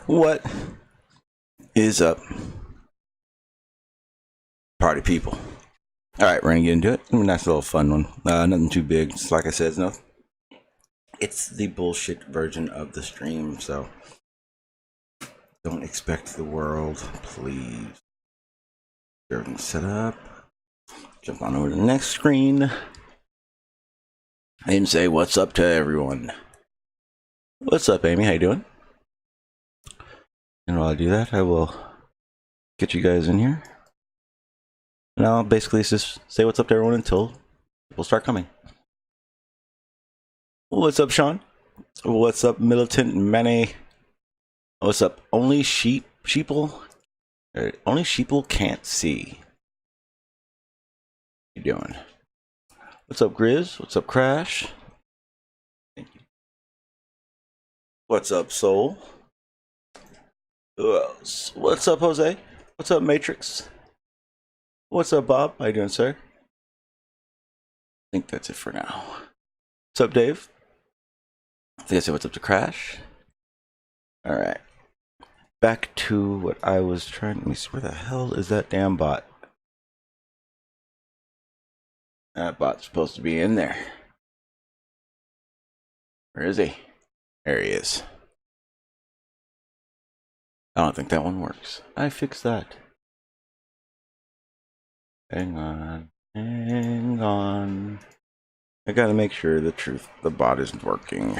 What is up, party people? All right, we're gonna get into it. Nice little fun one. Nothing too big. Just like I said, it's the bullshit version of the stream, so don't expect the world, please. Everything set up. Jump on over to the next screen and say what's up to everyone. What's up, Amy? How you doing? And while I do that, I will get you guys in here. And I'll basically just say what's up to everyone until people start coming. What's up, Sean? What's up, Militant Mane? What's up? Only sheeple can't see. What you doing? What's up, Grizz? What's up, Crash? Thank you. What's up, Soul? Who else? What's up, Jose? What's up, Matrix? What's up, Bob? How you doing, sir? I think that's it for now. What's up, Dave? I think I said what's up to Crash. All right. Back to what I was trying. Let me see. Where the hell is that damn bot? That bot's supposed to be in there. Where is he? There he is. I don't think that one works. I fixed that. Hang on. Hang on. I gotta make sure the bot isn't working.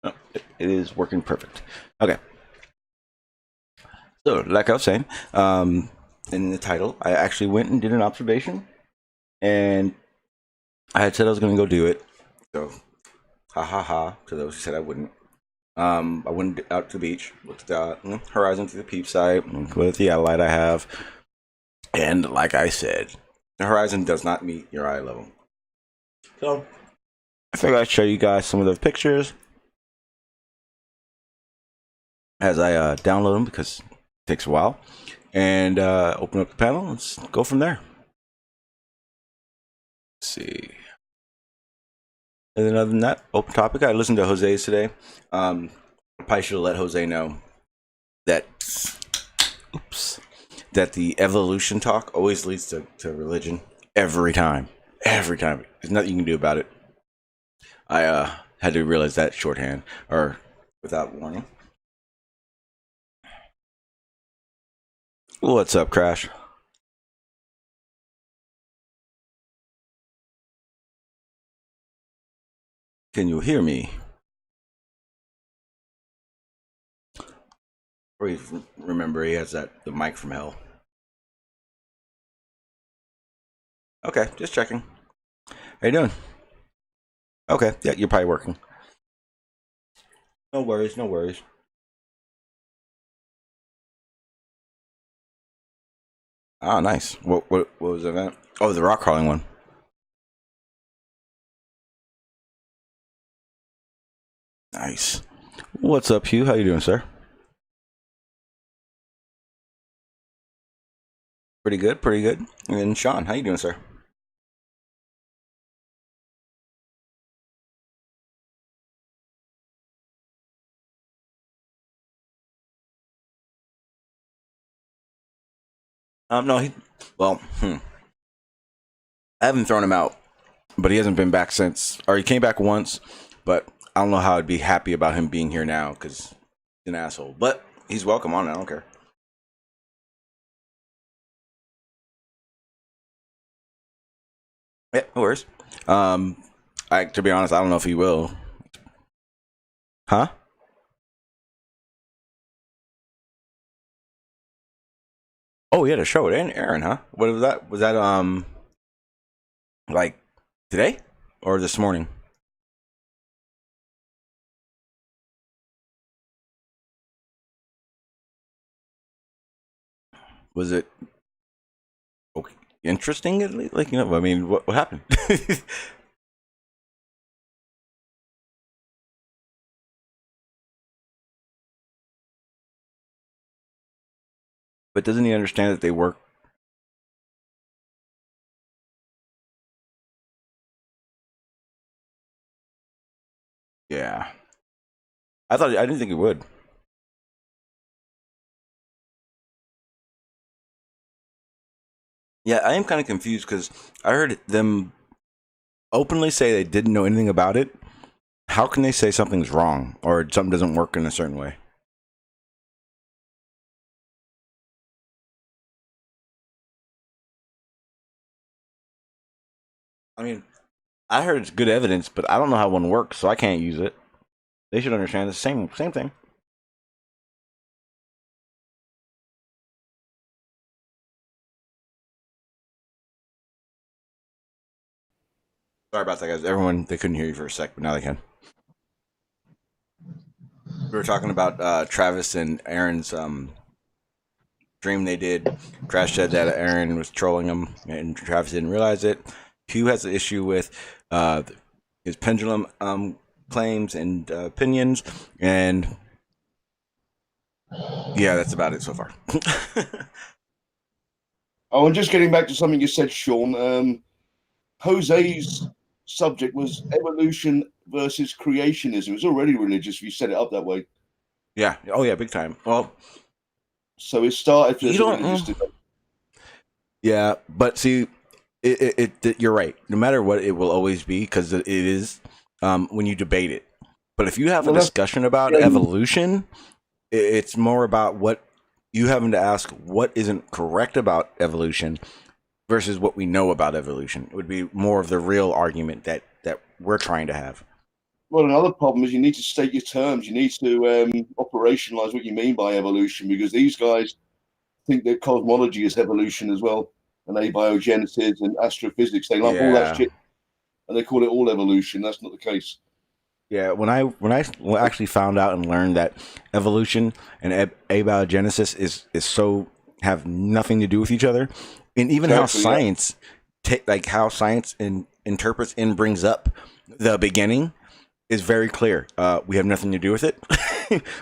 Oh, it is working perfect. Okay. So, like I was saying, in the title, I actually went and did an observation, and I had said I was going to go do it. So, to those who said I wouldn't. I went out to the beach, looked at the horizon through the peep sight, with the light I have, and like I said, the horizon does not meet your eye level. So, I figured I'd show you guys some of those pictures as I download them because it takes a while, and open up the panel. Let's go from there. Let's see. And then other than that, open topic. I listened to Jose's today. I probably should have let Jose know that, that the evolution talk always leads to religion every time. Every time. There's nothing you can do about it. I had to realize that shorthand, or without warning. What's up, Crash? Can you hear me? Or remember, he has the mic from hell. Okay, just checking. How you doing? Okay, yeah, you're probably working. No worries, no worries. Ah, nice. What was the event? Oh, the rock crawling one. Nice. What's up, Hugh? How you doing, sir? Pretty good, pretty good. And Sean, how you doing, sir? No, I haven't thrown him out, but he hasn't been back since, or he came back once, but I don't know how I'd be happy about him being here now, because he's an asshole. But he's welcome on it, I don't care. Yeah, no worries. To be honest, I don't know if he will. Huh? Oh, yeah, the show it, Aaron, huh? What was that? Was that like today or this morning? Was it okay, interesting at least? Like, I mean, what happened? But doesn't he understand that they work? I didn't think it would. Yeah, I am kind of confused because I heard them openly say they didn't know anything about it. How can they say something's wrong or something doesn't work in a certain way? I mean, I heard it's good evidence, but I don't know how one works, so I can't use it. They should understand the same thing. Sorry about that, guys. Everyone, they couldn't hear you for a sec, but now they can. We were talking about Travis and Aaron's dream they did. Crash said that Aaron was trolling him, and Travis didn't realize it. Hugh has an issue with his pendulum claims and opinions, and yeah, that's about it so far. Oh, and just getting back to something you said, Sean. Jose's subject was evolution versus creationism. It's already religious if you set it up that way. Yeah. Oh, yeah, big time. Well, so it started you don't. Yeah, but see, you're right. No matter what, it will always be because it is when you debate it. But if you have a discussion about evolution, it's more about what you having to ask what isn't correct about evolution versus what we know about evolution. It would be more of the real argument that we're trying to have. Well, another problem is you need to state your terms. You need to operationalize what you mean by evolution, because these guys think that cosmology is evolution as well, and abiogenesis and astrophysics. They lump all that shit, and they call it all evolution. That's not the case. Yeah, when I actually found out and learned that evolution and abiogenesis is so have nothing to do with each other, and even how science how science interprets and brings up the beginning is very clear. We have nothing to do with it.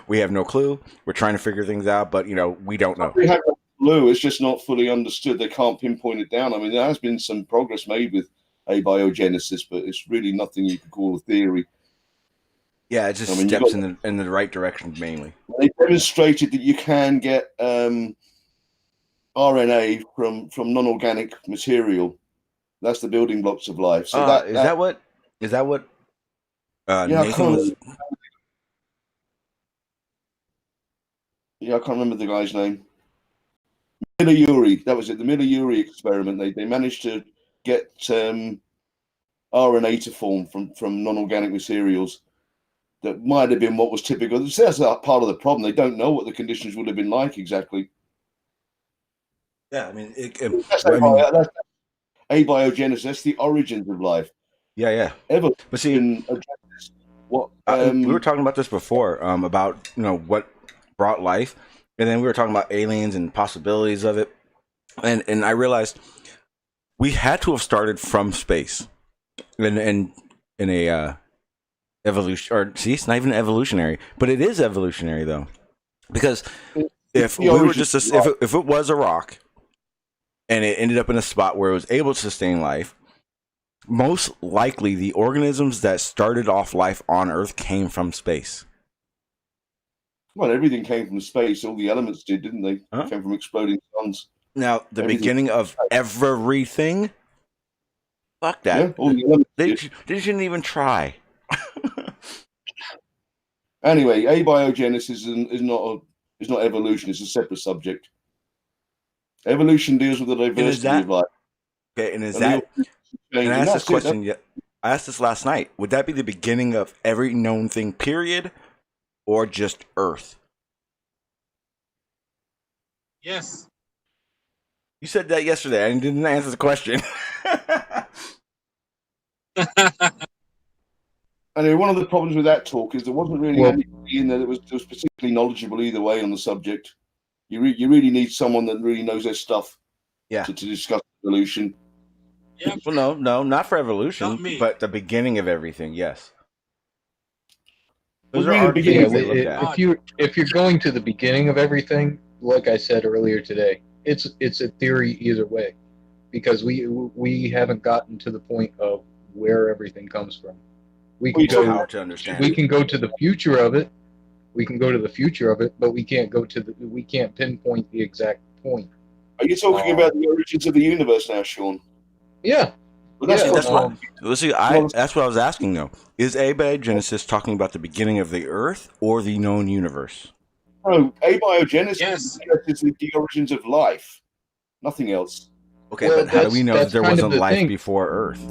We have no clue. We're trying to figure things out, but we don't know. We have no clue. It's just not fully understood. They can't pinpoint it down. I mean, there has been some progress made with abiogenesis, but it's really nothing you could call a theory. Yeah, it just steps in the right direction mainly. They demonstrated that you can get RNA from non-organic material. That's the building blocks of life. So is that what Nathan was? Yeah, I can't remember the guy's name. Miller-Urey, that was it. The Miller-Urey experiment. They managed to get RNA to form from non-organic materials. That might have been what was typical. That's part of the problem. They don't know what the conditions would have been like exactly. Yeah, I mean, that's abiogenesis. That's the origins of life. Yeah. But see, what we were talking about this before about what brought life, and then we were talking about aliens and possibilities of it, and I realized we had to have started from space, in a evolution, or see, it's not even evolutionary, but it is evolutionary though, because if we were just if it was a rock and it ended up in a spot where it was able to sustain life, most likely the organisms that started off life on Earth came from space. Well, everything came from space. All the elements did, didn't they? Came from exploding suns. Now, the beginning of everything? Fuck that. Yeah, all the elements they shouldn't even try. Anyway, abiogenesis is not evolution. It's a separate subject. Evolution deals with the diversity of life. Okay, and is that? And I asked this question. I asked this last night. Would that be the beginning of every known thing, period, or just Earth? Yes. You said that yesterday. I didn't answer the question. Anyway, one of the problems with that talk is there wasn't really anybody in there that was particularly knowledgeable either way on the subject. You really need someone that really knows their stuff. Yeah. To discuss evolution. Yeah. Well, no, not for evolution, but the beginning of everything. Yes. Those are if you're going to the beginning of everything, like I said earlier today, it's a theory either way, because we haven't gotten to the point of where everything comes from. We can go to understand. We can go to the future of it, We can go to the future of it, but we can't we can't pinpoint the exact point. Are you talking about the origins of the universe now, Sean? Yeah. Well, that's Yeah, That's cosmology. what that's what I was asking though. Is abiogenesis talking about the beginning of the Earth or the known universe? No, abiogenesis Yes. is the origins of life, nothing else. Okay, Well, but how do we know that that's there kind of wasn't the life thing. before Earth?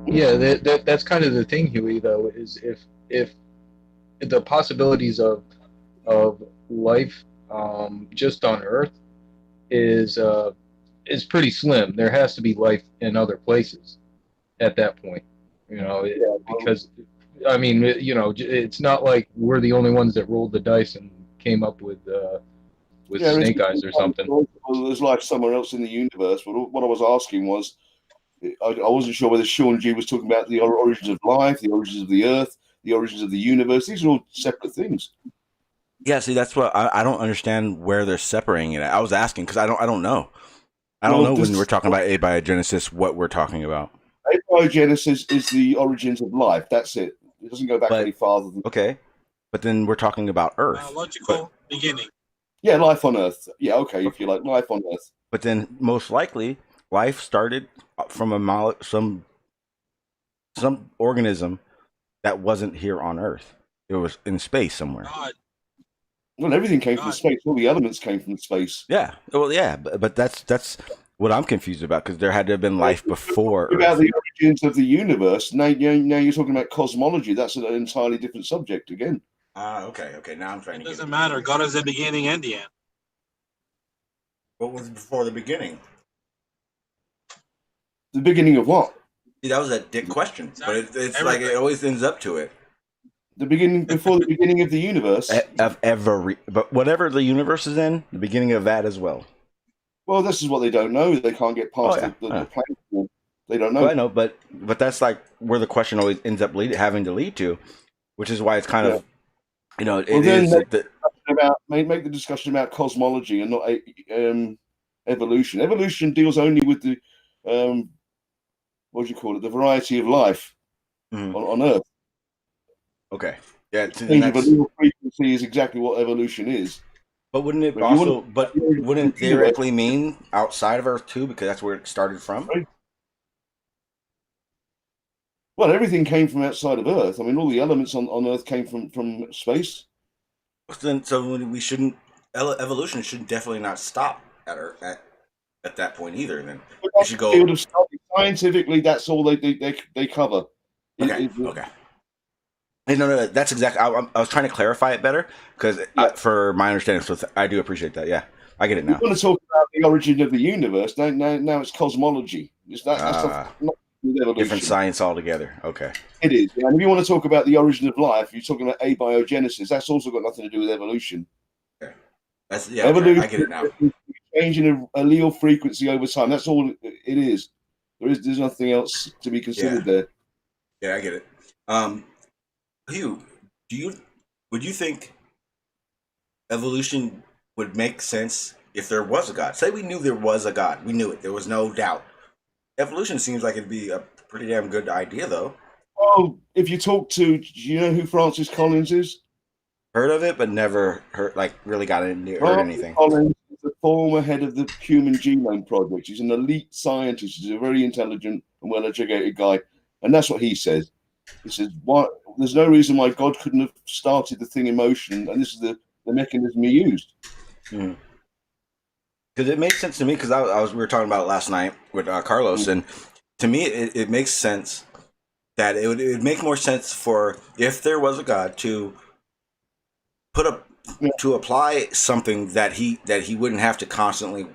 Yeah, that's kind of the thing, Huey. Though, is if the possibilities of life just on Earth is pretty slim. There has to be life in other places at that point. You know, because I mean, it's not like we're the only ones that rolled the dice and came up with snake eyes or something. Well, there's life somewhere else in the universe. But what I was asking was, I wasn't sure whether Sean G was talking about the origins of life, the origins of the Earth, the origins of the universe. These are all separate things. Yeah, see, that's what I don't understand where they're separating it at. I was asking because I don't know. I don't Well, know when we're talking about abiogenesis what we're talking about. Abiogenesis is the origins of life. That's it. It doesn't go back But- any farther than Okay, but then we're talking about Earth. Biological beginning. yeah, life on Earth. Yeah, okay, if you like, life on Earth. But then most likely life started from some organism that wasn't here on Earth. It was in space somewhere. God. Well, everything came from God. space. All the elements came from space. Yeah. Well, yeah, but that's what I'm confused about because there had to have been life before About Earth. the origins of the universe. Now you're talking about cosmology. That's an entirely different subject again. Okay. Now I'm trying It to. doesn't matter. God is the beginning and the end. What was before the beginning? The beginning of what? See, that was a dick question, but it's Everything. like it always ends up to it. The beginning before the beginning of the universe. Of every, but whatever the universe is in, the beginning of that as well. Well, this is what they don't know. They can't get past Oh, yeah. the planet. They don't know. Well, I know, but that's like where the question always ends up having to lead to, which is why it's kind of, it is make the discussion about cosmology and not evolution. Evolution deals only with the what do you call it? The variety of life on Earth. Okay. Yeah. Change of a little frequency is exactly what evolution is. But wouldn't it also? But wouldn't it theoretically mean outside of Earth too? Because that's where it started from. Right. Well, everything came from outside of Earth. I mean, all the elements on Earth came from space. So we shouldn't. Evolution should definitely not stop at Earth at that point either. Then we should go. Field of study. Scientifically, that's all they cover. Okay. Okay. No, that's exactly. I was trying to clarify it better because for my understanding, so I do appreciate that. Yeah, I get it now. We want to talk about the origin of the universe. Now it's cosmology. That's not different science altogether. Okay, it is. And if you want to talk about the origin of life, you're talking about abiogenesis. That's also got nothing to do with evolution. Okay. Evolution, I get it now. Changing allele frequency over time. That's all it is. There's nothing else to be considered there. Yeah, I get it. Hugh, would you think evolution would make sense if there was a God? Say we knew there was a God. We knew it. There was no doubt. Evolution seems like it'd be a pretty damn good idea, though. Well, if you talk to, do you know who Francis Collins is? Heard of it, but never heard, really got heard anything. Collins is the former head of the Human Genome Project. He's an elite scientist. He's a very intelligent and well-educated guy. And that's what he says. He says, there's no reason why God couldn't have started the thing in motion, and this is the mechanism he used. Because it makes sense to me, because we were talking about it last night with Carlos, and to me it makes sense that it would make more sense for, if there was a God, to to apply something that he wouldn't have to constantly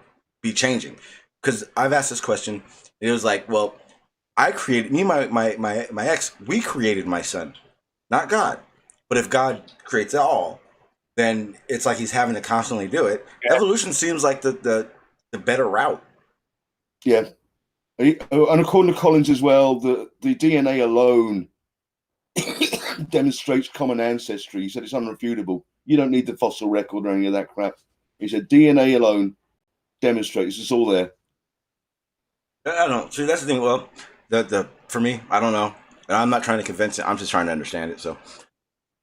be changing. Because I've asked this question, it was like, well, I created my ex. We created my son, not God. But if God creates it all, then it's like he's having to constantly do it. Yeah. Evolution seems like the better route. Yeah, and according to Collins as well, the DNA alone demonstrates common ancestry. He said it's unrefutable. You don't need the fossil record or any of that crap. He said DNA alone demonstrates it's all there. I don't know. See, that's the thing. Well, for me, I don't know. And I'm not trying to convince it. I'm just trying to understand it. So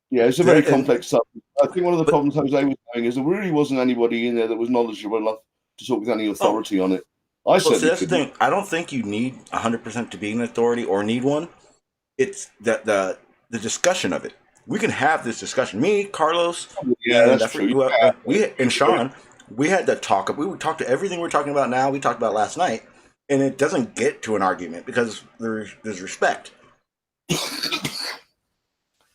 Yeah, it's a very And- complex subject. I think one of the problems Jose was saying is there really wasn't anybody in there that was knowledgeable enough to talk with any authority on it. I Well, see, certainly that's the couldn't. thing. I don't think you need 100% to be an authority or need one. It's the discussion of it. We can have this discussion. Me, Carlos, Yeah, and that's true. and Sean, we had to talk. We would talk to everything we're talking about now. We talked about last night, and it doesn't get to an argument because there's respect.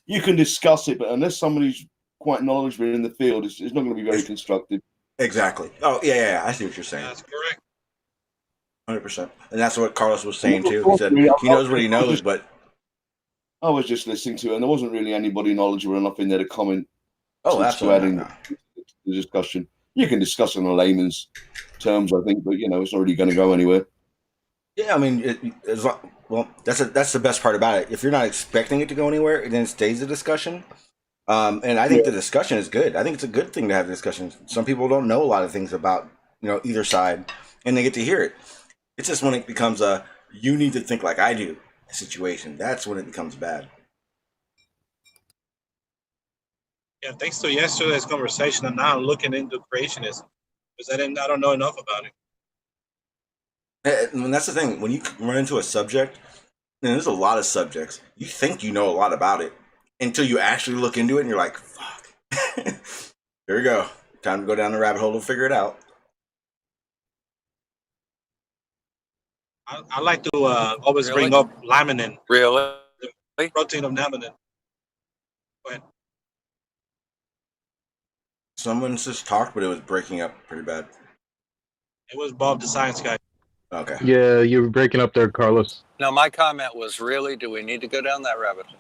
You can discuss it, but unless somebody's quite knowledgeable in the field, it's not going to be very constructive. Exactly. Oh yeah. I see what you're saying. That's correct. 100%. And that's what Carlos was saying too. He said he knows what he knows, but I was just listening to it, and there wasn't really anybody knowledgeable enough in there to comment. oh, absolutely. To add in the discussion. You can discuss it in a layman's terms, I think, but it's not really going to go anywhere. Yeah, I mean, that's the best part about it. If you're not expecting it to go anywhere, then it stays a discussion. And I think the discussion is good. I think it's a good thing to have discussions. Some people don't know a lot of things about either side, and they get to hear it. It's just when it becomes a you need to think like I do situation. That's when it becomes bad. Yeah, thanks to yesterday's conversation, I'm now looking into creationism because I don't know enough about it. And that's the thing. When you run into a subject, and there's a lot of subjects, you think you know a lot about it until you actually look into it, and you're like, "Fuck." Here we go. Time to go down the rabbit hole to figure it out. I like to always bring up laminin, Really? the protein of laminin. Go ahead. Someone just talked, but it was breaking up pretty bad. It was Bob, the science guy. Okay. Yeah, you're breaking up there, Carlos. No, my comment was really, do we need to go down that rabbit hole?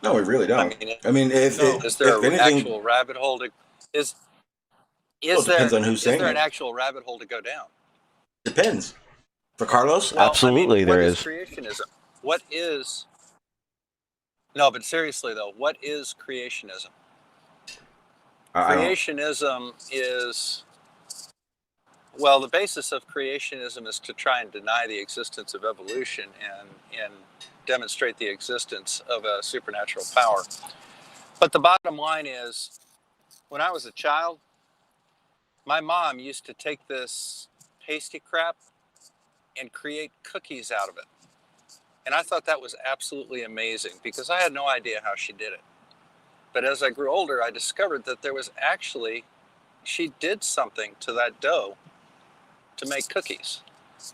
No, we really don't. I mean, if is there if an anything, actual rabbit hole to is Well, it depends on who's is saying there an it. actual rabbit hole to go down? Depends. For Carlos, Well, absolutely what there is is. creationism? What is No, but seriously though, what is creationism? I don't. Creationism is, well, the basis of creationism is to try and deny the existence of evolution and demonstrate the existence of a supernatural power. But the bottom line is, when I was a child, my mom used to take this pasty crap and create cookies out of it. And I thought that was absolutely amazing because I had no idea how she did it. But as I grew older, I discovered that there was actually, she did something to that dough to make cookies.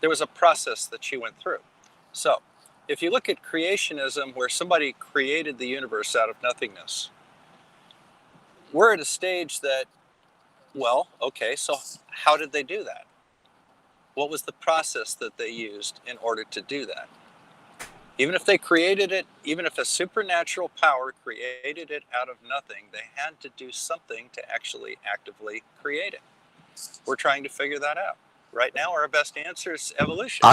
There was a process that she went through. So if you look at creationism, where somebody created the universe out of nothingness, we're at a stage that, well, okay, so how did they do that? What was the process that they used in order to do that? Even if they created it, even if a supernatural power created it out of nothing, they had to do something to actually actively create it. We're trying to figure that out. Right now, our best answer is evolution.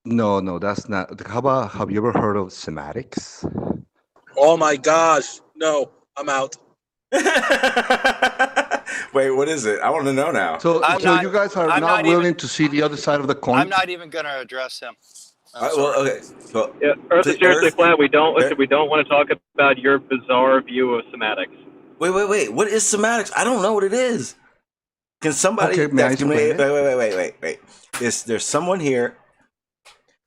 No, that's not. How about, have you ever heard of Cymatics? Oh my gosh. No, I'm out. Wait, what is it? I want to know now. So you guys are I'm not not willing even- to see the other side of the coin? I'm not even going to address him. Well, okay. Well, Yeah, Earth is seriously Earth- flat. We don't Earth- want to talk about your bizarre view of Cymatics. Wait. What is Cymatics? I don't know what it is. Can somebody? Okay, may I explain it? Wait. Is there someone here?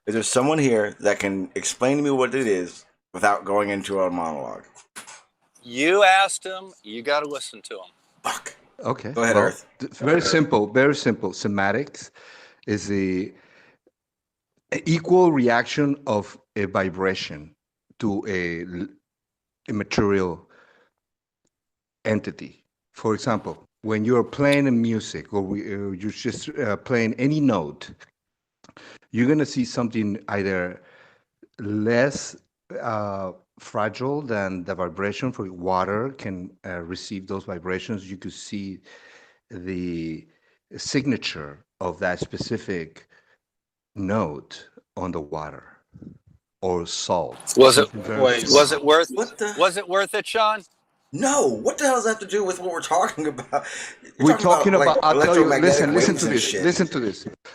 Is there someone here that can explain to me what it is without going into a monologue? You asked him, you got to listen to him. Fuck. Okay. Go ahead, well, Earth. Very simple. Cymatics is the equal reaction of a vibration to a material entity. For example, when you're playing a music or you're just playing any note, you're going to see something either less fragile than the vibration. For water can receive those vibrations. You could see the signature of that specific note on the water or salt. Was it Wait. worth What the? Was it worth it, Sean? No. What the hell does that have to do with what we're talking about? We're talking about, like, I'll tell you, electromagnetic listen waves to and this, shit.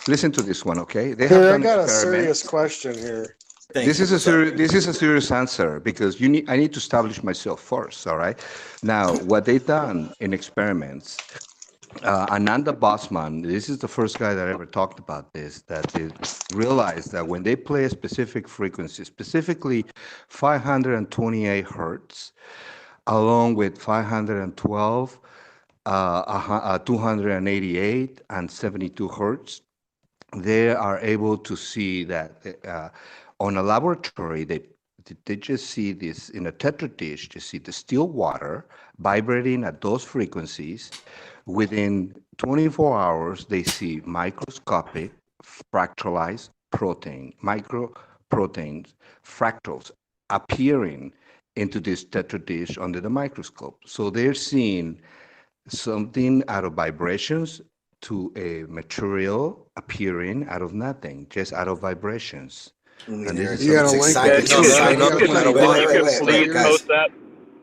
listen to this one, okay? They Here, I done got a experiments. serious question here. This is a serious answer because I need to establish myself first. All right. Now, what they've done in experiments, Ananda Bosman, this is the first guy that ever talked about this, that they realized that when they play a specific frequency, specifically 528 hertz, along with 512, 288, and 72 hertz, they are able to see that on a laboratory, they just see this in a Tetra dish, you see the still water vibrating at those frequencies. Within 24 hours, they see microscopic fractalized microproteins, fractals appearing into this Tetra dish under the microscope. So they're seeing something out of vibrations to a material appearing out of nothing, just out of vibrations. And this is You gotta link that. Can you please post that?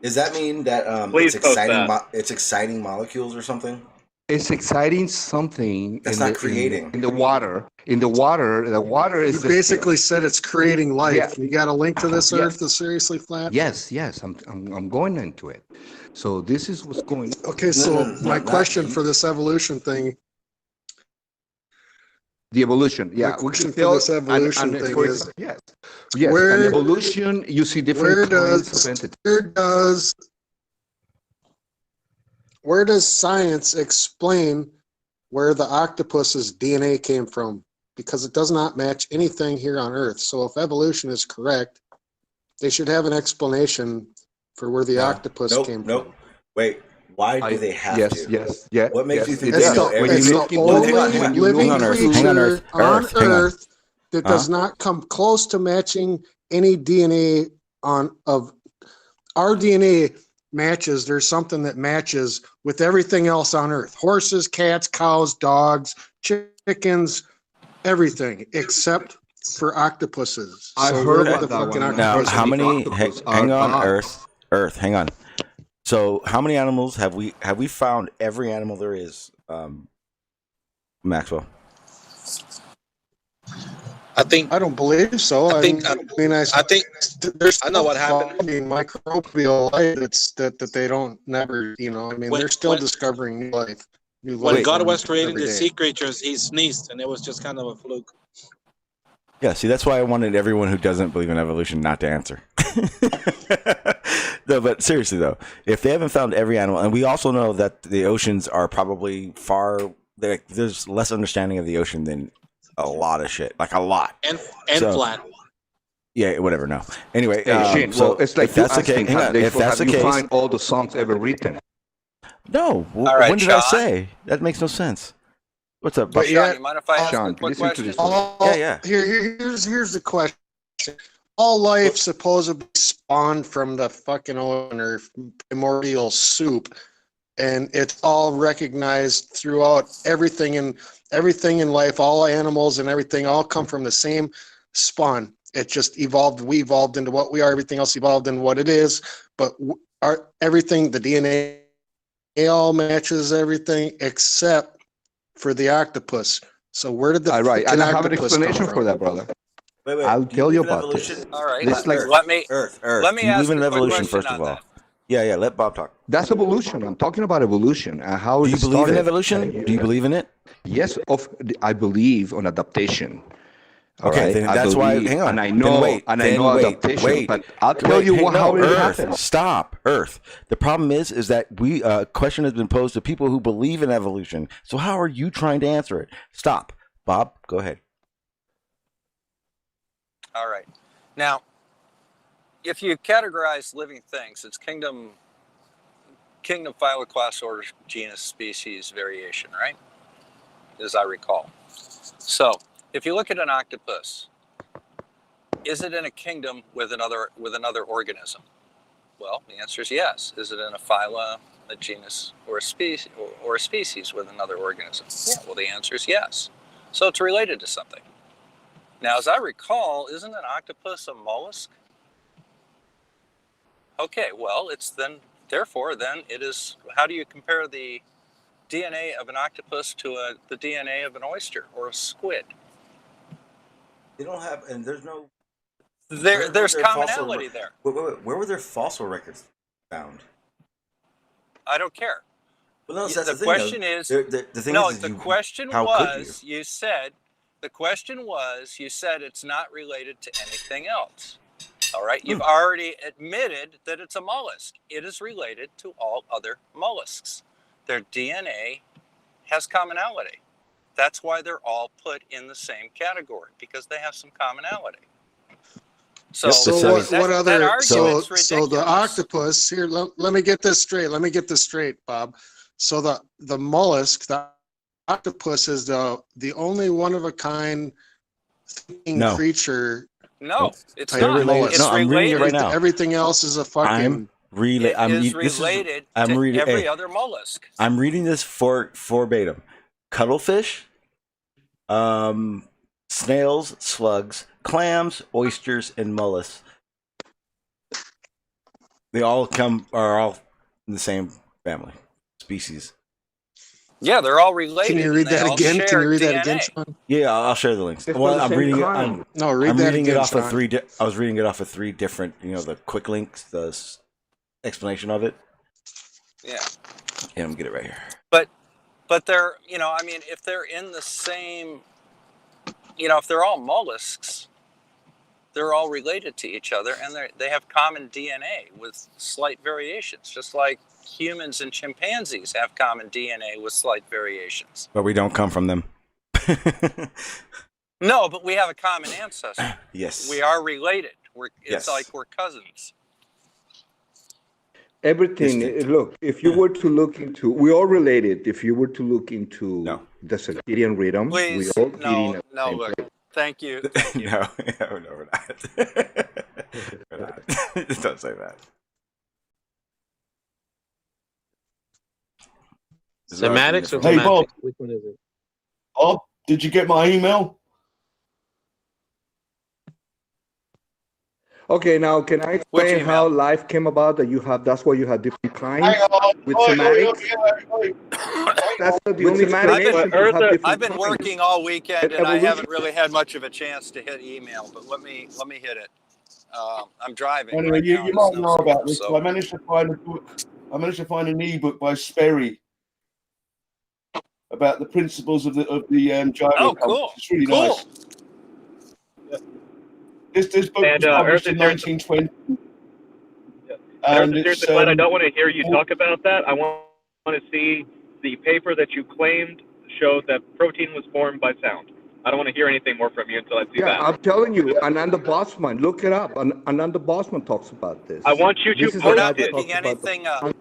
Does that mean that Please it's post exciting? that. It's exciting molecules or something? It's exciting something That's not creating. in the water. In the water, the water is You basically said it's creating life. Yeah. You got a link to this Yeah. Earth that's seriously flat? Yes, I'm going into it. So this is what's going on. Okay, so No, my question for this evolution thing. The evolution, yeah. My question for this evolution thing is, yes, where- an evolution, you see different kinds of entities. Where does science explain where the octopus's DNA came from? Because it does not match anything here on Earth. So if evolution is correct, they should have an explanation for where the octopus came from. Wait, why do they have to? Yes. What makes you think It's they know the, everything? it's the only living creature on Earth that does not come close to matching any DNA of our DNA matches. There's something that matches with everything else on Earth: horses, cats, cows, dogs, chickens, everything except for octopuses. I've heard about that one. Now, how many? octopus Hang are on, gods. Earth. Hang on. So, how many animals have we found? Every animal there is, Maxwell. I think I don't believe so. I think there's I know what happened. Microbial life that they don't never, they're still discovering new life. when God was creating every the day. sea creatures, he sneezed, and it was just kind of a fluke. Yeah, see, that's why I wanted everyone who doesn't believe in evolution not to answer. No, but seriously though, if they haven't found every animal, and we also know that the oceans are probably there's less understanding of the ocean than a lot of shit, like a lot, And So- flat. Yeah, whatever. No. Anyway, Shane, so well, it's like if that's the case, hang on. If that's the case, find all the songs ever written. no. All right, when did I Sean. say that? Makes no sense. What's up, But Buck? yeah, Sean, you mind if I ask Sean, a quick listen to question? this. Yeah. Here's the question. All life supposedly spawned from the fucking ocean or primordial soup, and it's all recognized throughout everything in life. All animals and everything all come from the same spawn. It just evolved. We evolved into what we are. Everything else evolved into what it is. But everything, the DNA, all matches everything except for the octopus. So where did the Right, and I have an octopus come explanation from? for that, brother. Wait, I'll do tell you believe in about evolution? this. All right, This is like let me Earth. let me Do you ask believe in a quick evolution question first on of all? that. Yeah. Let Bob talk. That's evolution. I'm talking about evolution and how Do it you believe in started. evolution? Do you believe in it? Yes, I believe on adaptation. All Okay, right? then I that's why. believe, Hang on. and I Then know, wait, and then I know wait, adaptation. wait, but I'll tell you Hey, how it Earth, happens. Stop, Earth. The problem is that we question has been posed to people who believe in evolution. So how are you trying to answer it? Stop, Bob. Go ahead. All right. Now, if you categorize living things, it's kingdom, phylum, class, order, genus, species, variation, right? As I recall. So, if you look at an octopus, is it in a kingdom with another organism? Well, the answer is yes. Is it in a phyla, a genus, or a species with another organism? Yeah. Well, the answer is yes. So it's related to something. Now, as I recall, isn't an octopus a mollusk? Okay, well, therefore it is, how do you compare the DNA of an octopus to the DNA of an oyster or a squid? They don't have, and there's no There's commonality there. Where were their fossil records found? I don't care. Well, no, that's The question is, the thing no, is the you, question how was, could you? the question was, you said it's not related to anything else. All right. You've already admitted that it's a mollusk. It is related to all other mollusks. Their DNA has commonality. That's why they're all put in the same category, because they have some commonality. So, what other? So the ridiculous. octopus here. Let me get this straight. Let me get this straight, Bob. So the mollusk, the octopus, is the only one of a kind thinking creature. No, it's type not. mollusk. It's I'm reading it right now. Everything else is a fucking. It is related to every other mollusk. I'm reading this verbatim. Cuttlefish, snails, slugs, clams, oysters, and mollusks. They all are all in the same family, species. Yeah, they're all related. Can you read that again? Can you read that again, Sean? Yeah, I'll share the links. Well, I'm reading it. I'm reading it off of three. I was reading it off of three different. The quick links, the explanation of it. Yeah. Yeah, I'm gonna get it right here. But they're, if they're in the same, if they're all mollusks, they're all related to each other, and they have common DNA with slight variations, just like humans and chimpanzees have common DNA with slight variations. But we don't come from them. No, but we have a common ancestor. Yes. We are related. It's like we're cousins. Everything, look, if you were to look into, we're all related. If you were to look into the circadian rhythm, please, we're all eating at the same look. place. Thank you. No, we're not. We're not. Don't say that. Cymatics or Hey, Bob. Which one is it? Bob, did you get my email? Okay, now can I explain how life came about? That's why you have different kinds with Cymatics. That's the only explanation. I've been working all weekend and I haven't really had much of a chance to hit email, but let me hit it. I'm driving. Anyway, right you now, might know about this. So I managed to find a book. I managed to find an ebook by Sperry about the principles of the gyro. Oh, cool! It's really nice. This book was published in 1920. And here's the Glenn, I don't want to hear you talk about that. I want to see the paper that you claimed showed that protein was formed by sound. I don't want to hear anything more from you until I see that. Yeah, I'm telling you, Ananda Bosman, look it up. Ananda Bosman talks about this. I want you to We're not picking anything up. I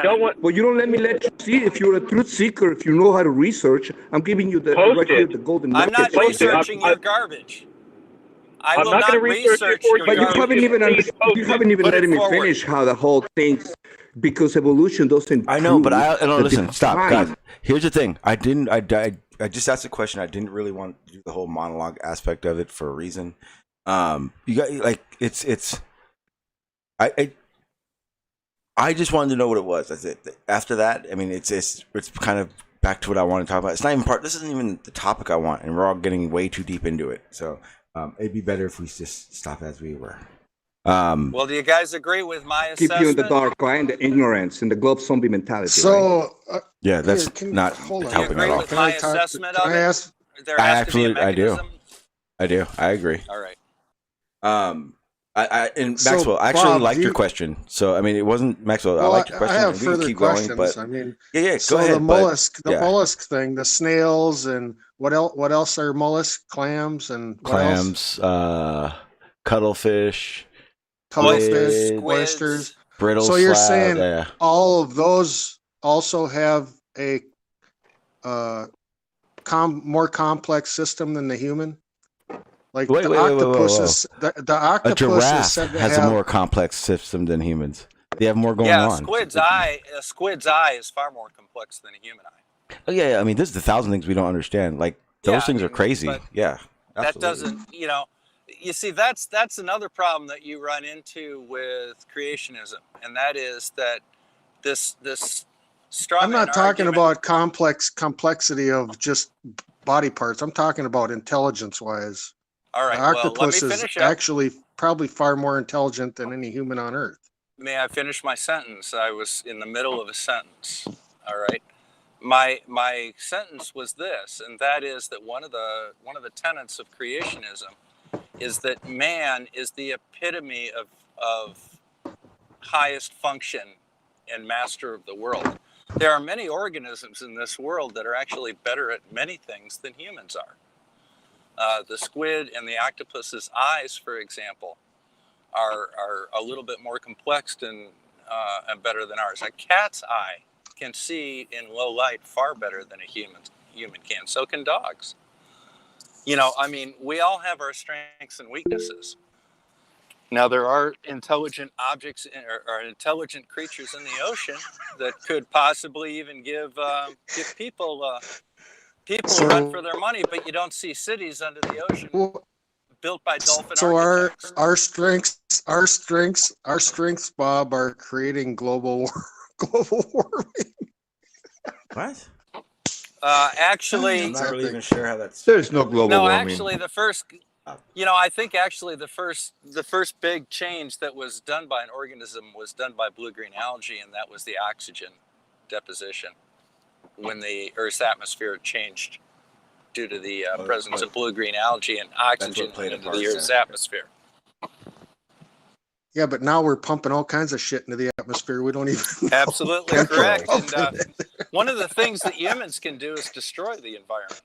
don't want. Well, you don't let me let you see. If you're a truth seeker, if you know how to research, I'm giving you the the golden. I'm not researching your garbage. I'm not going to research your But you haven't even let me finish how the whole thing, because evolution doesn't. I know, but I don't listen. Stop, guys. Here's the thing. I just asked a question. I didn't really want to do the whole monologue aspect of it for a reason. You got I just wanted to know what it was. That's it. After that, I mean, it's kind of back to what I want to talk about. It's not even This isn't even the topic I want, and we're all getting way too deep into it. So. It'd be better if we just stop as we were. Well, do you guys agree with my assessment? Keep you in the dark, right? The ignorance and the globe zombie mentality. So, right? Yeah, that's not helping at all. With my assessment of it? I do. I agree. All right. Maxwell, I actually liked your question. So, I mean, it wasn't Maxwell. I liked your question. I have further keep questions. Going, but I mean, go so ahead. The mollusk thing, the snails, and what else are mollusks? Clams and cuttlefish, oysters, brittle. So you're saying all of those also have a more complex system than the human? Like the octopus a giraffe has a more complex system than humans. They have more going on. A squid's eye is far more complex than a human eye. Oh yeah, I mean, there's 1,000 things we don't understand. Like those things are crazy. Yeah, absolutely. That doesn't, you see, that's another problem that you run into with creationism, and that is that this straw I'm not talking about complexity of just body parts. I'm talking about intelligence-wise. All right. The Well, let me octopus is finish up. actually probably far more intelligent than any human on Earth. May I finish my sentence? I was in the middle of a sentence. All right. My sentence was this, and that is that one of the tenets of creationism is that man is the epitome of highest function and master of the world. There are many organisms in this world that are actually better at many things than humans are. The squid and the octopus's eyes, for example, are a little bit more complex and better than ours. A cat's eye can see in low light far better than a human can. So can dogs. You know, I mean, we all have our strengths and weaknesses. Now, there are intelligent objects or intelligent creatures in the ocean that could possibly even give people a run for their money, but you don't see cities under the ocean built by dolphin architects. Our strengths, Bob, are creating global warming. What? Actually, I'm not really even sure how that's. There's no global warming. Actually, the first, I think actually the first big change that was done by an organism was done by blue-green algae, and that was the oxygen deposition when the Earth's atmosphere changed due to the presence of blue-green algae and oxygen into the Earth's atmosphere. Yeah, but now we're pumping all kinds of shit into the atmosphere. We don't even Absolutely correct. And one of the things that humans can do is destroy the environment.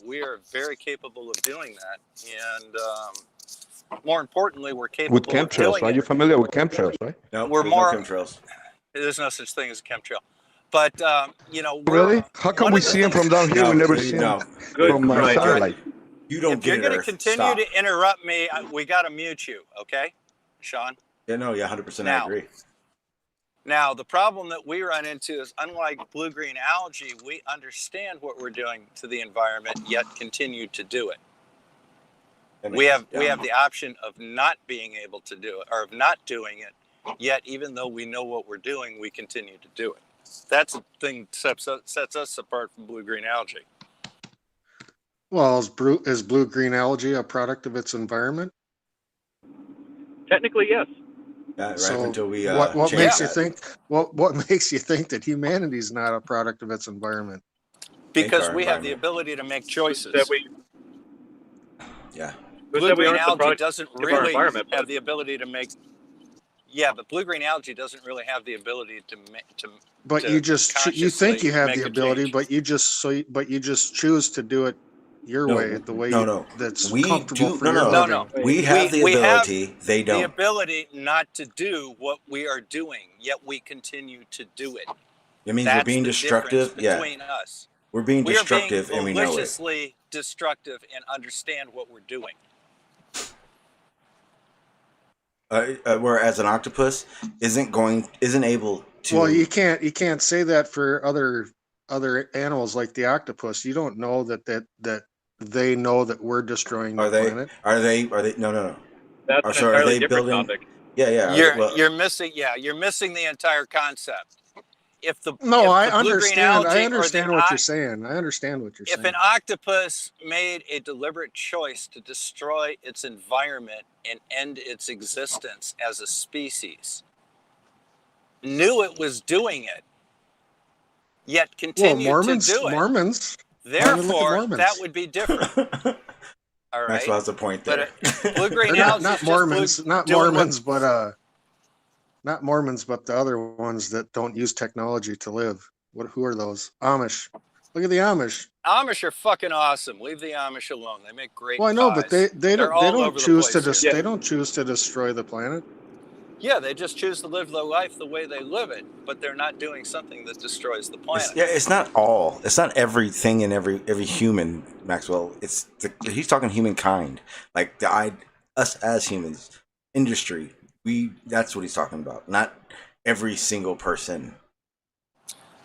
We are very capable of doing that, and more importantly, we're capable With of doing chemtrails, are you familiar with chemtrails, right? No, we're there's more no chemtrails. There's no such thing as a chemtrail, but Really? How come we see them from down here? We never see them from my satellite. You don't if you're going to continue to interrupt me, we got to mute you, okay, Sean? Yeah, no, yeah, 100%. I agree. Now, the problem that we run into is, unlike blue-green algae, we understand what we're doing to the environment, yet continue to do it. We have the option of not being able to do it, or of not doing it, yet even though we know what we're doing, we continue to do it. That's the thing that sets us apart from blue-green algae. Well, is blue-green algae a product of its environment? Technically, yes. Right until we what makes you think? What makes you think that humanity is not a product of its environment? Because we have the ability to make choices. Blue-green algae doesn't really have the ability to make. Yeah, but blue-green algae doesn't really have the ability to. But you think you have the ability, but you just choose to do it your way, the way that's comfortable for your living. No. We have the ability. They don't. The ability not to do what we are doing, yet we continue to do it. It means we're being destructive. Between us. We're being destructive, and we know it. We're maliciously destructive and understand what we're doing. Whereas an octopus isn't able to. Well, you can't say that for other animals like the octopus. You don't know that they know that we're destroying the planet. Are they? No. That's an entirely different topic. Yeah. You're missing the entire concept. I understand what you're saying. If an octopus made a deliberate choice to destroy its environment and end its existence as a species, knew it was doing it, yet continued to do it. Mormons. Therefore, that would be different. All right. Maxwell has a point there. But blue-green algae not Mormons, not Mormons, but the other ones that don't use technology to live. Who are those? Amish. Look at the Amish. Amish are fucking awesome. Leave the Amish alone. They make great. Well, I know, but they don't choose to They don't choose to destroy the planet. Yeah, they just choose to live their life the way they live it, but they're not doing something that destroys the planet. It's not all. It's not everything in every human, Maxwell. He's talking humankind, like us as humans, industry. That's what he's talking about, not every single person.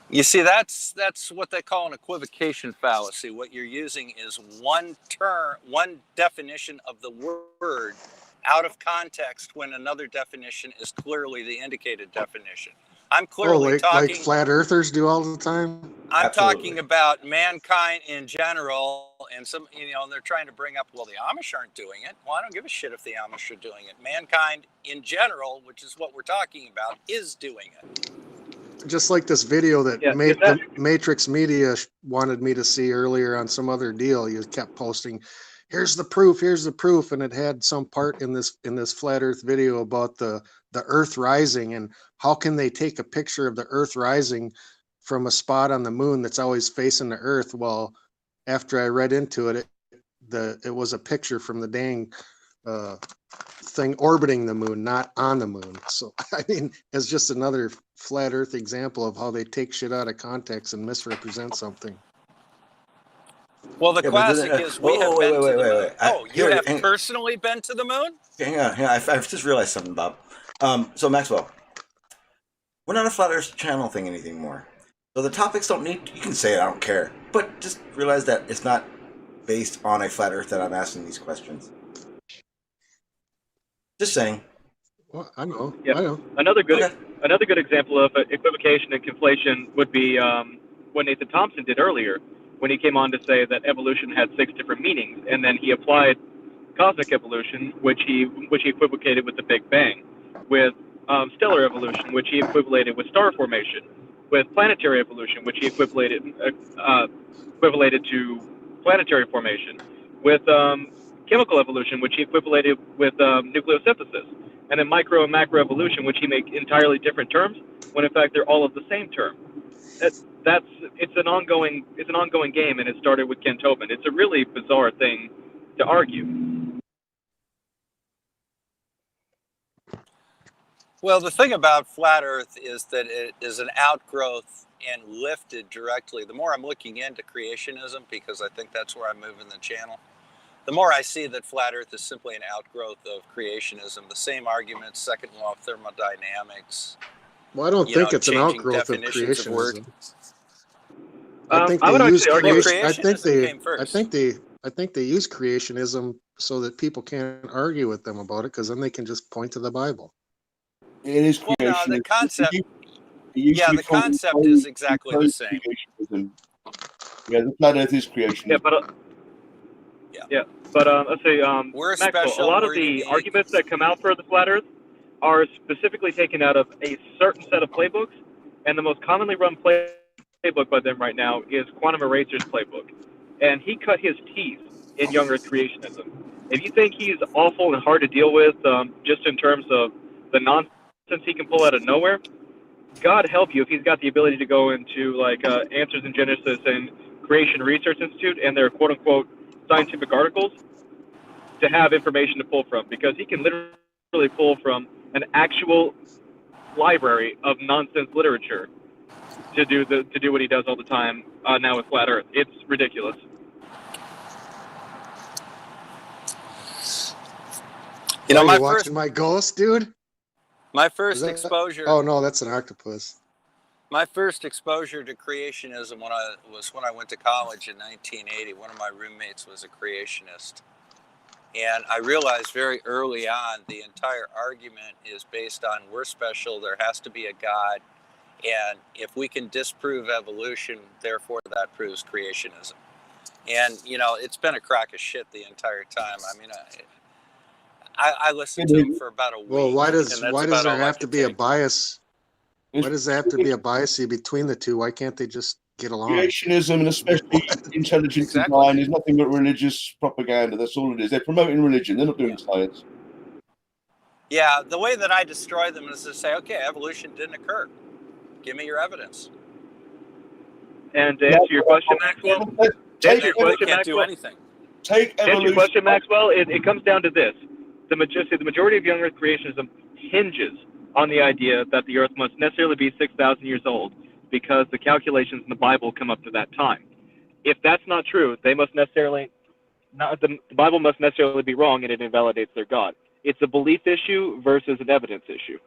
You see, that's what they call an equivocation fallacy. What you're using is one definition of the word out of context when another definition is clearly the indicated definition. I'm clearly like talking. flat earthers do all the time. I'm Absolutely. talking about mankind in general, and some, and they're trying to bring up, well, the Amish aren't doing it. Well, I don't give a shit if the Amish are doing it. Mankind in general, which is what we're talking about, is doing it. Just like this video that the Matrix Media wanted me to see earlier on some other deal. You kept posting, here's the proof, and it had some part in this flat Earth video about the Earth rising and how can they take a picture of the Earth rising from a spot on the moon that's always facing the Earth. Well, after I read into it, it was a picture from the dang thing orbiting the moon, not on the moon. So I mean, it's just another flat Earth example of how they take shit out of context and misrepresent something. Well, the classic is we have been to the moon. Oh, you have personally been to the moon? Hang on. I've just realized something, Bob. So Maxwell, we're not a flat Earth channel thing anymore. So the topics don't need. You can say it. I don't care. But just realize that it's not based on a flat Earth that I'm asking these questions. Just saying. Well, I know. Yeah. I know. Another good example of equivocation and conflation would be what Nathan Thompson did earlier, when he came on to say that evolution had 6 different meanings, and then he applied cosmic evolution, which he equivocated with the Big Bang, with stellar evolution, which he equivalated with star formation, with planetary evolution, which he equivalated to planetary formation, with chemical evolution, which he equivalated with nucleosynthesis, and then micro and macro evolution, which he made entirely different terms, when in fact they're all of the same term. It's an ongoing game, and it started with Ken Tobin. It's a really bizarre thing to argue. Well, the thing about flat Earth is that it is an outgrowth and lifted directly. The more I'm looking into creationism, because I think that's where I'm moving the channel, the more I see that flat Earth is simply an outgrowth of creationism. The same arguments, second law of thermodynamics. Well, I don't think it's an outgrowth of creationism. I think they use I think they use creationism so that people can't argue with them about it, because then they can just point to the Bible. It is creationism. Well, no, the concept. The concept is exactly the same. Creationism. Yeah, the flat Earth is creationism. Let's say, Maxwell, a lot of the arguments that come out for the flat Earth are specifically taken out of a certain set of playbooks, and the most commonly run playbook by them right now is Quantum Eraser's playbook, and he cut his teeth in young Earth creationism. If you think he's awful and hard to deal with, just in terms of the nonsense he can pull out of nowhere, God help you if he's got the ability to go into like Answers in Genesis and Creation Research Institute and their quote-unquote scientific articles to have information to pull from, because he can literally pull from an actual library of nonsense literature to do what he does all the time now with flat Earth. It's ridiculous. You know, watching my ghost, dude. My first exposure. Oh no, that's an octopus. My first exposure to creationism when I went to college in 1980. One of my roommates was a creationist. And I realized very early on the entire argument is based on we're special, there has to be a God, and if we can disprove evolution, therefore that proves creationism. And, it's been a crock of shit the entire time. I mean, I listened to him for about a week. Well, why does there have to be a bias? Why does there have to be a bias between the two? Why can't they just get along? Creationism, and especially intelligent design, is nothing but religious propaganda. That's all it is. They're promoting religion. They're not doing science. Yeah, the way that I destroy them is to say, okay, evolution didn't occur. Give me your evidence. And to answer your question, Maxwell, do anything. Take evolution. To answer your question, Maxwell, it comes down to this. The majority of young Earth creationism hinges on the idea that the Earth must necessarily be 6,000 years old, because the calculations in the Bible come up to that time. If that's not true, the Bible must necessarily be wrong, and it invalidates their God. It's a belief issue versus an evidence issue.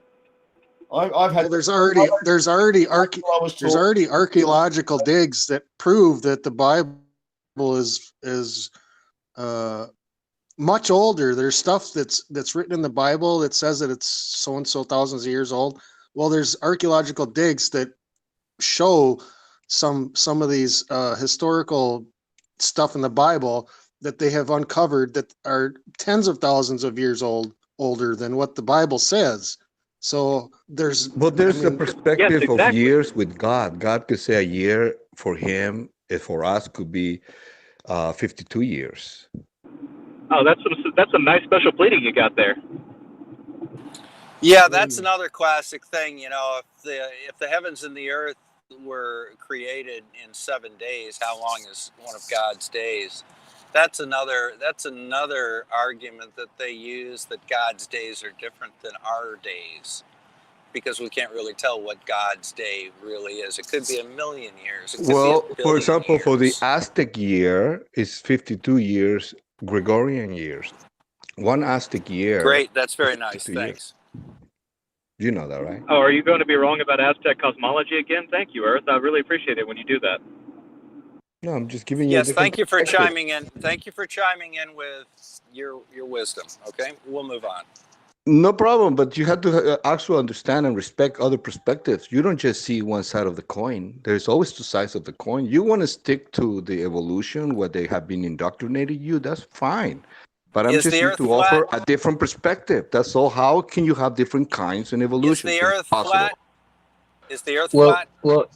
There's already archaeological digs that prove that the Bible is much older. There's stuff that's written in the Bible that says that it's so and so thousands of years old. Well, there's archaeological digs that show some of these historical stuff in the Bible that they have uncovered that are tens of thousands of years older than what the Bible says. So there's a perspective yes, of exactly. years with God. God could say a year for him, for us, could be 52 years. Oh, that's some nice special pleading you got there. Yeah, that's another classic thing. You know, if the heavens and the earth were created in 7 days, how long is one of God's days? That's another argument that they use, that God's days are different than our days, because we can't really tell what God's day really is. It could be 1,000,000 years. It could Well, be 1 for billion example, for the years. Aztec year is 52 years, Gregorian years. One Aztec year. Great, that's very is nice. 52 years. Thanks. You know that, right? Oh, are you going to be wrong about Aztec cosmology again? Thank you, Earth. I really appreciate it when you do that. No, I'm just giving you. Yes, thank you for chiming in. Thank you for chiming in with your wisdom. Okay, we'll move on. No problem, but you have to actually understand and respect other perspectives. You don't just see one side of the coin. There's always two sides of the coin. You want to stick to the evolution, where they have been indoctrinating you, that's fine. But I'm Is just the here Earth to flat? offer a different perspective. That's all. How can you have different kinds in evolution? Is the It's Earth possible. flat? Is the Earth Well, flat? well,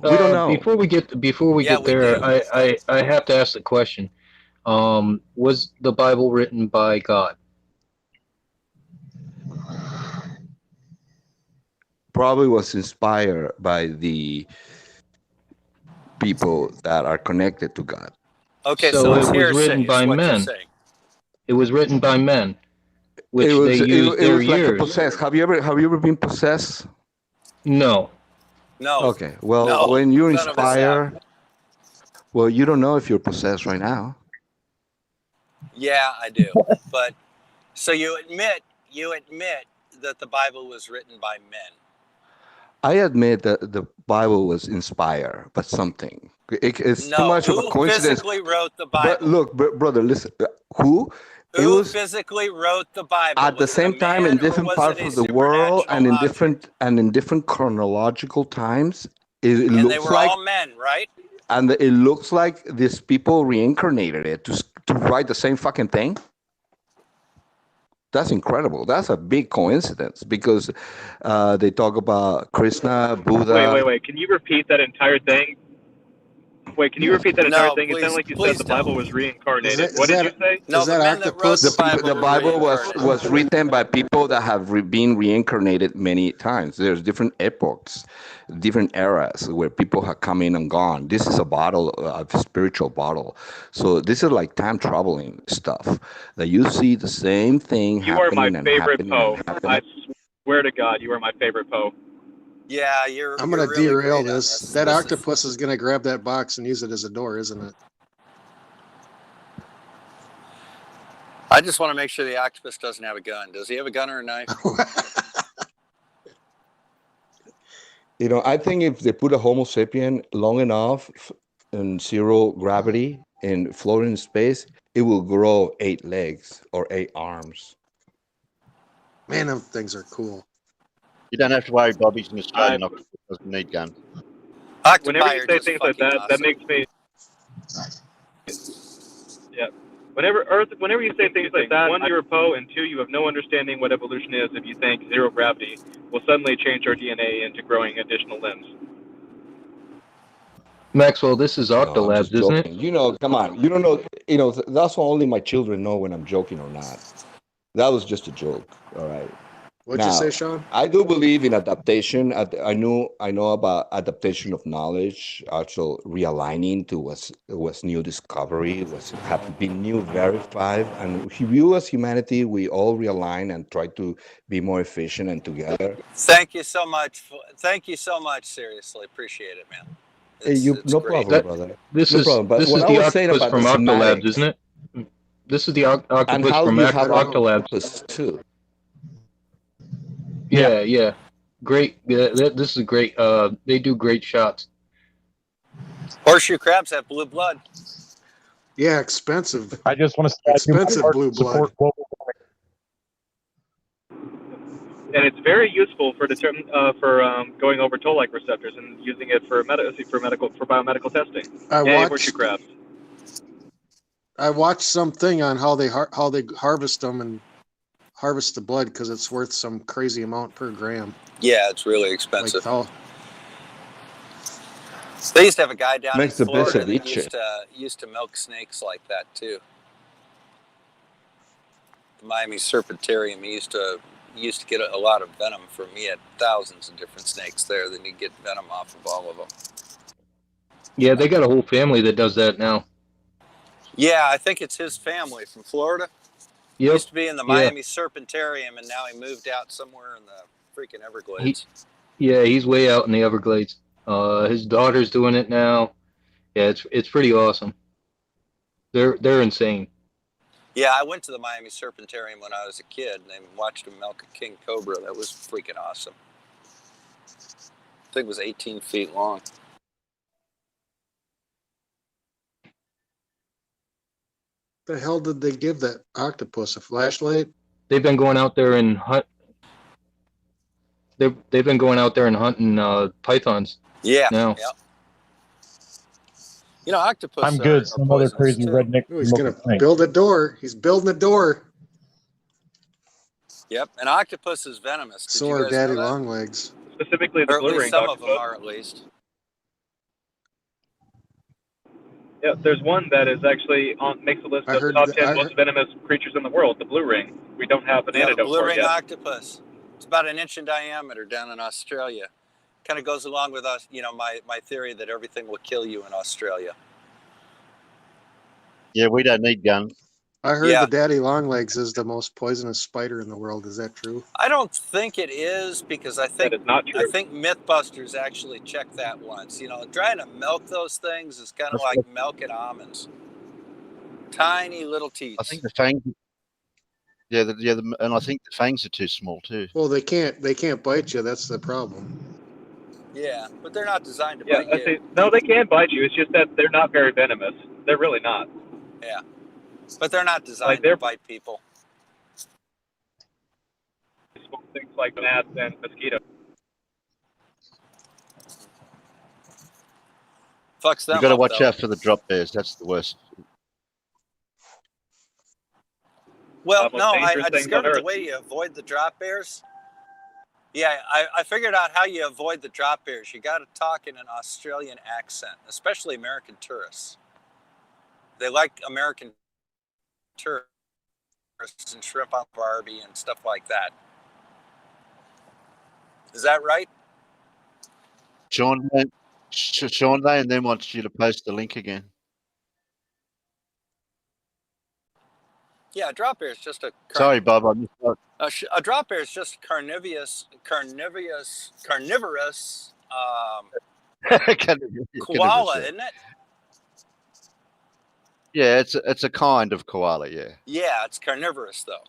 We don't know. before we get Yeah, we there, do. I have to ask the question. Was the Bible written by God? Probably was inspired by the people that are connected to God. Okay, So so it it's was hearsay, written by is what you're men. saying. It was written by men, which It was they used it their was like a years. possessed. Have you ever been possessed? No. No. Okay. Well, No, when you none of us have. inspire, well, you don't know if you're possessed right now. Yeah, I do. But so you admit that the Bible was written by men. I admit that the Bible was inspired by something. It's too No, much of a who coincidence. physically wrote the But Bible? look, brother, listen. Who? It Who was physically wrote the Bible? at the Was it a same time in man or different was parts it a of the world and supernatural in object? different chronological times. It And they looks were like, all men, right? and it looks like these people reincarnated it to write the same fucking thing. That's incredible. That's a big coincidence because they talk about Krishna, Buddha. Wait. Can you repeat that entire thing? Wait, can you Yes. repeat that entire No, thing? It sounded like you said please the Bible don't. was reincarnated. Is What did you say? No, the that men that wrote the octopus? Bible The were Bible reincarnated. was written by people that have been reincarnated many times. There's different epochs, different eras where people have come in and gone. This is a spiritual bottle. So this is like time traveling stuff that you see the same thing You are my happening and favorite happening Poe. and happening. I swear to God, you are my favorite Poe. Yeah, you're I'm gonna really derail great on this. That This is- octopus is gonna grab that box and use it as a door, isn't it? I just want to make sure the octopus doesn't have a gun. Does he have a gun or a knife? You know, I think if they put a Homo sapien long enough in zero gravity and floating in space, it will grow 8 legs or 8 arms. Man, them things are cool. You don't have to worry, Bobby. He's an Australian octopus, doesn't need guns. Whenever you say things like that, that makes me. Yeah. Whenever you say things like that, one, you're a Poe, and two, you have no understanding what evolution is if you think zero gravity will suddenly change our DNA into growing additional limbs. Maxwell, this is No, I'm Octolabs, just isn't it? joking. You know, come on. You don't know. You know, that's why only my children know when I'm joking or not. That was just a joke. All right. What'd Now, you say, Sean? I do believe in adaptation. I know about adaptation of knowledge, actual realigning to what's new discovery, what's have been new verified, and we as humanity, we all realign and try to be more efficient and together. Thank you so much. Thank you so much. Seriously, appreciate it, man. It's No great. problem, brother. This No is problem. But this what is I the was saying octopus about the from Octolabs, Cymatics isn't it? This is the and octopus how from you have Octolabs. octopus too. Yeah. Great. This is great. They do great shots. Horseshoe crabs have blue blood. Yeah, expensive. I just want to Expensive blue blood. support global warming. and it's very useful for going over toll-like receptors and using it for biomedical testing. Horseshoe crabs. I watched something on how they harvest them and harvest the blood because it's worth some crazy amount per gram. Yeah, it's really expensive. Like they used to have a guy down in Makes the best Florida that ceviche. used to milk snakes like that too. The Miami Serpentarium, he used to get a lot of venom from me. He had thousands of different snakes there. Then he'd get venom off of all of them. Yeah, they got a whole family that does that now. Yeah, I think it's his family from Florida. He used to be in the Miami Serpentarium, and now he moved out somewhere in the freaking Everglades. He's way out in the Everglades. His daughter's doing it now. Yeah, it's pretty awesome. They're insane. Yeah, I went to the Miami Serpentarium when I was a kid and watched him milk a king cobra. That was freaking awesome. I think it was 18 feet long. the hell did they give that octopus? A flashlight? They've been going out there and hunt. They've been going out there and hunting pythons. Yeah. Now. Yeah. You know, octopus. I'm good. Some other crazy redneck. Oh, he's gonna build a door. He's building a door. Yep, an octopus is venomous. So are daddy long legs. Specifically, the blue ring. Some of them are, at least. Yeah, there's one that is actually makes a list of the top 10 most venomous creatures in the world. The blue ring. We don't have an antidote blue for it ring yet. octopus. It's about 1 inch in diameter down in Australia. Kind of goes along with us, my theory that everything will kill you in Australia. Yeah, we don't need guns. I heard the daddy long legs is the most poisonous spider in the world. Is that true? I don't think it is, because I think that is not true. I think Mythbusters actually checked that once. Trying to milk those things is kind of like milking almonds. Tiny little teeth. I think the fangs. Yeah, and I think the fangs are too small too. Well, they can't bite you. That's the problem. Yeah, but they're not designed to bite you. No, they can bite you. It's just that they're not very venomous. They're really not. Yeah, but they're not designed to bite people. Things like gnats and mosquitoes. Fucks them. You got to up, watch though. out for the drop bears. That's the worst. Well, no, I discovered the way you avoid the drop bears. Yeah, I figured out how you avoid the drop bears. You got to talk in an Australian accent, especially American tourists. They like American tourists and shrimp on Barbie and stuff like that. Is that right? Sean, and then wants you to post the link again. Yeah, a drop bear is just a. Sorry, Bob. I missed that. A drop bear is just carnivorous koala, isn't it? Yeah, it's a kind of koala. Yeah. Yeah, it's carnivorous though.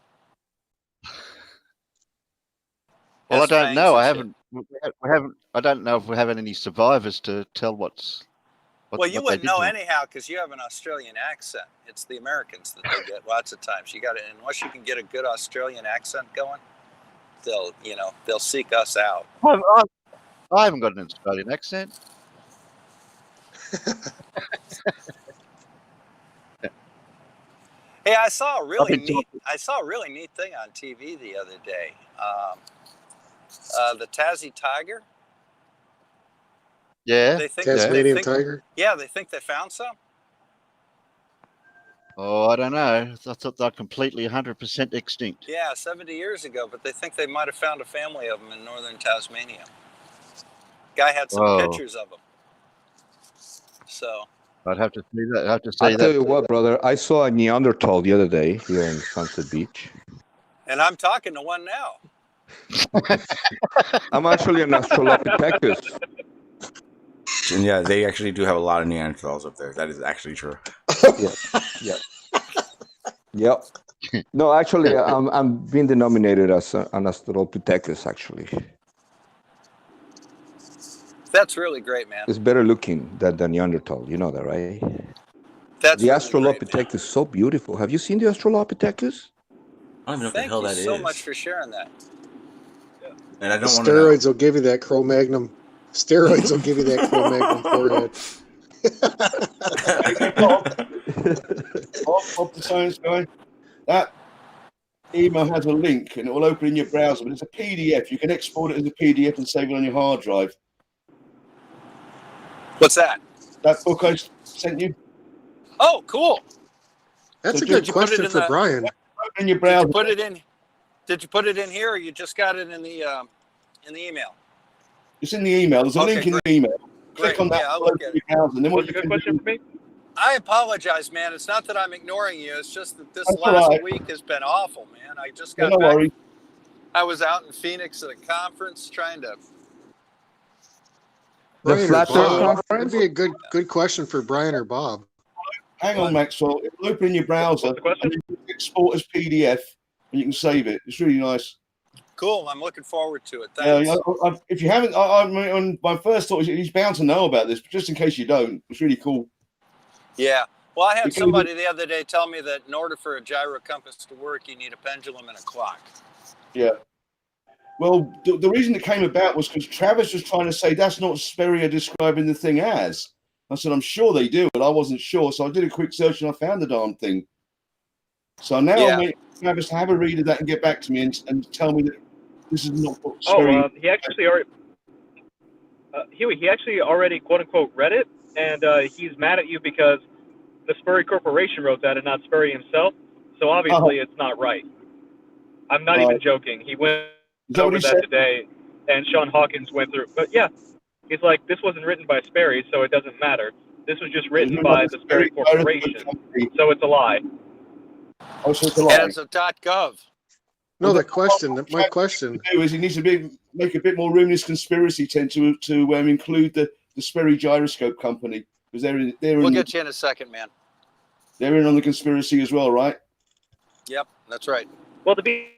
Well, I don't know. I don't know if we're having any survivors to tell what you wouldn't they know did. anyhow, because you have an Australian accent. It's the Americans that they get lots of times. You got it, unless you can get a good Australian accent going, they'll seek us out. I haven't got an Australian accent. Hey, I saw a really neat thing on TV the other day. The Tassie tiger. Yeah. Tasmanian tiger. Yeah, they think they found some. Oh, I don't know. I thought they're completely 100% extinct. Yeah, 70 years ago, but they think they might have found a family of them in northern Tasmania. Guy had some pictures of them. So. I'd have to see that. I'll tell you what, brother. I saw a Neanderthal the other day here in Sunset Beach. And I'm talking to one now. I'm actually an Australopithecus. And yeah, they actually do have a lot of Neanderthals up there. That is actually true. Yep. No, actually, I'm being denominated as an Australopithecus, actually. That's really great, man. It's better looking than the Neanderthal. You know that, right? That's the really Australopithecus is so beautiful. Have you seen the Australopithecus? I don't even know what the hell that is. Thank you so much for sharing that. and I don't want Steroids will give you that Cro-Magnon. Steroids will give you that Cro-Magnon forehead. Bob the science guy. That email has a link and it will open in your browser, but it's a PDF. You can export it as a PDF and save it on your hard drive. What's that? That book I sent you? Oh, cool. That's a good question for Brian. In your browser. Did you put it in here, or you just got it in the email? It's in the email. There's a link in the email. Click on that. Yeah, I'll look at it. And then What's a good question for me? I apologize, man. It's not that I'm ignoring you. It's just that this That's last right. week has been awful, man. I just got No back. worries. I was out in Phoenix at a conference trying to. Brian or Flat Earth Bob. Conference? That'd be a good question for Brian or Bob. Hang on, Maxwell. It'll open in your browser. And you can export as PDF and you can save it. It's really nice. Cool. I'm looking forward to it. Thanks. If you haven't, my first thought is he's bound to know about this, but just in case you don't, it's really cool. Yeah. Well, I had somebody the other day tell me that in order for a gyro compass to work, you need a pendulum and a clock. Yeah. Well, the reason it came about was because Travis was trying to say that's not what Sperry are describing the thing as. I said, I'm sure they do, but I wasn't sure. So I did a quick search and I found the darn thing. So now I'm waiting for Travis to have a read of that and get back to me and tell me that this is not what Sperry... he actually already... he actually already, quote-unquote, read it, and he's mad at you because the Sperry Corporation wrote that and not Sperry himself. So obviously it's not right. I'm not even joking. He went over that today, and Sean Hawkins went through. But yeah, he's like, this wasn't written by Sperry, so it doesn't matter. This was just written by the Sperry Corporation, so it's a lie. Oh, so it's a lie. And it's a .gov. No, my question is he needs to make a bit more room in his conspiracy tent to include the Sperry Gyroscope company, because We'll get you in a second, man. They're in on the conspiracy as well, right? Yep, that's right. Well, to be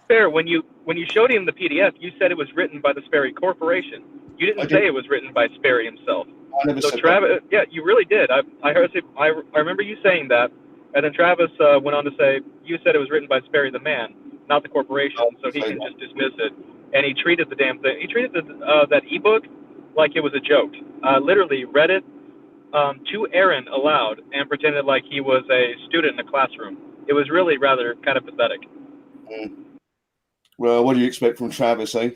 fair, when you showed him the PDF, you said it was written by the Sperry Corporation. You didn't say it was written by Sperry himself. I never said Travis, that. yeah, you really did. I remember you saying that, and then Travis went on to say you said it was written by Sperry the man, not the corporation, so he can just dismiss it. And he treated the damn thing. He treated that ebook like it was a joke. Literally read it to Aaron aloud and pretended like he was a student in a classroom. It was really rather kind of pathetic. Well, what do you expect from Travis, eh?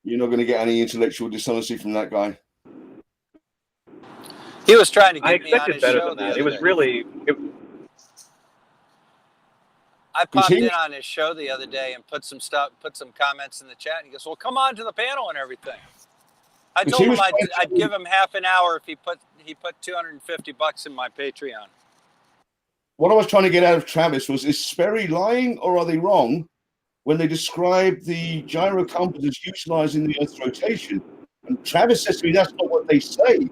You're not going to get any intellectual dishonesty from that guy. He was trying to get I me on expected his better show than the that. other It was day. really... I popped in on his show the other day and put some comments in the chat. And he goes, "Well, come on to the panel and everything." I told him I'd give him half an hour if he put $250 in my Patreon. What I was trying to get out of Travis was: is Sperry lying or are they wrong when they describe the gyro compass as utilizing the Earth's rotation? And Travis says to me, "That's not what they say."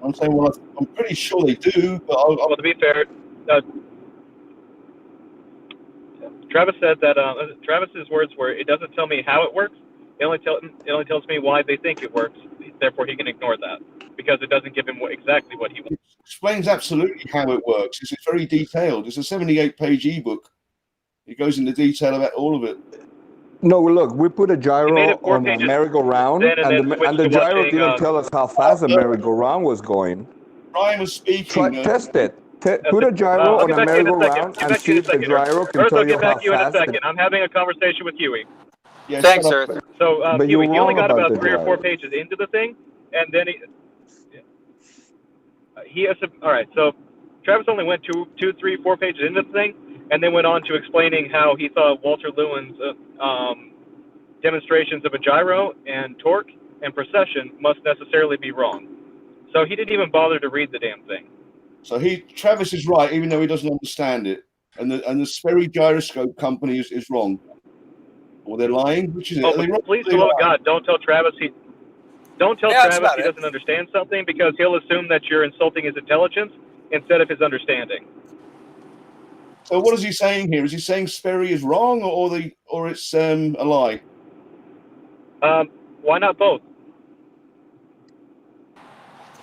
I'm saying, well, I'm pretty sure they do, but well, to be fair, Travis said that Travis's words were, "It doesn't tell me how it works. It only tells me why they think it works. Therefore, he can ignore that because it doesn't give him exactly what he wants." It explains absolutely how it works. It's very detailed. It's a 78-page ebook. It goes into detail about all of it. No, look, we put a gyro on a pages merry-go-round, and the gyro didn't tell us how fast the merry-go-round was going. Brian was speaking. Test it. Put a gyro on a merry-go-round and see if the gyro can tell you how fast. I'm having a conversation with Huey. Yeah, thanks, sir. So but Huey, you're he only wrong got about about the 3 or 4 gyro. pages into the thing, and then all right. So Travis only went 2, 3, 4 pages into the thing, and then went on to explaining how he thought Walter Lewin's demonstrations of a gyro and torque and precession must necessarily be wrong. So he didn't even bother to read the damn thing. So Travis is right, even though he doesn't understand it, and the Sperry Gyroscope company is wrong, or they're lying. Which is it? Oh, but please, for the love of God, don't tell Travis he doesn't understand something, because he'll assume that you're insulting his intelligence instead of his understanding. So what is he saying here? Is he saying Sperry is wrong, or it's a lie? Why not both?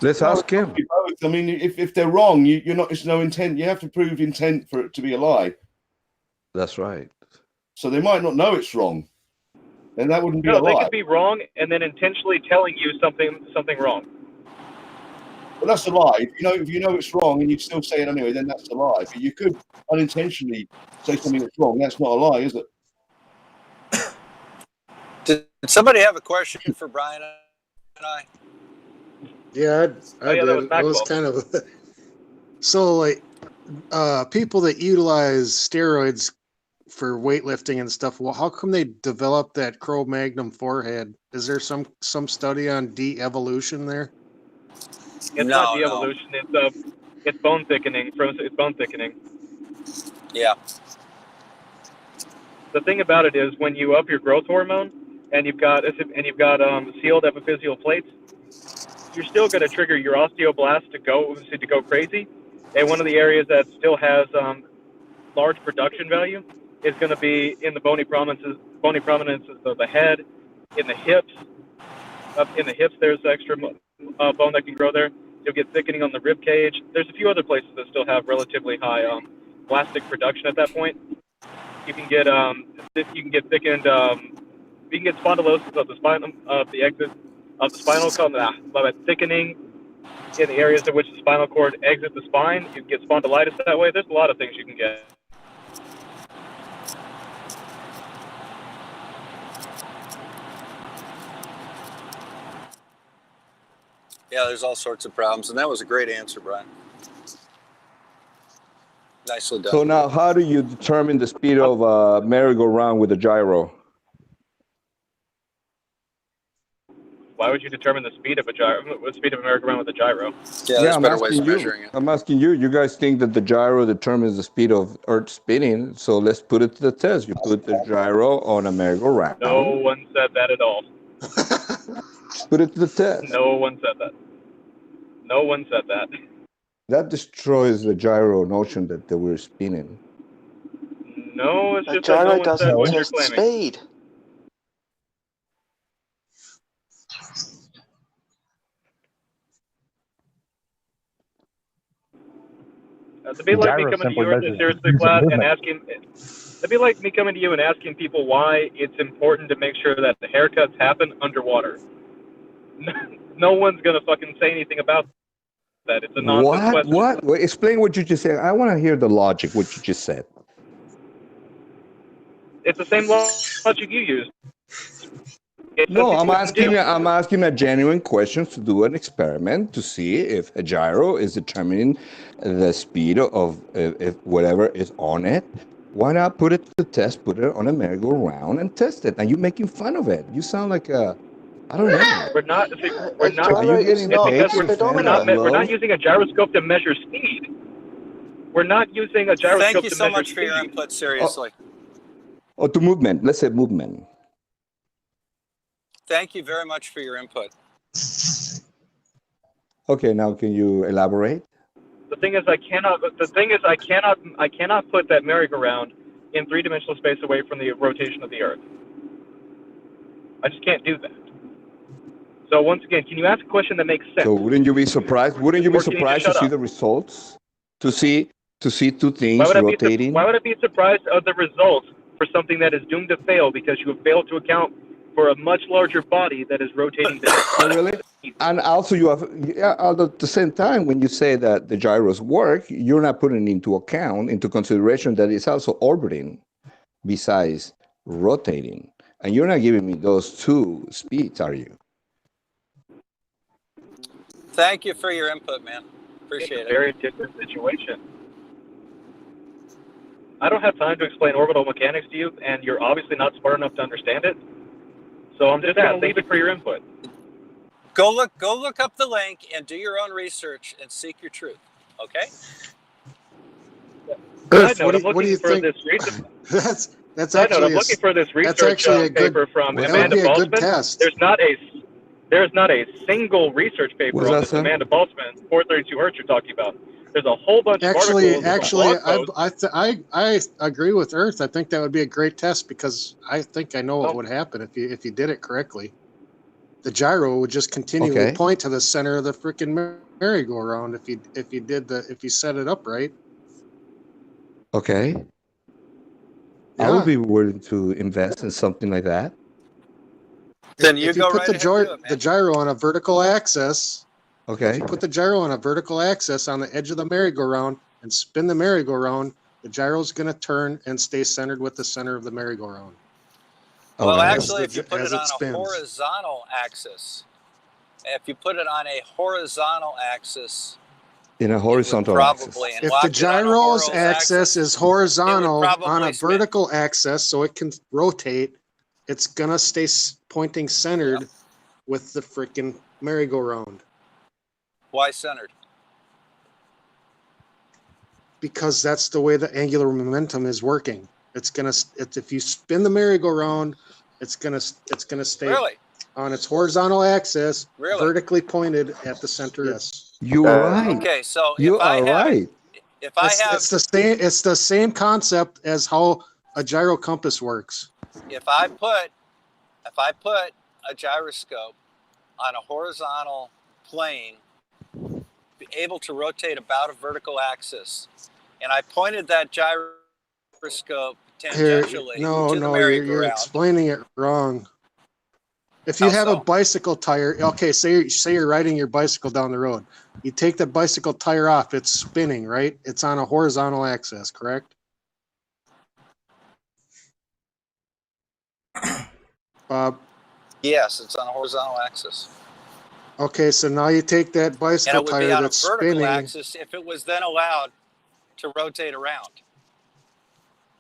Let's ask him. Both. I mean, if they're wrong, you're not. It's no intent. You have to prove intent for it to be a lie. That's right. So they might not know it's wrong. then that wouldn't be a No, they lie. could be wrong and then intentionally telling you something wrong. Well, that's a lie. If you know it's wrong and you still say it anyway, then that's a lie. But you could unintentionally say something that's wrong. That's not a lie, is it? Did somebody have a question for Brian and I? Yeah, I yeah, did. that was It was Maxwell. kind of so like people that utilize steroids for weightlifting and stuff. Well, how come they develop that Cro-Magnon forehead? Is there some study on de-evolution there? It's not de-evolution. It's bone thickening. It's bone thickening. Yeah. The thing about it is when you up your growth hormone and you've got sealed epiphyseal plates, you're still going to trigger your osteoblasts to go crazy. And one of the areas that still has large production value is going to be in the bony prominences of the head, in the hips. Up in the hips, there's extra bone that can grow there. You'll get thickening on the rib cage. There's a few other places that still have relatively high plastic production at that point. You can get thickened. You can get spondylosis of the spine of the exit of the spinal column. Thickening in the areas in which the spinal cord exits the spine. You can get spondylitis that way. There's a lot of things you can get. Yeah, there's all sorts of problems, and that was a great answer, Brian. Nicely done. So now, how do you determine the speed of a merry-go-round with a gyro? Why would you determine the speed of a merry-go-round with a gyro? Yeah, there's better ways of measuring it. I'm asking you. You guys think that the gyro determines the speed of Earth spinning, so let's put it to the test. You put the gyro on a merry-go-round. No one said that at all. Put it to the test. No one said that. No one said that. That destroys the gyro notion that they were spinning. No, it's A just that no gyro one said doesn't what you're test claiming. speed. It'd be like me coming to you in the seriously class and asking. It'd be like me coming to you and asking people why it's important to make sure that the haircuts happen underwater. No one's gonna fucking say anything about that. It's a nonsense question. What? Wait, explain what you just said. I want to hear the logic, what you just said. It's the same logic you use. No, I'm asking a genuine question to do an experiment to see if a gyro is determining the speed of if whatever is on it. Why not put it to the test, put it on a merry-go-round and test it? And you're making fun of it. You sound like a, I don't know. We're not. Are you getting paid to defend that we're low? not using a gyroscope to measure speed. We're not using a gyroscope Thank you to so measure much speed. for your input, seriously. Or to movement. Let's say movement. Thank you very much for your input. Okay, now can you elaborate? The thing is, I cannot put that merry-go-round in three-dimensional space away from the rotation of the Earth. I just can't do that. So once again, can you ask a question that makes sense? So wouldn't you be surprised? Wouldn't you be Or can you just surprised to shut see up? the results? To see two things Why would rotating? I be surprised of the results for something that is doomed to fail because you have failed to account for a much larger body that is rotating the Oh, really? And also, you have, at the same time, when you say that the gyros work, you're not putting into consideration that it's also orbiting besides rotating. And you're not giving me those two speeds, are you? Thank you for your input, man. Appreciate it. It's a very different situation. I don't have time to explain orbital mechanics to you, and you're obviously not smart enough to understand it. So I'm just going to leave it for your input. Go look up the link and do your own research and seek your truth. Okay? Earth, I'm what do you think? That's actually I'm looking for this research paper from that Amanda would be a good Baltzman. test. There's not a single research paper on this Amanda Baltzman 432 hertz you're talking about. There's a whole bunch of articles. Actually, I agree with Earth. I think that would be a great test because I think I know what would happen if you did it correctly. The gyro would just continually point to the center of the freaking merry-go-round if you set it up right. Okay. I would be willing to invest in something like that. Then you if you go put right the, ahead and do it, the man. gyro on a vertical axis, Okay. if you put the gyro on a vertical axis on the edge of the merry-go-round and spin the merry-go-round, the gyro's going to turn and stay centered with the center of the merry-go-round. Well, Okay. actually, if you put as it it on a spins. horizontal axis, if you put it on a horizontal axis, In a it would horizontal axis. probably, and If the locked it on a gyro's horizontal axis is horizontal on probably a spin. vertical axis, so it can rotate, it's gonna stay pointing centered with the freaking merry-go-round. Why centered? Because that's the way the angular momentum is working. If you spin the merry-go-round, it's gonna stay Really? on its horizontal axis, Really? vertically pointed at the center. Yes. You're right. Okay, so You if I are have right. if I have It's the same concept as how a gyro compass works. if I put a gyroscope on a horizontal plane, be able to rotate about a vertical axis, and I pointed that gyroscope tangentially to the You're merry-go-round. explaining it wrong. If you How have so? a bicycle tire, okay, say you're riding your bicycle down the road. You take the bicycle tire off, it's spinning, right? It's on a horizontal axis, correct? Bob? Yes, it's on a horizontal axis. Okay, so now you take that And bicycle it would be tire on a that's vertical spinning. axis if it was then allowed to rotate around.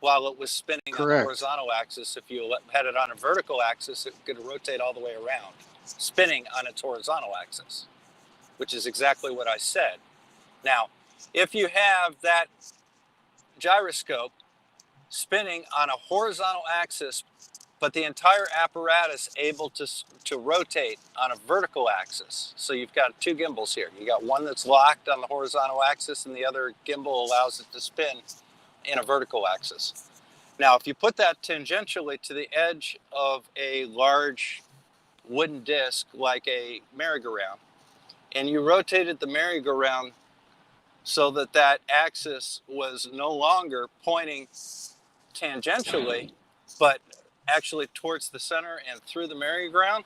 While it was spinning on the Correct. horizontal axis, if you had it on a vertical axis, it could rotate all the way around, spinning on its horizontal axis, which is exactly what I said. Now, if you have that gyroscope spinning on a horizontal axis, but the entire apparatus able to rotate on a vertical axis. So you've got two gimbals here. You got one that's locked on the horizontal axis, and the other gimbal allows it to spin in a vertical axis. Now, if you put that tangentially to the edge of a large wooden disc like a merry-go-round, and you rotated the merry-go-round so that that axis was no longer pointing tangentially, but actually towards the center and through the merry-go-round,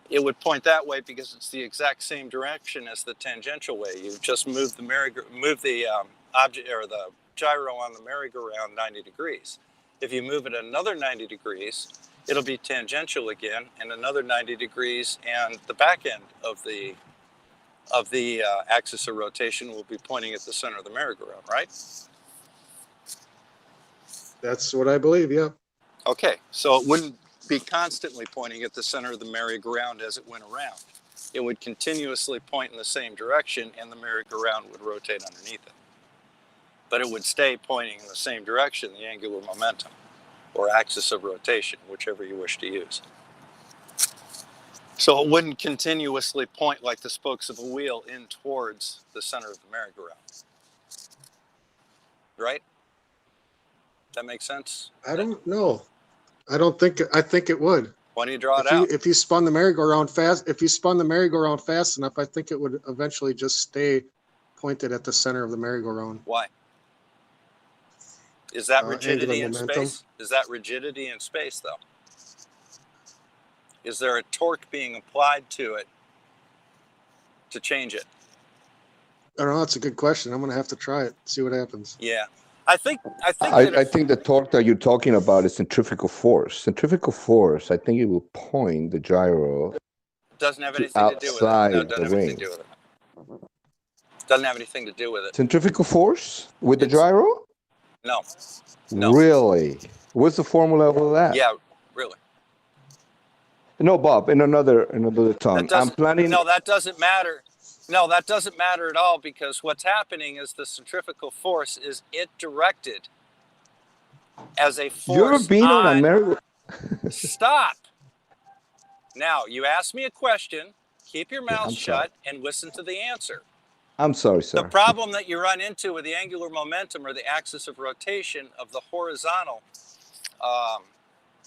it would point that way because it's the exact same direction as the tangential way. You just move the object or the gyro on the merry-go-round 90 degrees. If you move it another 90 degrees, it'll be tangential again, and another 90 degrees, and the back end of the axis of rotation will be pointing at the center of the merry-go-round, right? That's what I believe, yeah. Okay, so it wouldn't be constantly pointing at the center of the merry-go-round as it went around. It would continuously point in the same direction, and the merry-go-round would rotate underneath it. But it would stay pointing in the same direction, the angular momentum, or axis of rotation, whichever you wish to use. So it wouldn't continuously point like the spokes of a wheel in towards the center of the merry-go-round. Right? That makes sense? I don't know. I think it would. Why don't you draw it out? If you spun the merry-go-round fast enough, I think it would eventually just stay pointed at the center of the merry-go-round. Why? Is that rigidity angular in momentum. space? Is that rigidity in space, though? Is there a torque being applied to it to change it? I don't know. That's a good question. I'm going to have to try it, see what happens. Yeah. I think I think the torque that you're talking about is centrifugal force. Centrifugal force, I think it will point the gyro doesn't have to anything to do with it. outside No, it doesn't the have anything ring. to do with it. Doesn't have anything to do with it. Centrifugal force with the gyro? No. No. Really? What's the formula of that? Yeah, really. No, Bob, in another time. I'm planning. No, that doesn't matter. No, that doesn't matter at all, because what's happening is the centrifugal force is it directed as a force. You're being on America. Stop. Now, you asked me a question. Keep your mouth I'm shut and listen to the answer. I'm sorry, sir. The problem that you run into with the angular momentum or the axis of rotation of the horizontal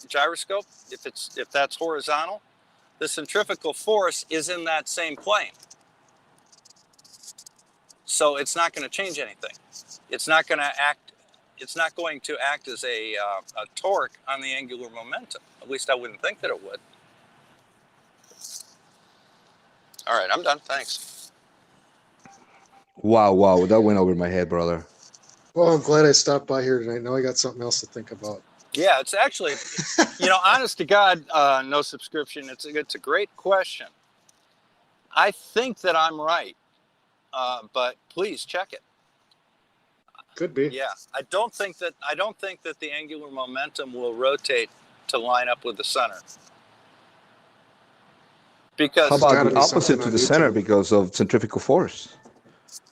gyroscope, if that's horizontal, the centrifugal force is in that same plane. So it's not going to change anything. It's not going to act. It's not going to act as a torque on the angular momentum. At least I wouldn't think that it would. All right, I'm done. Thanks. Wow, that went over my head, brother. Well, I'm glad I stopped by here tonight. Now I got something else to think about. Yeah, it's actually, honest to God, no subscription. It's a great question. I think that I'm right, but please check it. Could be. Yeah, I don't think that the angular momentum will rotate to line up with the center. Because how about the opposite to the center because of centrifugal force?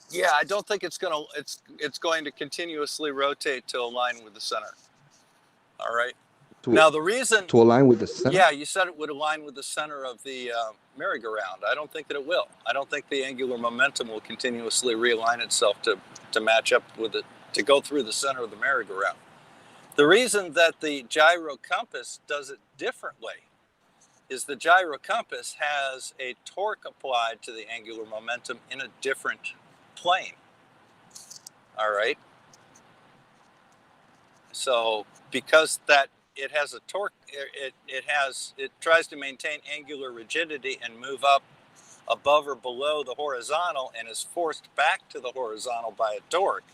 Yeah, I don't think it's going to continuously rotate to align with the center. All right. Now the reason to align with the center. Yeah, you said it would align with the center of the merry-go-round. I don't think that it will. I don't think the angular momentum will continuously realign itself to match up with it, to go through the center of the merry-go-round. The reason that the gyro compass does it differently is the gyro compass has a torque applied to the angular momentum in a different plane. All right. So because that it has a torque, it tries to maintain angular rigidity and move up above or below the horizontal and is forced back to the horizontal by a torque.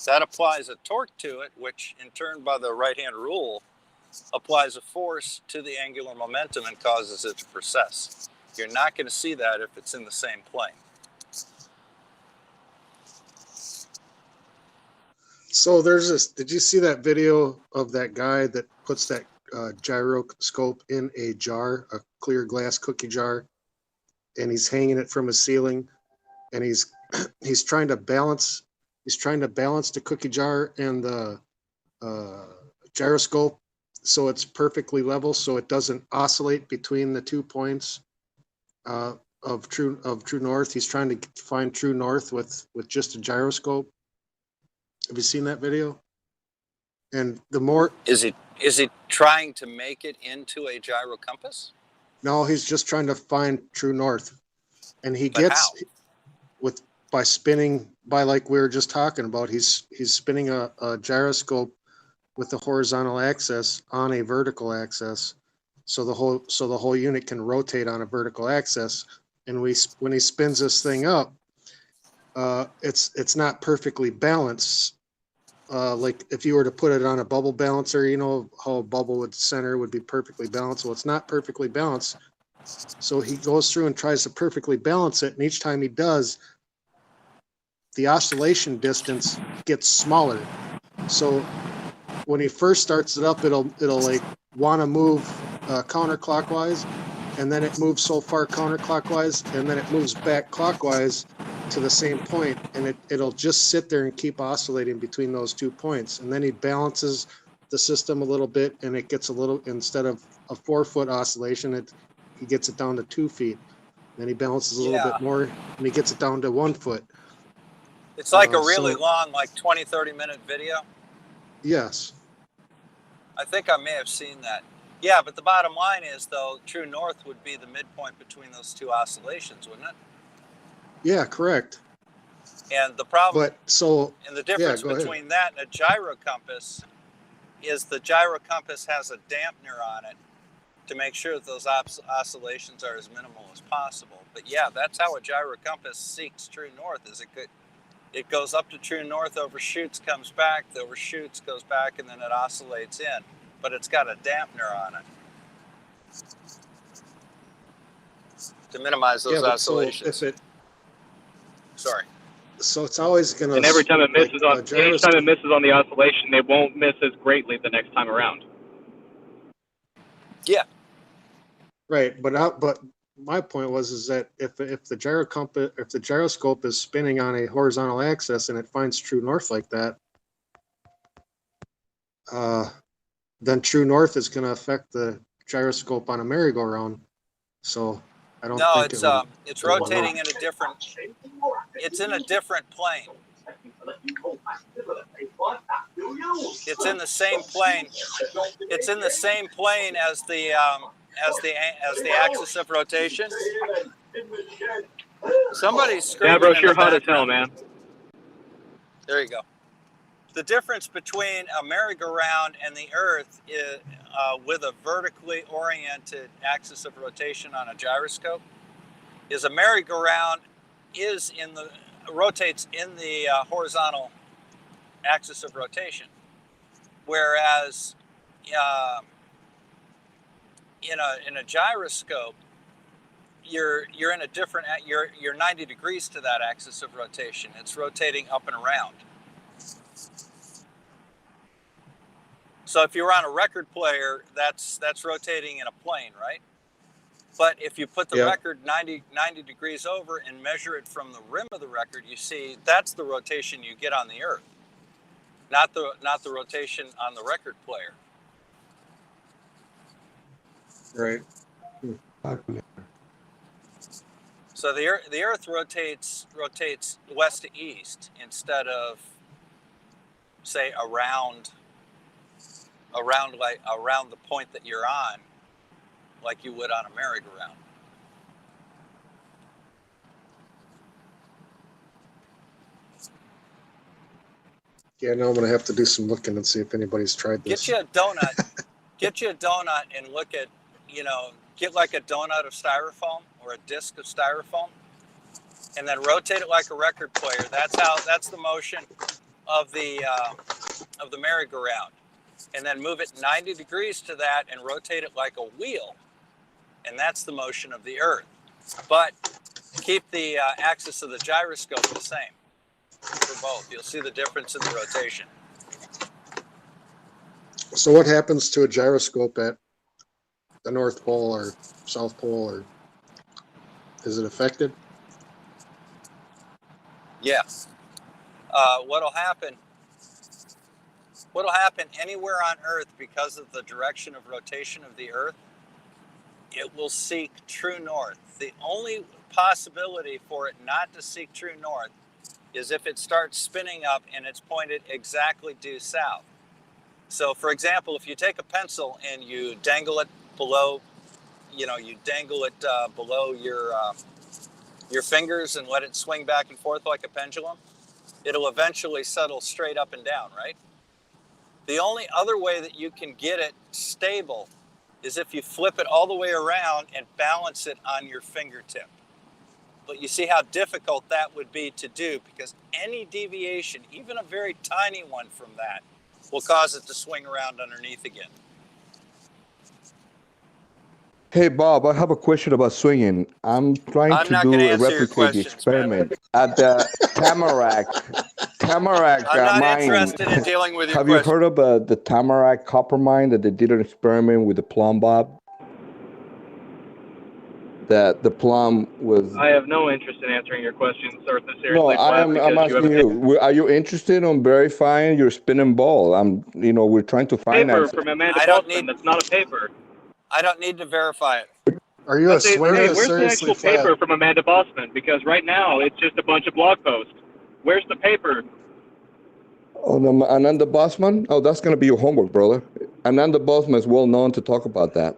That applies a torque to it, which in turn by the right-hand rule applies a force to the angular momentum and causes it to precess. You're not going to see that if it's in the same plane. So there's this, did you see that video of that guy that puts that gyroscope in a jar, a clear glass cookie jar, and he's hanging it from a ceiling, and he's trying to balance the cookie jar and the gyroscope so it's perfectly level, so it doesn't oscillate between the 2 points of true north. He's trying to find true north with just a gyroscope. Have you seen that video? And the more is he trying to make it into a gyro compass? No, he's just trying to find true north, and he gets by spinning, by like we were just talking about. He's spinning a gyroscope with the horizontal axis on a vertical axis, so the whole unit can rotate on a vertical axis. And when he spins this thing up, it's not perfectly balanced. Like if you were to put it on a bubble balancer, you know how a bubble center would be perfectly balanced. Well, it's not perfectly balanced. So he goes through and tries to perfectly balance it, and each time he does, the oscillation distance gets smaller. So when he first starts it up, it'll like want to move counterclockwise, and then it moves so far counterclockwise, and then it moves back clockwise to the same point, and it'll just sit there and keep oscillating between those 2 points. And then he balances the system a little bit, and it gets a little, instead of a 4-foot oscillation, he gets it down to 2 feet. Then he balances a little bit more, and he gets it down to 1 foot. It's like a really long, like 20, 30-minute video. Yes. I think I may have seen that. Yeah, but the bottom line is, though, true north would be the midpoint between those two oscillations, wouldn't it? Yeah, correct. And the problem, and the difference between that and a gyro compass is the gyro compass has a dampener on it to make sure that those oscillations are as minimal as possible. But yeah, that's how a gyro compass seeks true north. It goes up to true north, overshoots, comes back, the overshoots, goes back, and then it oscillates in. But it's got a dampener on it to minimize those oscillations. So Sorry. So it's always going to. And every time it misses each time it misses on the oscillation, they won't miss as greatly the next time around. Yeah. Right, but my point is that if the gyroscope is spinning on a horizontal axis and it finds true north like that, then true north is going to affect the gyroscope on a merry-go-round. So I don't. No, think it's rotating in a different. It's in a different plane. It's in the same plane. It's in the same plane as the axis of rotation. Somebody's screaming. Yeah, bro, you're hot as hell, man. There you go. The difference between a merry-go-round and the Earth is with a vertically oriented axis of rotation on a gyroscope is a merry-go-round rotates in the horizontal axis of rotation, whereas in a gyroscope, you're in a different, you're 90 degrees to that axis of rotation. It's rotating up and around. So if you're on a record player, that's rotating in a plane, right? But if you put the record 90 degrees over and measure it from the rim of the record, you see that's the rotation you get on the Earth, not the rotation on the record player. Right. So the Earth rotates west to east instead of, say, around the point that you're on, like you would on a merry-go-round. Yeah, now I'm gonna have to do some looking and see if anybody's tried this. Get you a donut. Get you a donut and look at, get like a donut of styrofoam or a disc of styrofoam, and then rotate it like a record player. That's the motion of the merry-go-round. And then move it 90 degrees to that and rotate it like a wheel. And that's the motion of the Earth. But keep the axis of the gyroscope the same for both. You'll see the difference in the rotation. So what happens to a gyroscope at the North Pole or South Pole, or is it affected? Yeah. What'll happen anywhere on Earth, because of the direction of rotation of the Earth, it will seek true north. The only possibility for it not to seek true north is if it starts spinning up and it's pointed exactly due south. So, for example, if you take a pencil and you dangle it below, below your fingers and let it swing back and forth like a pendulum, it'll eventually settle straight up and down, right? The only other way that you can get it stable is if you flip it all the way around and balance it on your fingertip. But you see how difficult that would be to do, because any deviation, even a very tiny one from that, will cause it to swing around underneath again. Hey, Bob, I have a question about swinging. I'm trying to replicate the experiment at the Tamarack I'm not mine. interested in dealing with your Have you heard of the Tamarack copper mine that they did an experiment with the plumb bob? That the plumb was... I have no interest in answering your questions, sir. No, I'm asking you. Are you interested in verifying your spinning ball? We're trying to find paper from Amanda Boston. That's not a paper. I don't need to verify it. Are you a swinger? Hey, where's the actual paper from Amanda Boston? Because right now it's just a bunch of blog posts. Where's the paper? Oh, the Ananda Bosman? Oh, that's going to be your homework, brother. Ananda Bosman is well known to talk about that.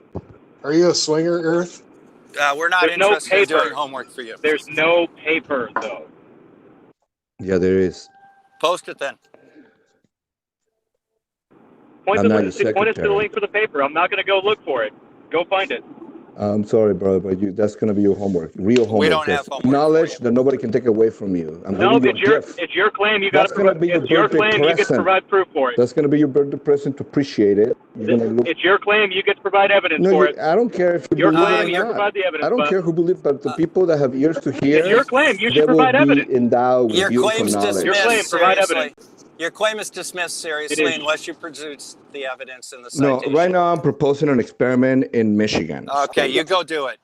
Are you a swinger, Earth? We're not interested in doing homework for you. There's no paper, though. Yeah, there is. Post it then. Point us to the link for the paper. I'm not going to go look for it. Go find it. I'm sorry, brother, but that's going to be your homework. Real homework. We don't have homework. Knowledge that nobody can take away from you. No, it's your claim. You got to provide. It's your claim. You get to provide proof for it. That's going to be your birthday present to appreciate it. It's your claim. You get to provide evidence for it. I don't care if you your believe claim. it You or not. provide the evidence. I don't care who believes, but the people that have ears to hear, it's your claim. You should they provide will evidence. be endowed with beautiful knowledge. Your claim. Provide evidence. Your claim is dismissed seriously unless you produce the evidence in the citation. No, right now I'm proposing an experiment in Michigan. Okay, you go do it.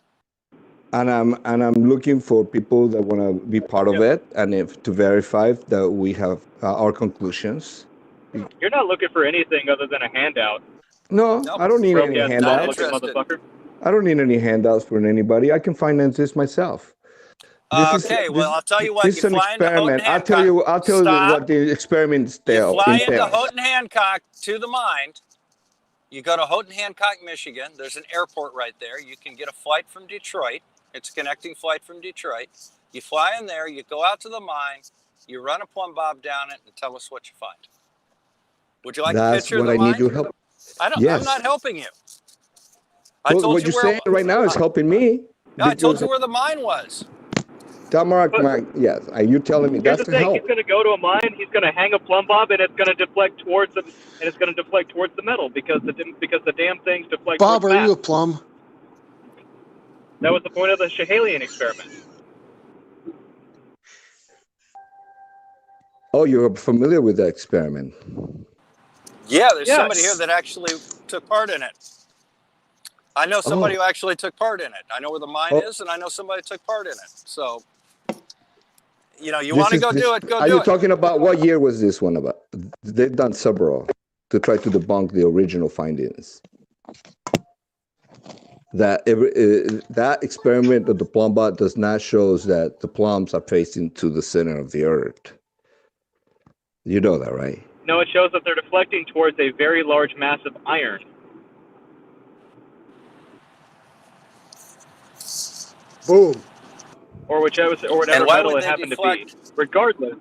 And I'm looking for people that want to be part of it, and to verify that we have our conclusions. You're not looking for anything other than a handout. No, I don't need any handouts. I don't need any handouts from anybody. I can finance this myself. Well, I'll tell you what. This is an experiment. I'll tell you what the experiment entails. You fly into Houghton Hancock to the mine. You go to Houghton Hancock, Michigan. There's an airport right there. You can get a flight from Detroit. It's a connecting flight from Detroit. You fly in there. You go out to the mine. You run a plumb bob down it and tell us what you find. Would you like a picture of the mine? That's what I need your help. I'm not helping you. What you're saying right now is helping me. No, I told you where the mine was. Tamarack mine, yes. Are you telling me Here's that's the the thing: help? he's going to go to a mine. He's going to hang a plumb bob, and it's going to deflect towards the metal because the damn things deflect. Bob, towards are mass. you a plum? That was the point of the Schehalian experiment. Oh, you're familiar with that experiment. Yeah, there's Yes. somebody here that actually took part in it. I know somebody who actually took part in it. I know where the mine is, and I know somebody took part in it. So, you want to go do it, go do it. Are you talking about what year was this one about? They've done several to try to debunk the original findings. That experiment of the plumb bob does not show that the plumbs are facing to the center of the earth. You know that, right? No, it shows that they're deflecting towards a very large mass of iron. Boom. Or whatever metal it happened to be. Regardless.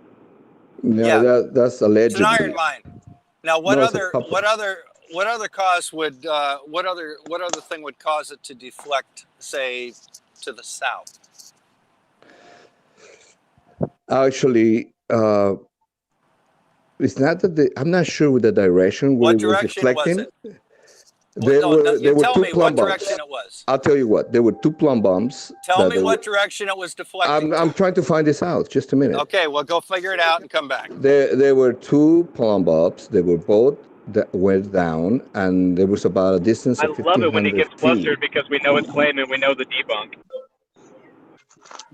No, that's allegedly. It's an iron mine. Now, what other cause would what other thing would cause it to deflect, say, to the south? Actually, it's not that I'm not sure with the direction where it was deflecting. Was it? There were two plumb bombs. Direction it was. I'll tell you what. There were two plumb bombs. Tell me what direction it was deflecting. I'm trying to find this out. Just a minute. Okay, well, go figure it out and come back. There were two plumb bombs. They were both that went down, and there was about a distance of 1,500 I love it when he gets feet. flustered because we know his claim and we know the debunk.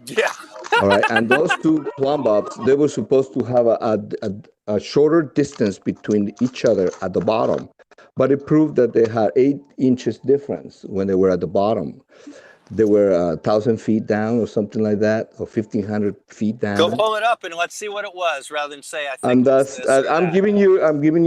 Yeah. All right, and those two plumb bombs, they were supposed to have a shorter distance between each other at the bottom, but it proved that they had 8 inches difference when they were at the bottom. They were 1,000 feet down or something like that, or 1,500 feet down. Go pull it up and let's see what it was, rather than say I think. And that's I'm giving you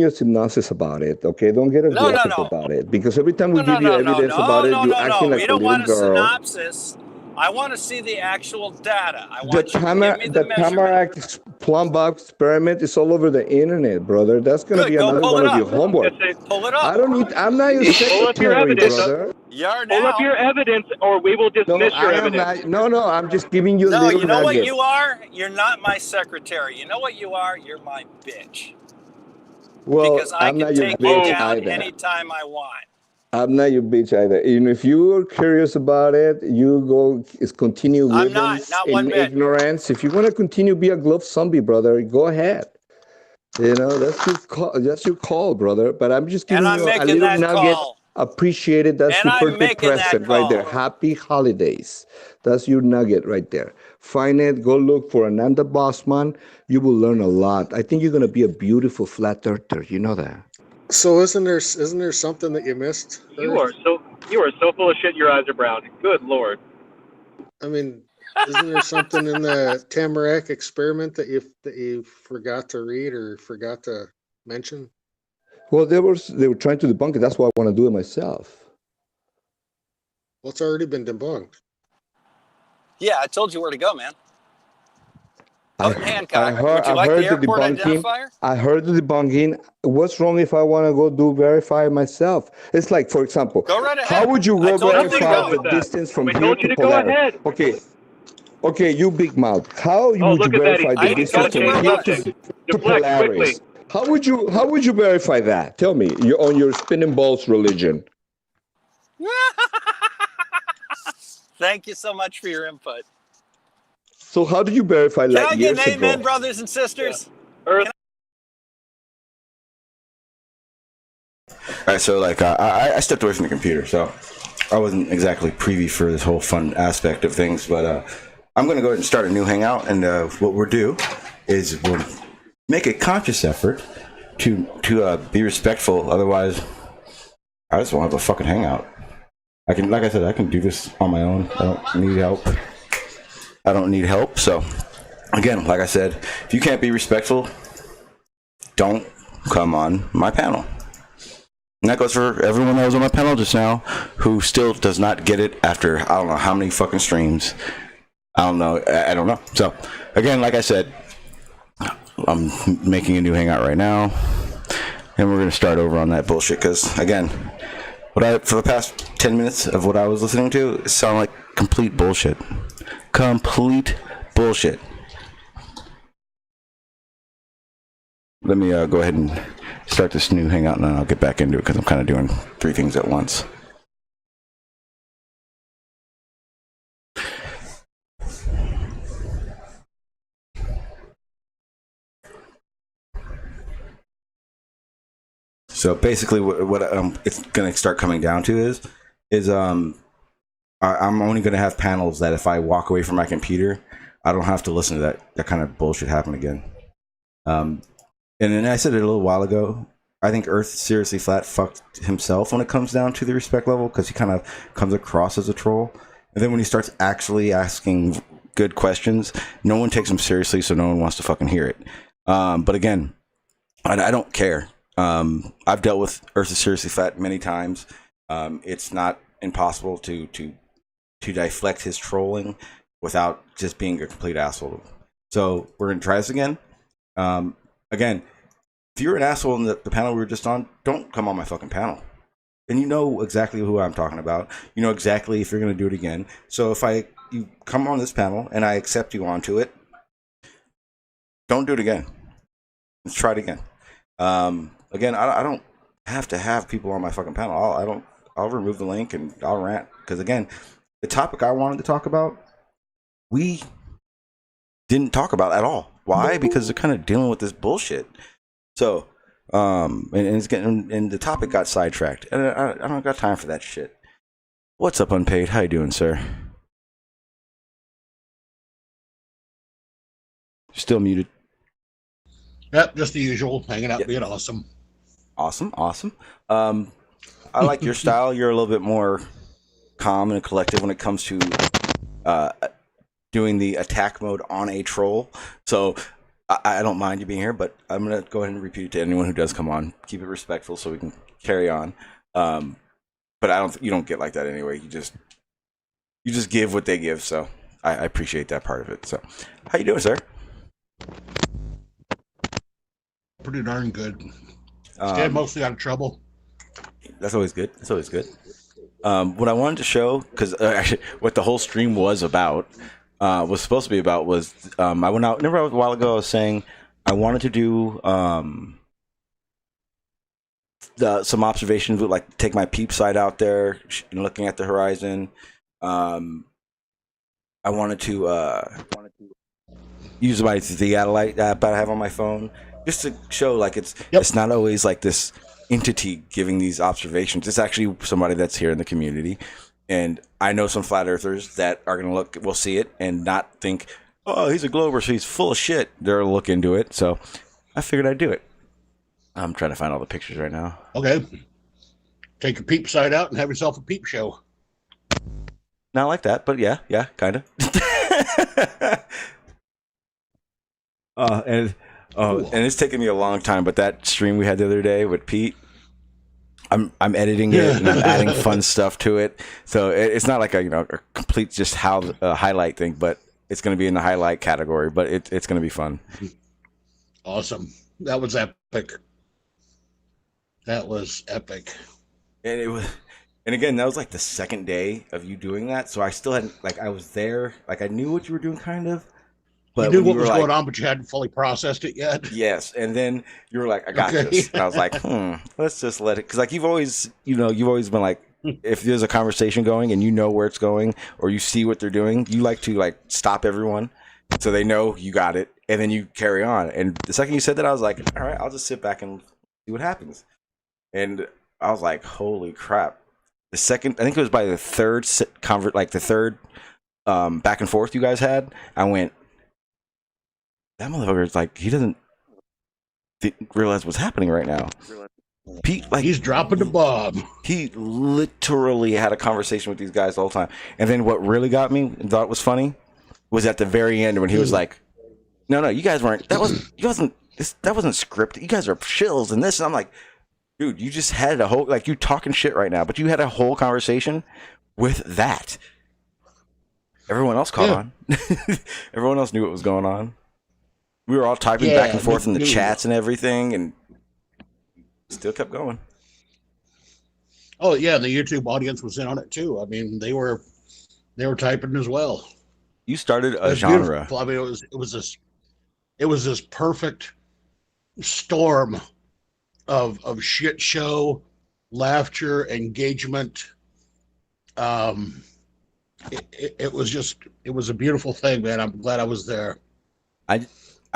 a synopsis about it. Okay, don't get aggressive about it, because every time we give you evidence about it, you're acting like a little girl. We don't want a synopsis. I want to see the actual data. I want The Tamarack plumb bob experiment is all over the internet, brother. That's going to be another one of your homework. Pull it up. I'm not your secretary, brother. Pull up your evidence, or we will dismiss your evidence. No, I'm just giving you No, little you know nuggets. what you are? You're not my secretary. You know what you are? You're my bitch. Well, because I can take you down anytime I want. I'm not your bitch either. If you're curious about it, you go continue living in ignorance. If you want to continue be a glove zombie, brother, go ahead. That's your call, brother. But I'm just giving you a little nugget. Appreciate it. That's your birthday present right there. Happy holidays. That's your nugget right there. Find it. Go look for Ananda Bosman. You will learn a lot. I think you're going to be a beautiful flat earther. You know that. So isn't there something that you missed? You are so full of shit. Your eyes are brown. Good Lord. I mean, isn't there something in the Tamarack experiment that you forgot to read or forgot to mention? Well, they were trying to debunk it. That's why I want to do it myself. Well, it's already been debunked. Yeah, I told you where to go, man. I heard the debunking. I heard the debunking. What's wrong if I want to go do verify myself? It's like, for example, go right ahead. How would you go verify the distance from here to Polaris? Okay, you big mouth. How would you verify the distance from here to Polaris? How would you verify that? Tell me. You're on your spinning balls religion. Thank you so much for your input. So how did you verify Can I years get an amen, ago? brothers and sisters? All right, so I stepped away from the computer, so I wasn't exactly privy for this whole fun aspect of things, but I'm going to go ahead and start a new hangout, and what we'll do is we'll make a conscious effort to be respectful. Otherwise, I just won't have a fucking hangout. I can do this on my own. I don't need help. So, again, like I said, if you can't be respectful, don't come on my panel. And that goes for everyone that was on my panel just now who still does not get it after I don't know how many fucking streams. I don't know. So, again, like I said, I'm making a new hangout right now, and we're going to start over on that bullshit because, again, for the past 10 minutes of what I was listening to, it sounded like complete bullshit. Complete bullshit. Let me go ahead and start this new hangout, and then I'll get back into it because I'm kind of doing 3 things at once. So basically, what it's going to start coming down to is I'm only going to have panels that if I walk away from my computer, I don't have to listen to that kind of bullshit happen again. And then I said it a little while ago. I think Earth Seriously Flat fucked himself when it comes down to the respect level, because he kind of comes across as a troll. And then when he starts actually asking good questions, no one takes him seriously, so no one wants to fucking hear it. But again, I don't care. I've dealt with Earth Seriously Flat many times. It's not impossible to deflect his trolling without just being a complete asshole. So we're going to try this again. Again, if you're an asshole in the panel we were just on, don't come on my fucking panel. And you know exactly who I'm talking about. You know exactly if you're going to do it again. So if you come on this panel and I accept you onto it, don't do it again. Let's try it again. Again, I don't have to have people on my fucking panel. I'll remove the link and I'll rant. Because again, the topic I wanted to talk about, we didn't talk about at all. Why? Because they're kind of dealing with this bullshit. So, and it's getting, and the topic got sidetracked. And I don't got time for that shit. What's up, Unpaid? How you doing, sir? Still muted. Yep, just the usual, hanging out, being awesome. Awesome. I like your style. You're a little bit more calm and collective when it comes to doing the attack mode on a troll. So I don't mind you being here, but I'm going to go ahead and repeat it to anyone who does come on. Keep it respectful so we can carry on. But you don't get like that anyway. You just give what they give. So I appreciate that part of it. So how you doing, sir? Pretty darn good. Staying mostly out of trouble. That's always good. What I wanted to show, because actually what the whole stream was about, was supposed to be about was, I went out, remember a while ago I was saying I wanted to do some observations with, like, take my peep sight out there and looking at the horizon. I wanted to use my theodolite app I have on my phone, just to show, like, it's not always like this entity giving these observations. It's actually somebody that's here in the community. And I know some flat earthers that are going to will see it and not think, oh, he's a glober, so he's full of shit. They'll look into it. So I figured I'd do it. I'm trying to find all the pictures right now. Okay. Take your peep sight out and have yourself a peep show. Not like that, but yeah, kind of. And it's taken me a long time, but that stream we had the other day with Pete, I'm editing it and I'm adding fun stuff to it. So it's not like a complete just highlight thing, but it's going to be in the highlight category. But it's going to be fun. Awesome. That was epic. And again, that was like the second day of you doing that. So I still hadn't, like, I was there, like I knew what you were doing kind of. But you knew what was going on, but you hadn't fully processed it yet. Yes, and then you were like, "I got this," and I was like, let's just let it." Because, like, you've always been like, if there's a conversation going and you know where it's going or you see what they're doing, you like to, like, stop everyone so they know you got it, and then you carry on. And the second you said that, I was like, "All right, I'll just sit back and see what happens." And I was like, "Holy crap!" The second, I think it was by the third back and forth you guys had, I went, that motherfucker's like, he doesn't realize what's happening right now. Pete, like, he's dropping the bomb. He literally had a conversation with these guys the whole time. And then what really got me and thought was funny was at the very end when he was like, no, you guys weren't, that wasn't scripted. You guys are shills and this. And I'm like, dude, you just had a whole, like, you talking shit right now, but you had a whole conversation with that. Everyone else caught on. Everyone else knew what was going on. We were all typing back and forth in the chats and everything, and still kept going. Oh, yeah, the YouTube audience was in on it, too. I mean, they were They were typing as well. You started a It was genre. beautiful. I mean, it was this perfect storm of shit show, laughter, engagement. It was just, it was a beautiful thing, man. I'm glad I was there. I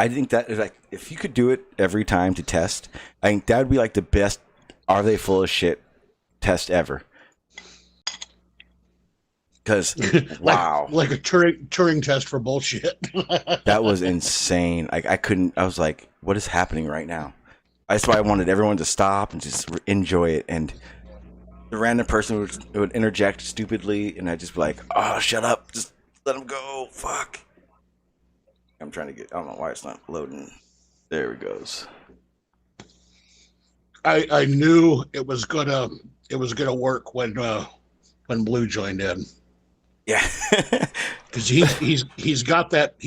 think that is like, if you could do it every time to test, I think that would be like the best "Are they full of shit?" test ever. Because wow, like a Turing test for bullshit. that was insane. Like I couldn't. I was like, what is happening right now? That's why I wanted everyone to stop and just enjoy it. And the random person would interject stupidly, and I'd just be like, "Oh, shut up! Just let him go. Fuck." I'm trying to get. I don't know why it's not loading. There it goes. I knew it was gonna work when Blue joined in. Yeah, because he's got that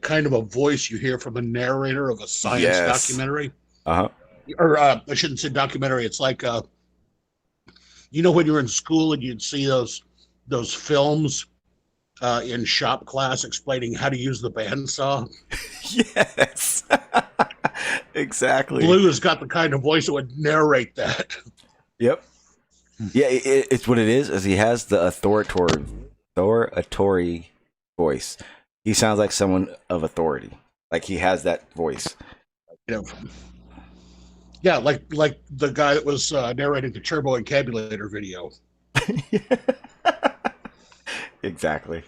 kind of a voice you hear from a narrator of a science documentary. Or I shouldn't say documentary. It's like you know, when you were in school and you'd see those films in shop class explaining how to use the bandsaw. Yes. Exactly. Blue has got the kind of voice that would narrate that. Yep. Yeah, it's what it is he has the authoritative voice. He sounds like someone of authority. Like he has that voice. Yeah, like the guy that was narrating the Turbo Encabulator video. Exactly.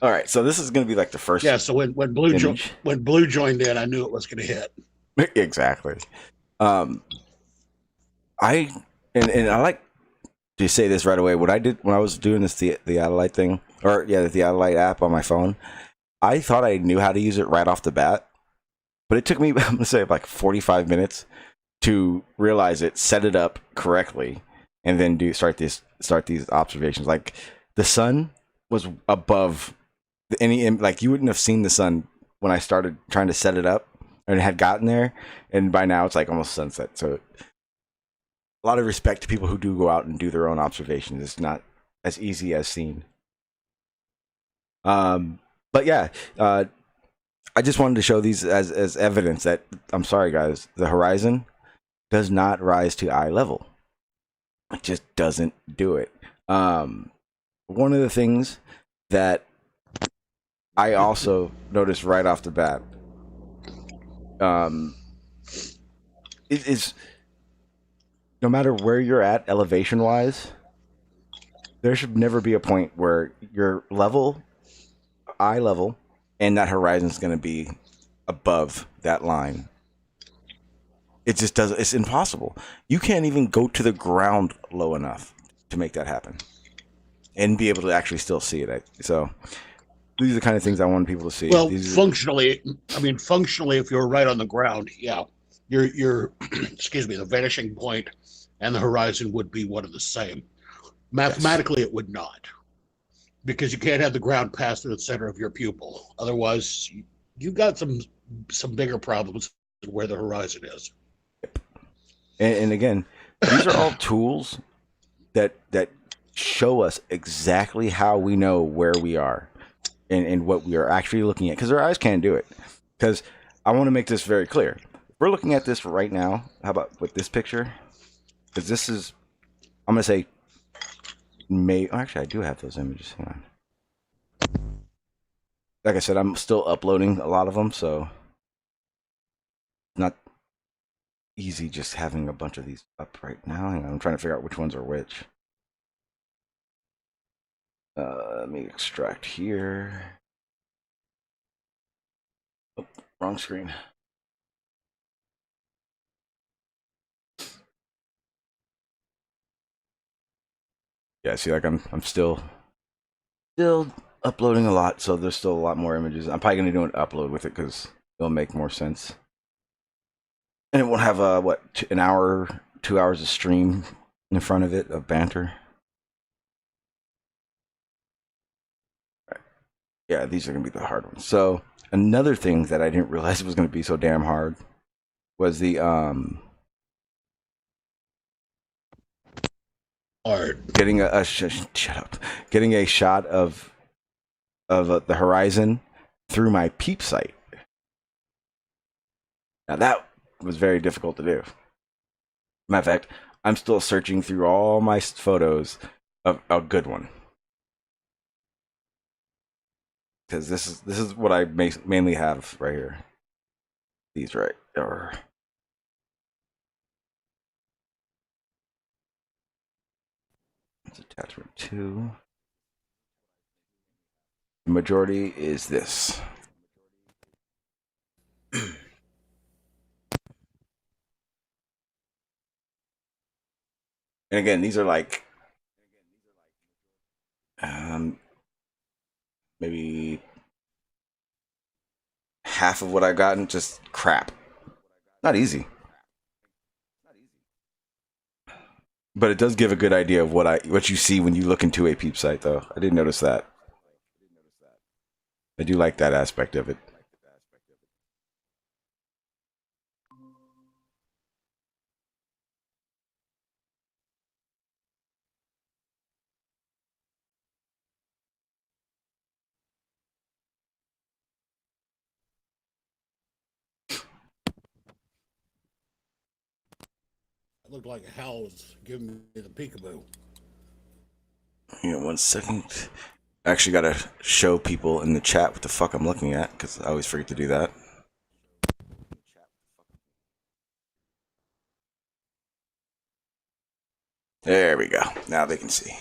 All right, so this is going to be like the first. Yeah, so when Blue joined in, I knew it was going to hit. Exactly. I like to say this right away. What I did when I was doing this the Theodolite thing, or the Theodolite app on my phone, I thought I knew how to use it right off the bat, but it took me, I'm gonna say, like 45 minutes to realize it, set it up correctly, and then start these observations. Like the sun was above any, like you wouldn't have seen the sun when I started trying to set it up and had gotten there, and by now it's like almost sunset. So a lot of respect to people who do go out and do their own observations. It's not as easy as seen. But yeah, I just wanted to show these as evidence that, I'm sorry guys, the horizon does not rise to eye level. It just doesn't do it. One of the things that I also noticed right off the bat is no matter where you're at elevation wise, there should never be a point where your eye level, and that horizon is going to be above that line. It just doesn't. It's impossible. You can't even go to the ground low enough to make that happen and be able to actually still see it. So these are the kind of things I want people to see. Well, functionally, if you're right on the ground, yeah, your excuse me, the vanishing point and the horizon would be one and the same. Mathematically, it would not, because you can't have the ground pass through the center of your pupil. Otherwise, you've got some bigger problems where the horizon is. And again, these are all tools that show us exactly how we know where we are and what we are actually looking at, because our eyes can't do it. Because I want to make this very clear. We're looking at this right now. How about with this picture? Because this is, I'm going to say, actually, I do have those images. Hang on. Like I said, I'm still uploading a lot of them, so not easy just having a bunch of these up right now. Hang on, I'm trying to figure out which ones are which. Let me extract here. Oh, wrong screen. Yeah, see, like I'm still uploading a lot, so there's still a lot more images. I'm probably gonna do an upload with it because it'll make more sense, and it won't have an hour, 2 hours of stream in front of it of banter. Right. Yeah, these are gonna be the hard ones. So another thing that I didn't realize was gonna be so damn hard was the getting shut up, getting a shot of the horizon through my peep sight. Now that was very difficult to do. Matter of fact, I'm still searching through all my photos of a good one, because this is what I mainly have right here. These right or. That's attachment 2. The majority is this. And again, these are like maybe half of what I gotten, just crap. Not easy. But it does give a good idea of what you see when you look into a peep site, though. I did notice that. I do like that aspect of it. It looked like Hal was giving me the peekaboo. Hang on 1 second. I actually got to show people in the chat what the fuck I'm looking at, because I always forget to do that. There we go. Now they can see.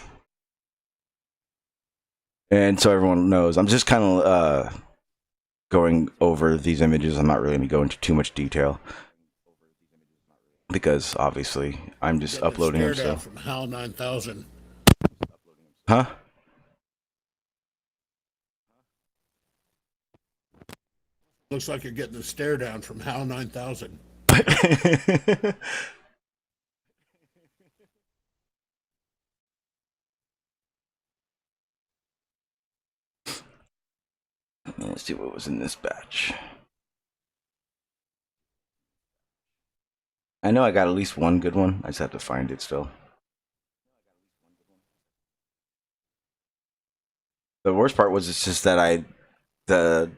And so everyone knows, I'm just kind of going over these images. I'm not really going to go into too much detail, because obviously I'm just uploading them. So from HAL 9000. Huh? Looks like you're getting the stare down from HAL 9000. Let's see what was in this batch. I know I got at least one good one. I just have to find it still. The worst part was it's just that the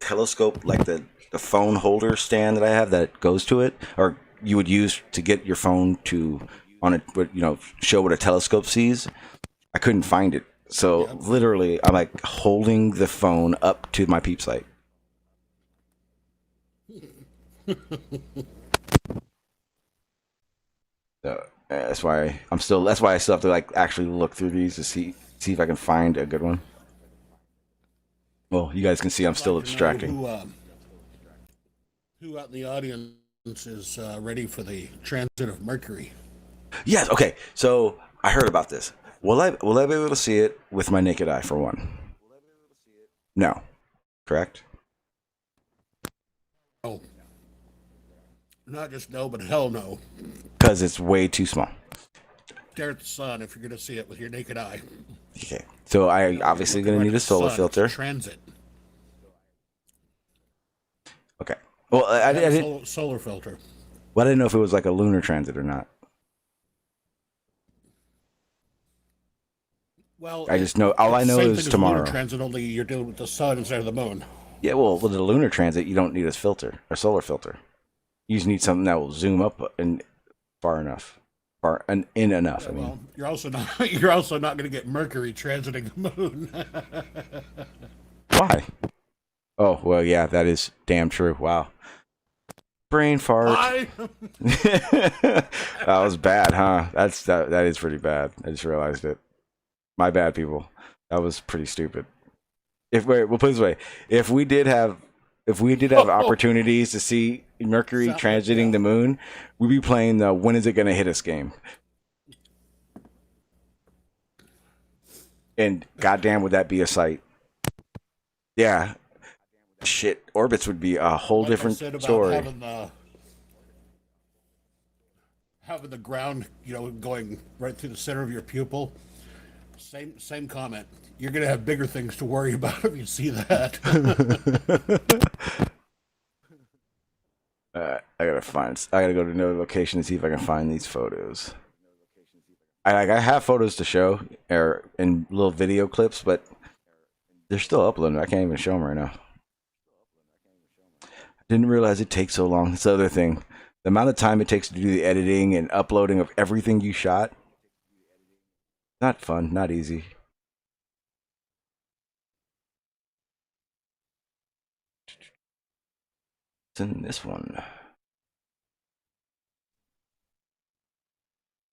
telescope, like the phone holder stand that I have that goes to it, or you would use to get your phone to show what a telescope sees. I couldn't find it. So literally, I'm like holding the phone up to my peep sight. That's why I still have to like actually look through these to see if I can find a good one. Well, you guys can see I'm still abstracting. Who out in the audience is ready for the transit of Mercury? Yes. Okay. So I heard about this. Will I be able to see it with my naked eye, for one? No. Correct? Oh. Not just no, but hell no. Because it's way too small. Stare at the sun if you're going to see it with your naked eye. Okay. So I obviously going to need a solar filter. Transit. Okay. Well, I didn't... Solar filter. Well, I didn't know if it was like a lunar transit or not. Well, I just know, all I know is tomorrow. Lunar transit, only you're doing with the sun instead of the moon. Yeah, well, with the lunar transit, you don't need a filter, a solar filter. You just need something that will zoom up and far enough, in enough. Yeah, well, you're also not going to get Mercury transiting the moon. Why? Oh well, yeah, that is damn true. Wow, brain fart. That was bad, huh? That is pretty bad. I just realized it. My bad, people. That was pretty stupid. We'll put it this way: if we did have opportunities to see Mercury transiting the moon, we'd be playing the "When is it going to hit us" game. And goddamn, would that be a sight? Yeah, shit. Orbits would be a whole different story. Having the ground, going right through the center of your pupil. Same comment. You're going to have bigger things to worry about if you see that. I gotta go to another location to see if I can find these photos. I have photos to show or in little video clips, but they're still uploading. I can't even show them right now. Didn't realize it takes so long. That's the other thing. The amount of time it takes to do the editing and uploading of everything you shot. Not fun, not easy. It's in this one.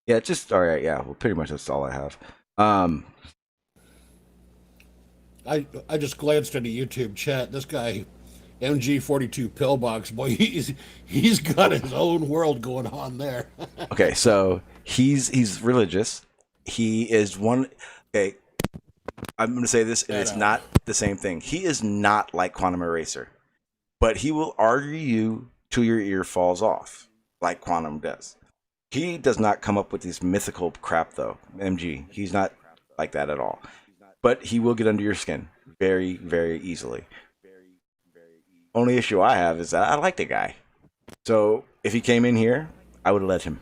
Yeah, just all right. Yeah, well, pretty much that's all I have. I just glanced into YouTube chat. This guy, MG42 Pillbox, boy, he's got his own world going on there. Okay, so he's religious. He is one. Okay, I'm going to say this, and it's not the same thing. He is not like Quantum Eraser, but he will argue you till your ear falls off, like Quantum does. He does not come up with this mythical crap, though. MG, he's not like that at all. But he will get under your skin very, very easily. Only issue I have is that I like the guy. So if he came in here, I would have let him.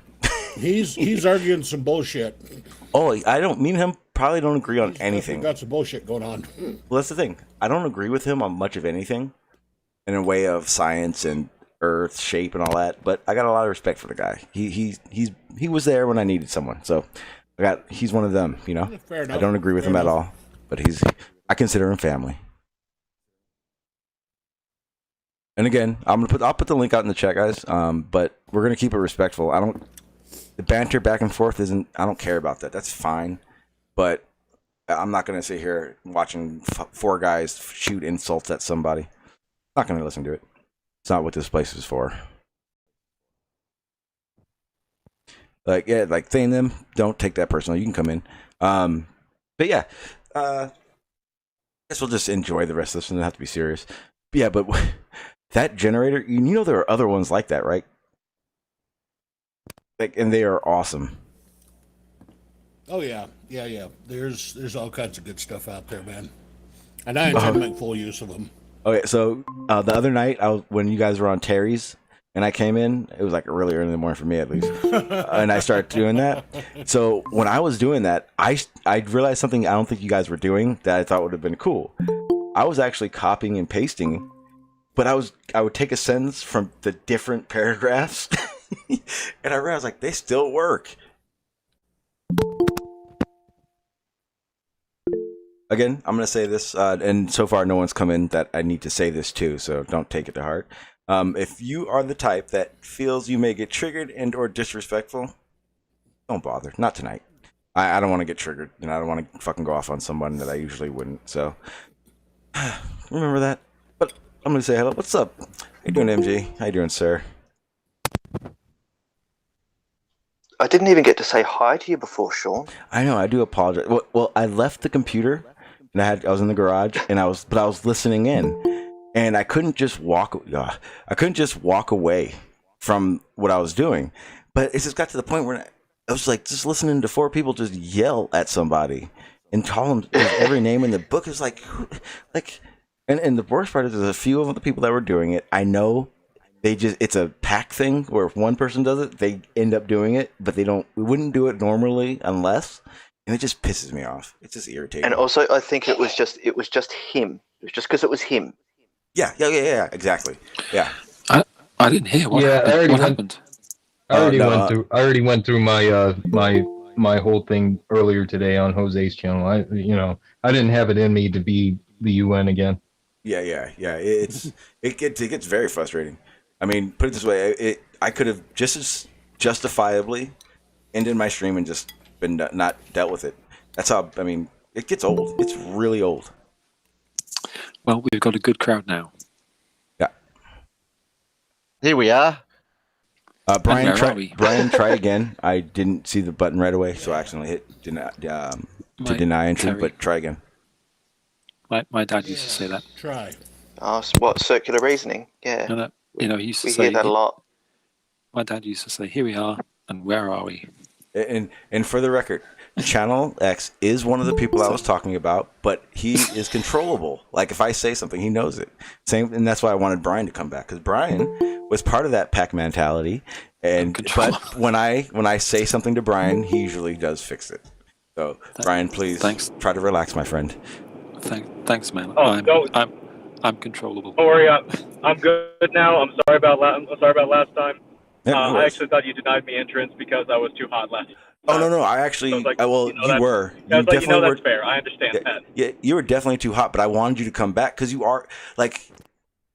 He's arguing some bullshit. Oh, I don't mean him. Probably don't agree on anything. Got some bullshit going on. Well, that's the thing. I don't agree with him on much of anything, in a way of science and Earth shape and all that. But I got a lot of respect for the guy. He was there when I needed someone. So he's one of them. You know. Fair enough. I don't agree with him at all, but I consider him family. And again, I'll put the link out in the chat, guys. But we're gonna keep it respectful. The banter back and forth isn't. I don't care about that. That's fine. But I'm not gonna sit here watching four guys shoot insults at somebody. Not gonna listen to it. It's not what this place is for. Like saying them. Don't take that personal. You can come in. But yeah. I guess we'll just enjoy the rest of this and not have to be serious. But yeah, but that generator, you know there are other ones like that, right? And they are awesome. Oh yeah. There's all kinds of good stuff out there, man. And I intend to make full use of them. Okay, so the other night, when you guys were on Terry's, and I came in, it was like really early in the morning for me at least, and I started doing that. So when I was doing that, I realized something I don't think you guys were doing that I thought would have been cool. I was actually copying and pasting, but I would take a sentence from the different paragraphs, and I realized like they still work. Again, I'm going to say this, and so far no one's come in that I need to say this to, so don't take it to heart. If you are the type that feels you may get triggered and or disrespectful, don't bother. Not tonight. I don't want to get triggered, and I don't want to fucking go off on someone that I usually wouldn't. So remember that. But I'm going to say hello. What's up? How you doing, MG? How you doing, sir? I didn't even get to say hi to you before, Sean. I know. I do apologize. Well, I left the computer, and I was in the garage, and I was listening in, and I couldn't just walk away from what I was doing. But it just got to the point where I was like just listening to four people just yell at somebody and call them every name in the book. It was like, and the worst part is there's a few of the people that were doing it. I know. It's a pack thing where if one person does it, they end up doing it, but we wouldn't do it normally unless, and it just pisses me off. It's just irritating. And also, I think it was just him. It was just because it was him. Yeah, exactly. Yeah. I didn't hear what happened. I already went through my whole thing earlier today on Jose's channel. I didn't have it in me to be the UN again. Yeah. It gets very frustrating. I mean, put it this way, I could have just as justifiably ended my stream and just been not dealt with it. That's how, I mean, it gets old. It's really old. Well, we've got a good crowd now. Yeah. Here we are. Brian, try again. I didn't see the button right away, so I accidentally hit deny entry, but try again. My dad used to say that. Try. Oh, what, circular reasoning? Yeah. No, he used to we say hear that a lot. My dad used to say, "Here we are, and where are we?" And for the record, Channel X is one of the people I was talking about, but he is controllable. Like if I say something, he knows it. And that's why I wanted Brian to come back, because Brian was part of that pack mentality, but when I say something to Brian, he usually does fix it. So Brian, please try to relax, my friend. Thanks, man. Oh, I'm controllable. Don't worry, I'm good now. I'm sorry about last time. Yeah, no I worries. actually thought you denied me entrance because I was too hot last time. Oh no! I actually, like, well, you were. I was like, definitely that's fair. I understand that. Yeah, you were definitely too hot, but I wanted you to come back because you are like,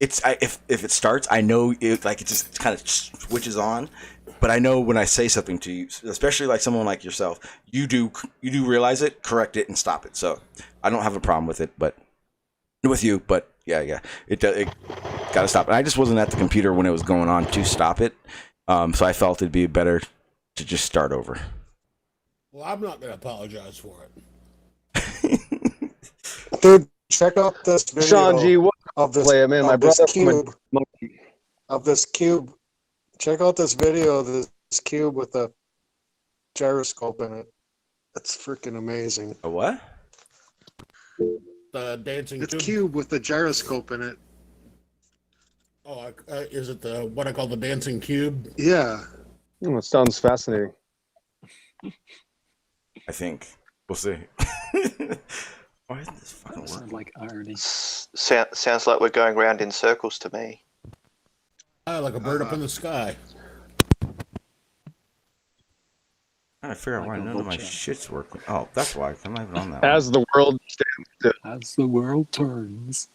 if it starts, I know it just kind of switches on. But I know when I say something to you, especially like someone like yourself, you do realize it, correct it, and stop it. So I don't have a problem with it, but with you, but yeah, it got to stop. And I just wasn't at the computer when it was going on to stop it, so I felt it'd be better to just start over. Well, I'm not going to apologize for it. Dude, check out this video Sean G, what of this, play, man? My brother of this cube. Check out this video of this cube with the gyroscope in it. It's freaking amazing. A what? The dancing It's cube with the gyroscope in it. Oh, is it what I call the dancing cube? Yeah. Oh, it sounds fascinating. I think we'll see. Why isn't this fucking working? Sounds like irony. Sounds like we're going round in circles to me. Like a bird up in the sky. I'm trying to figure out why none of my shit's working. Oh, that's why. I'm not even on that. As the world stands still. As the world turns.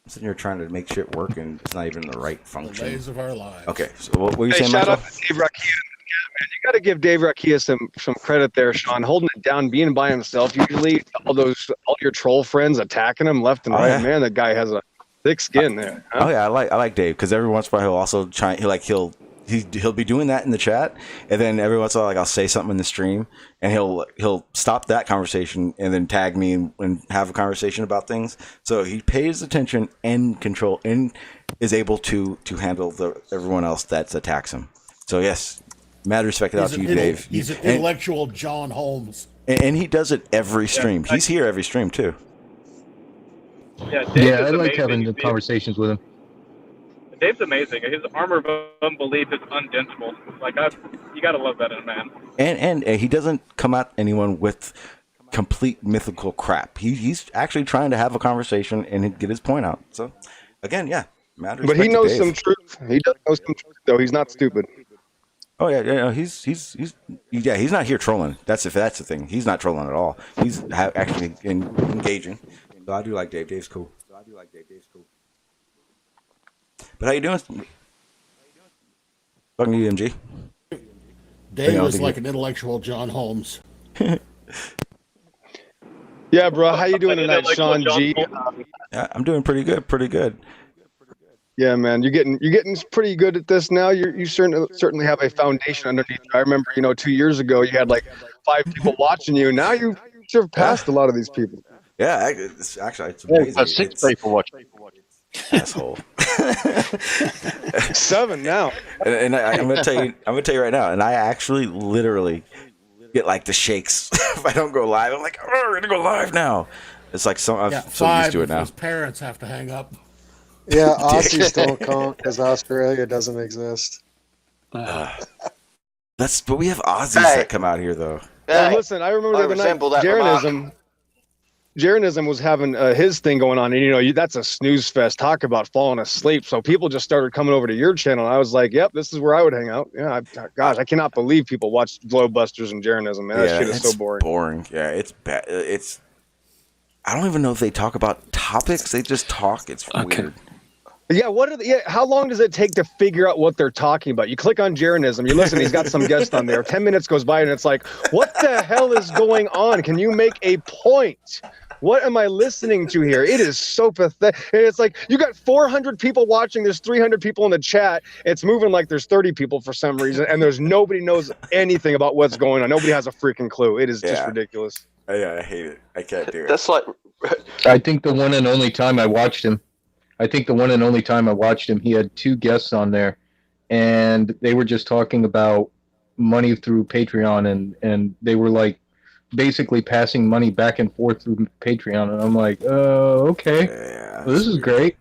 I'm sitting here trying to make shit work, and it's not even the right function. The days of our lives. Okay, so what were you saying, shout Michael? out to Dave Rakia. Yeah, man, you got to give Dave Rakia some credit there, Sean. Holding it down, being by himself. Usually, all your troll friends attacking him left and right. Yeah. Man, that guy has a thick skin there. Huh? Oh yeah, I like Dave because every once in a while he'll also try. He'll be doing that in the chat, and then every once in a while, like I'll say something in the stream, and he'll stop that conversation and then tag me and have a conversation about things. So he pays attention and control and is able to handle everyone else that attacks him. So yes, mad respect out to you, Dave. He's an intellectual John Holmes, and he does it every stream. He's here every stream too. Yeah, Dave I is like amazing. having the conversations with him. Dave's amazing. His armor of unbelief is undentable. Like you gotta love that in a man. And he doesn't come at anyone with complete mythical crap. He's actually trying to have a conversation and get his point out. So again, yeah, matters. But he knows some truth. He does know some truth, though. He's not stupid. Oh yeah. He's not here trolling. That's the thing. He's not trolling at all. He's actually engaging. So I do like Dave. Dave's cool. But how you doing? Talking to you, MG. Dave is like an intellectual John Holmes. Yeah, bro. How you doing tonight, Sean G? Yeah, I'm doing pretty good. Yeah, man, you're getting pretty good at this now. You certainly have a foundation underneath you. I remember, 2 years ago you had like 5 people watching you. Now you surpassed a lot of these people. Yeah, it's amazing. 6 people watching. Asshole. 7 now. And I'm gonna tell you right now. And I actually literally get like the shakes if I don't go live. I'm like, oh, we're gonna go live now. It's like I'm so used to it now. His parents have to hang up. Yeah, Aussies don't count because Australia doesn't exist. But we have Aussies that come out here though. Hey, listen, I remember the other night, Gyroscopes was having his thing going on, and that's a snooze fest. Talk about falling asleep. So people just started coming over to your channel. And I was like, "Yep, this is where I would hang out." Yeah, gosh, I cannot believe people watch Glowbusters and Gyroscopes. Man, that shit is so boring. Yeah, it's bad. I don't even know if they talk about topics. They just talk. It's weird. Yeah, how long does it take to figure out what they're talking about? You click on Gyroscopes, you listen, he's got some guest on there. 10 minutes goes by and it's like, what the hell is going on? Can you make a point? What am I listening to here? It is so pathetic. And it's like, you got 400 people watching, there's 300 people in the chat. It's moving like there's 30 people for some reason, and nobody knows anything about what's going on. Nobody has a freaking clue. It is just ridiculous. Yeah, I hate it. I can't do it. That's like... I think the one and only time I watched him, he had 2 guests on there, and they were just talking about money through Patreon, and they were like basically passing money back and forth through Patreon, and I'm like, okay, well, this is great.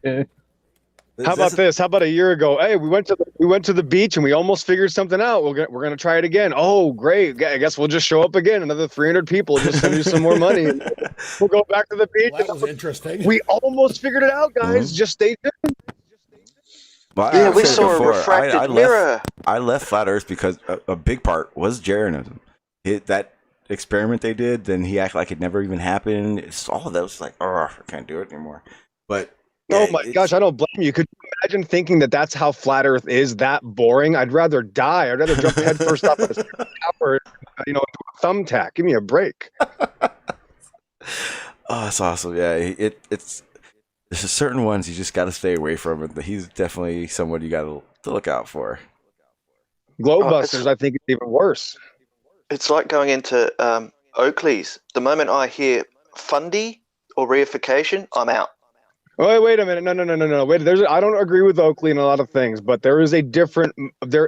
How about this? How about a year ago? Hey, we went to the beach and we almost figured something out. We're gonna try it again. Oh, great! I guess we'll just show up again. Another 300 people. Just send you some more money. And we'll go back to the beach. Well, that was interesting. We almost figured it out, guys. Just stay tuned. Well, Yeah, we saw a refracted mirror. I left Flat Earth because a big part was Jeranism. That experiment they did, then he acted like it never even happened. It's all of that was like, oh, I can't do it anymore. But oh my gosh, I don't blame you. Could you imagine thinking that that's how Flat Earth is? That boring? I'd rather die. I'd rather jump headfirst off a tower, into a thumbtack. Give me a break. Oh, it's awesome. Yeah, it's there's just certain ones you just got to stay away from. And he's definitely someone you got to look out for. Globebusters, I think, is even worse. It's like going into Oakley's. The moment I hear fundy or reification, I'm out. Wait a minute. No. Wait, I don't agree with Oakley in a lot of things, but there is a different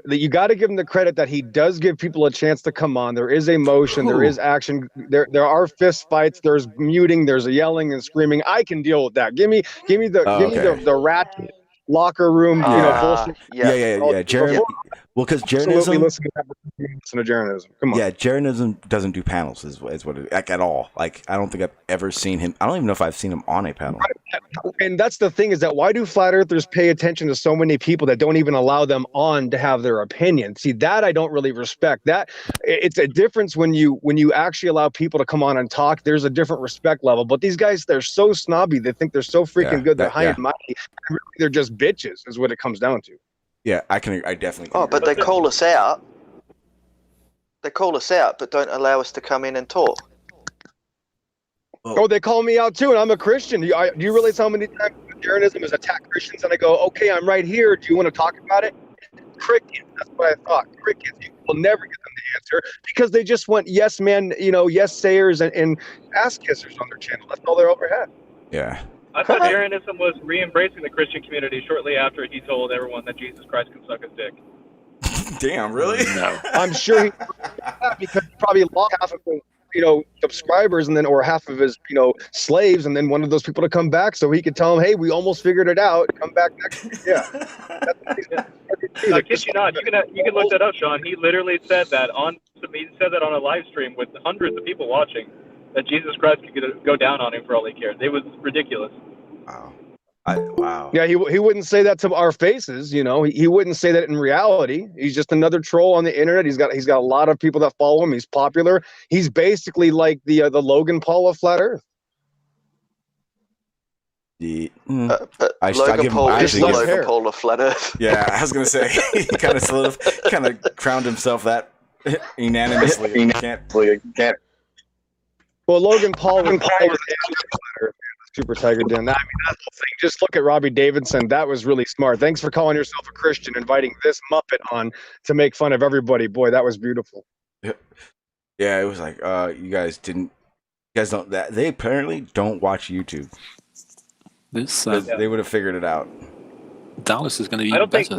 you got to give him the credit that he does give people a chance to come on. There is emotion, there is action, there are fist fights, there's muting, there's a yelling and screaming. I can deal with that. Give me the rat locker room, bullshit. Yeah. Because Jeranism. Listen to Jeranism. Come on. Yeah, Jeranism doesn't do panels, is what it, like at all. Like I don't think I've ever seen him. I don't even know if I've seen him on a panel. And that's the thing, is that why do flat earthers pay attention to so many people that don't even allow them on to have their opinion? See, that I don't really respect. That it's a difference when you actually allow people to come on and talk. There's a different respect level. But these guys, they're so snobby. They think they're so freaking good. They're high and mighty. Really, they're just bitches, is what it comes down to. Yeah, I definitely. Oh, but they call us out. They call us out, but don't allow us to come in and talk. Oh, they call me out too, and I'm a Christian. Do you realize how many times Jeranism has attacked Christians? And I go, okay, I'm right here. Do you want to talk about it? Crickets. That's what I thought. Crickets. You will never get them to answer because they just want yes men, yes sayers and ass kissers on their channel. That's all they're ever had. Yeah. I thought Jeranism was re-embracing the Christian community shortly after he told everyone that Jesus Christ can suck his dick. Damn, really? No. I'm sure he because he probably lost half of his, subscribers and then or half of his, slaves, and then wanted those people to come back so he could tell them, hey, we almost figured it out. Come back next week. Yeah. I kid you not. You can look that up, Sean. He literally said that on a live stream with hundreds of people watching, that Jesus Christ could go down on him for all he cared. It was ridiculous. Wow. Wow. Yeah, he wouldn't say that to our faces, He wouldn't say that in reality. He's just another troll on the internet. He's got a lot of people that follow him. He's popular. He's basically like the Logan Paul of Flat Earth. Logan Paul is the Logan Paul of Flat Earth. Yeah, I was gonna say he kind of crowned himself that unanimously. Can't. Well, Logan Paul was Flat Earth. Super Tiger Den. I mean, that's the thing. Just look at Robbie Davidson. That was really smart. Thanks for calling yourself a Christian, inviting this Muppet on to make fun of everybody. Boy, that was beautiful. Yeah, it was like you guys don't. They apparently don't watch YouTube. This they would have figured it out. Dallas is going to be. I don't think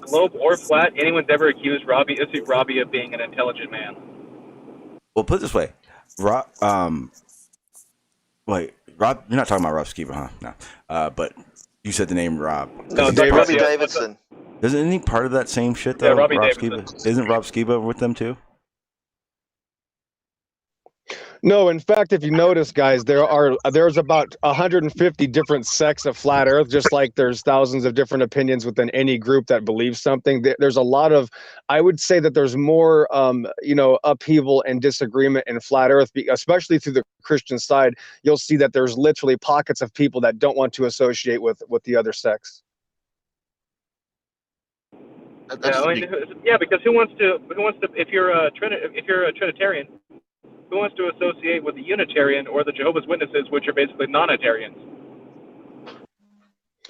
globe or flat anyone's ever accused Robbie of being an intelligent man. Well, put it this way, Wait, Rob, you're not talking about Rob Skiba, huh? No. But you said the name Rob. No, Robbie Davidson. Isn't he part of that same shit, though? Yeah, Robbie Rob Davidson. Skiba? Isn't Rob Skiba with them, too? No, in fact, if you notice, guys, there's about 150 different sects of flat Earth, just like there's thousands of different opinions within any group that believes something. There's a lot of, I would say that there's more, upheaval and disagreement in flat Earth, especially through the Christian side. You'll see that there's literally pockets of people that don't want to associate with the other sects. Yeah, because who wants to? If you're a Trinitarian, who wants to associate with the Unitarian or the Jehovah's Witnesses, which are basically non-Unitarians?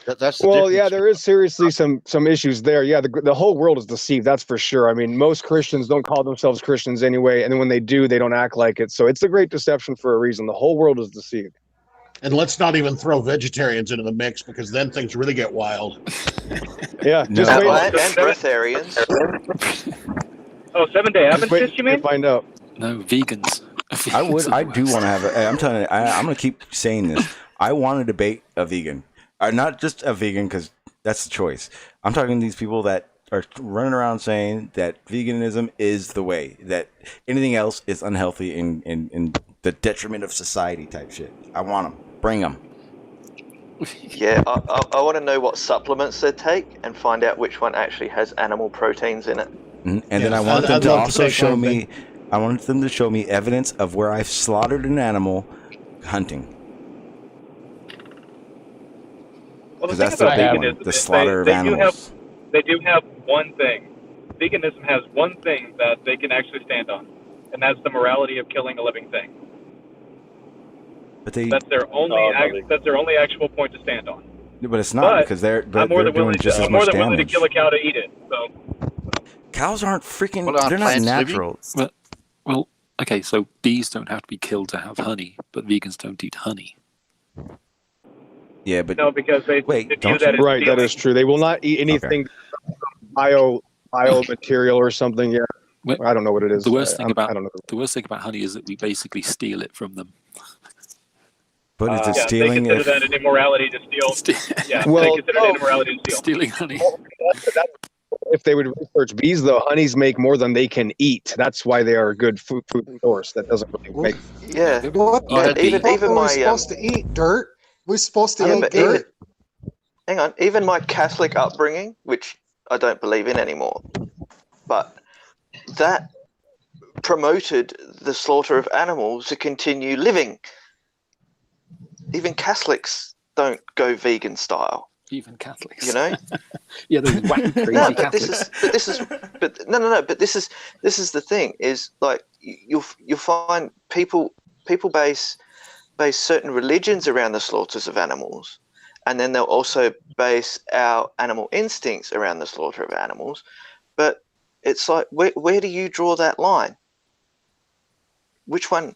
Yeah, there is seriously some issues there. Yeah, the whole world is deceived. That's for sure. I mean, most Christians don't call themselves Christians anyway, and then when they do, they don't act like it. So it's a great deception for a reason. The whole world is deceived. And let's not even throw vegetarians into the mix, because then things really get wild. Yeah, just wait. And breatharians. Oh, 7-day Adventists, you mean? Find out. No, vegans. I do want to have I'm telling you, I'm going to keep saying this. I want to debate a vegan. are not just a vegan because that's the choice. I'm talking to these people that are running around saying that veganism is the way, that anything else is unhealthy and the detriment of society type shit. I want them. Bring them. Yeah, I want to know what supplements they take and find out which one actually has animal proteins in it. And then I want them to also show me. I want them to show me evidence of where I've slaughtered an animal hunting. Well, the Because that's thing the about big veganism one, the is slaughter of they animals. they do have one thing. Veganism has one thing that they can actually stand on, and that's the morality of killing a living thing. But That's their only actual point to stand on. But it's not, because they're doing just as much willing to damage. kill a cow to eat it. So Cows aren't freaking. Well, aren't they're not plants natural. Well, okay, so bees don't have to be killed to have honey, but vegans don't eat honey. Yeah, but no, because they view don't that as Right, that stealing. is true. They will not eat anything biomaterial or something. Yeah, I don't know what it is. The worst thing I don't know. the worst thing about honey is that we basically steal it from them. But is it Yeah, stealing? they consider that an immorality to steal. Yeah, Well, they consider it an immorality to steal. Stealing honey. If they would research bees, though, honeys make more than they can eat. That's why they are a good food source. That doesn't really make. Yeah, What and even what are we my supposed to eat? Dirt? We're supposed to Yeah, eat but dirt? hang on, even my Catholic upbringing, which I don't believe in anymore, but that promoted the slaughter of animals to continue living. Even Catholics don't go vegan style. Even Catholics, you know. Yeah, those wacky crazy No, but Catholics. this is the thing is like you'll find people base certain religions around the slaughters of animals, and then they'll also base our animal instincts around the slaughter of animals. But it's like where do you draw that line? Which one?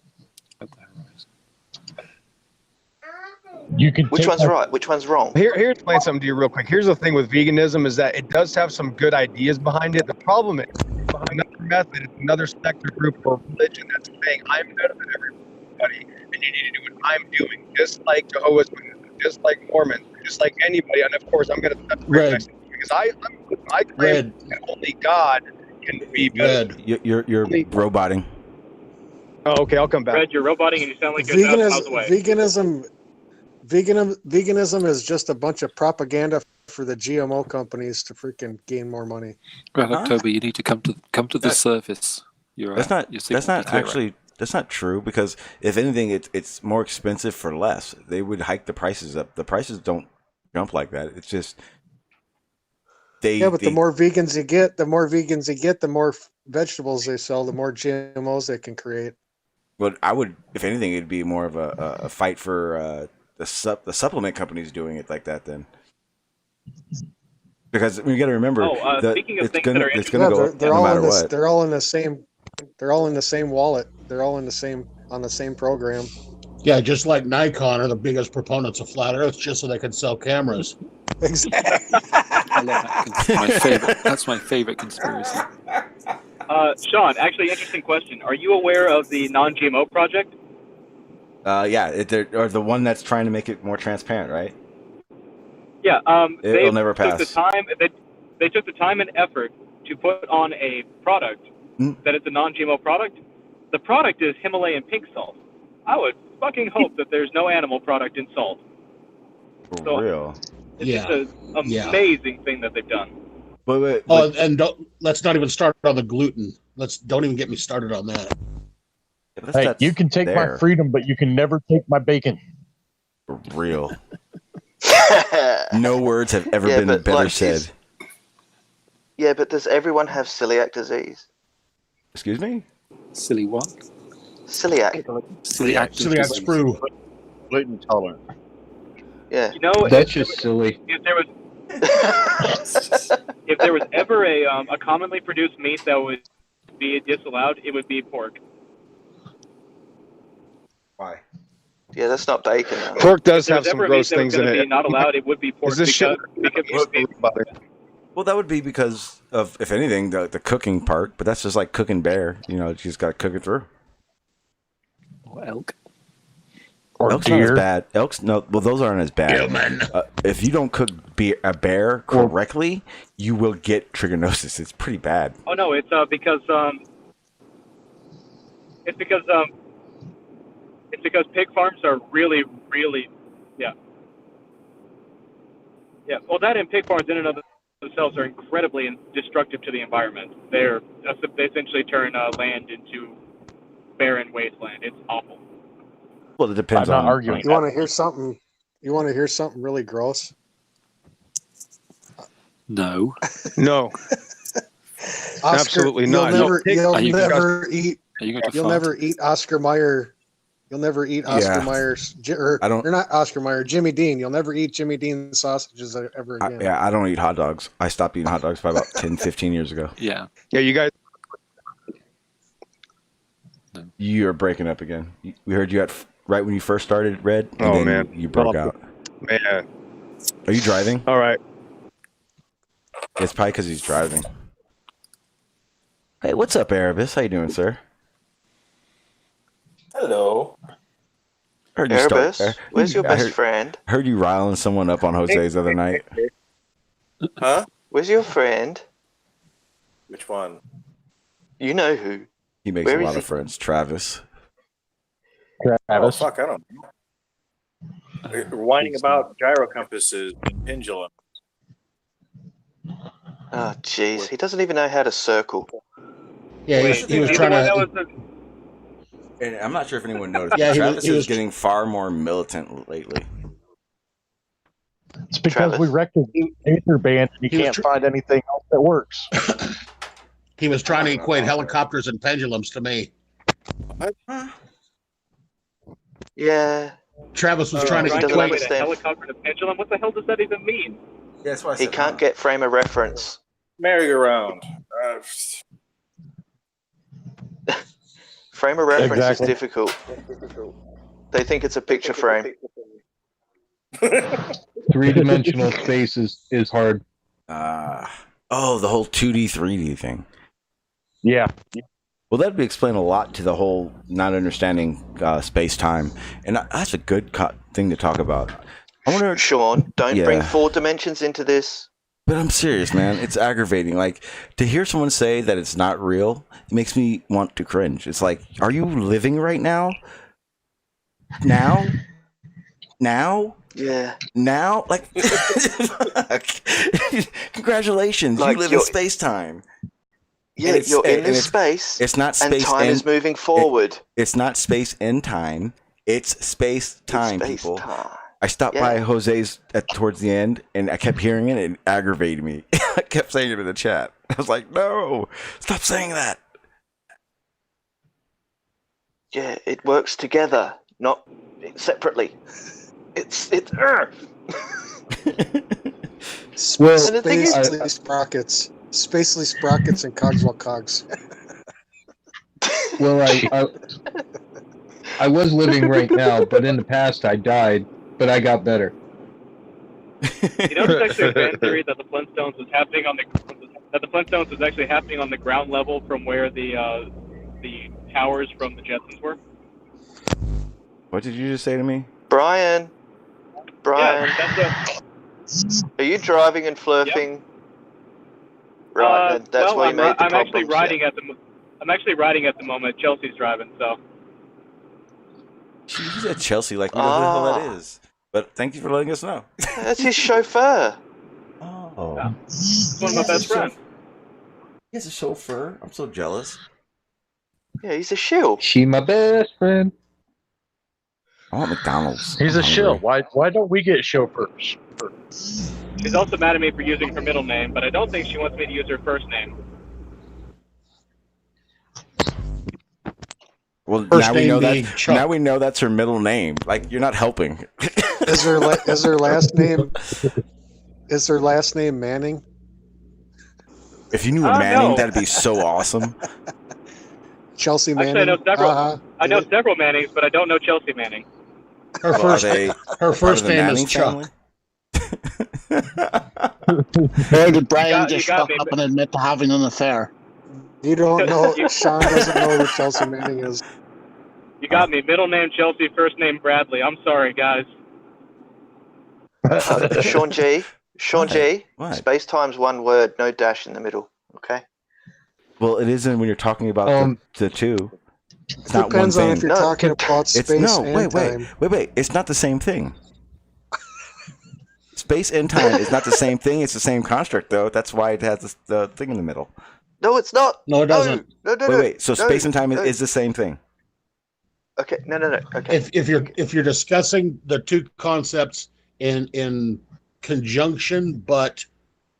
Which one's right? Which one's wrong? Here, explain something to you real quick. Here's the thing with veganism is that it does have some good ideas behind it. The problem is behind another method, it's another sector group or religion that's saying I'm better than everybody, and you need to do what I'm doing, just like Jehovah's Witnesses, just like Mormons, just like anybody. And of course, I'm going to separate myself because I claim that only God can be better. You're roboting. Oh, okay, I'll come back. Red, you're roboting and you sound like you're 1,000 miles away. Veganism is just a bunch of propaganda for the GMO companies to freaking gain more money. Right, October, you need to come to the surface. That's not true, because if anything, it's more expensive for less. They would hike the prices up. The prices don't jump like that. It's just the more vegans you get, the more vegetables they sell, the more GMOs they can create. But I would, if anything, it'd be more of a fight for the supplement companies doing it like that then. Because you got to remember, speaking of it's things gonna, that are it's gonna go no matter what. They're all in the same. They're all in the same wallet. They're all in the same on the same program. Yeah, just like Nikon are the biggest proponents of flat Earth, just so they can sell cameras. Exactly. I love that. That's my favorite conspiracy. Sean, actually, interesting question. Are you aware of the non-GMO project? Or the one that's trying to make it more transparent, right? Yeah, It'll never pass. They took the time and effort to put on a product that is a non-GMO product. The product is Himalayan pink salt. I would fucking hope that there's no animal product in salt. For real. It's just an amazing thing that they've done. And let's not even start on the gluten. Don't even get me started on that. Hey, you can take my freedom, but you can never take my bacon. For real. No words have ever been better said. Yeah, but does everyone have celiac disease? Excuse me? Silly what? Celiac. Celiac sprue. Gluten tolerant. Yeah. You know, that's just silly. If there was ever a commonly produced meat that would be disallowed, it would be pork. Why? Yeah, that's not bacon. Though. Pork does have some gross things in it. Not allowed. It would be pork. Is this shit? Well, that would be because of, if anything, the cooking part. But that's just like cooking bear. You just got to cook it through. Or elk. Or elk's not as deer. bad. Elk's no. Well, those aren't as bad. Human. If you don't cook a bear correctly, you will get trichinosis. It's pretty bad. Oh no, it's because pig farms are really, yeah. Well, that and pig farms in and of themselves are incredibly destructive to the environment. They essentially turn land into barren wasteland. It's awful. Well, it depends on. arguing. You want to hear something? You want to hear something really gross? No. No. Oscar, Absolutely not. You'll never eat Oscar Mayer. You'll never eat Oscar Mayer's, or not Oscar Mayer, Jimmy Dean. You'll never eat Jimmy Dean sausages ever again. I don't eat hot dogs. I stopped eating hot dogs probably about 10, 15 years ago. Yeah. Yeah, you guys. You're breaking up again. We heard you right when you first started, Red. And then man, you broke out. Man, are you driving? All right. It's probably because he's driving. Hey, what's up, Erebus? How you doing, sir? Hello. Erebus, where's your best friend? Heard you riling someone up on Jose's other night. Huh? Where's your friend? Which one? You know who. He makes a lot of friends. Travis. Oh, fuck, I don't know. We're whining about gyrocompasses and pendulum. Oh, jeez. He doesn't even know how to circle. Yeah, he was trying to... And I'm not sure if anyone noticed. Yeah, Travis he was is getting far more militant lately. It's because we wrecked his Aether band and he can't find anything else that works. He was trying to equate helicopters and pendulums to me. What? Yeah. Travis was trying to equate a helicopter and a pendulum. What the hell does that even mean? Yeah, that's why I he said can't get frame of reference. Merry-go-round. Frame of reference is difficult. They think it's a picture frame. Three-dimensional space is hard. The whole 2D, 3D thing. Yeah. Well, that would explain a lot to the whole not understanding space-time. And that's a good thing to talk about. I wonder, Sean, don't bring 4 dimensions into this. But I'm serious, man. It's aggravating. Like, to hear someone say that it's not real, it makes me want to cringe. It's like, are you living right now? Now? Yeah. Now? Like, congratulations. Like you live in space-time. Yeah, you're in this space. It's not space. And time is moving forward. It's not space and time. It's space-time, people. I stopped by Jose's towards the end, and I kept hearing it, and it aggravated me. I kept saying it in the chat. I was like, no, stop saying that. Yeah, it works together, not separately. It's Spacely sprockets. Spacely sprockets and Cogswell Cogs. Well, I was living right now, but in the past I died, but I got better. You know, there's actually a fan theory that the Flintstones was happening on the ground level from where the towers from the Jetsons were. What did you just say to me? Brian, yeah, are you driving and flirting? Yep. Right, that's why you made the problems. I'm actually riding at the moment. Chelsea's driving, so. She's at Chelsea, like we know who the hell that is. But thank you for letting us know. That's his chauffeur. Oh. Yeah. One of my best friends. He has a chauffeur? I'm so jealous. Yeah, he's a shill. She my best friend. I want McDonald's. He's a shill. Why don't we get chauffeurs? She's also mad at me for using her middle name, but I don't think she wants me to use her first name. Well, now we know that. Now we know that's her middle name. Like, you're not helping. Is her last name? Is her last name Manning? If you knew a Manning, that'd be so awesome. Chelsea Manning. Actually, I know several Mannings, but I don't know Chelsea Manning. Her first name is Chuck. Where did Brian just fuck up and admit to having an affair? You don't know. Sean doesn't know who Chelsea Manning is. You got me. Middle name Chelsea, first name Bradley. I'm sorry, guys. Sean G. What? Space time's one word, no dash in the middle. Okay. Well, it isn't when you're talking about the two. It's not Depends one on thing. if you're talking about space and time. Wait. It's not the same thing. Space and time is not the same thing. It's the same construct, though. That's why it has the thing in the middle. No, it's not. No, it doesn't. No. Wait. So space and time is the same thing. Okay. No. Okay. If you're discussing the two concepts in conjunction, but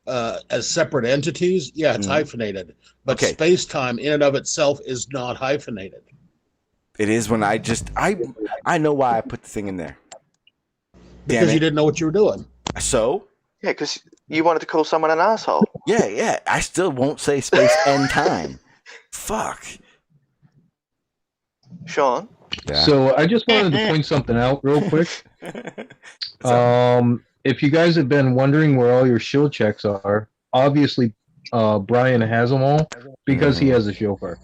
as separate entities, yeah, it's hyphenated. But space-time in and of itself is not hyphenated. It is when I know why I put the thing in there. Because you didn't know what you were doing. So? Yeah, because you wanted to call someone an asshole. Yeah. I still won't say space and time. Fuck. Sean? Yeah. So I just wanted to point something out real quick. If you guys have been wondering where all your shield checks are, obviously Brian has them all because he has a chauffeur.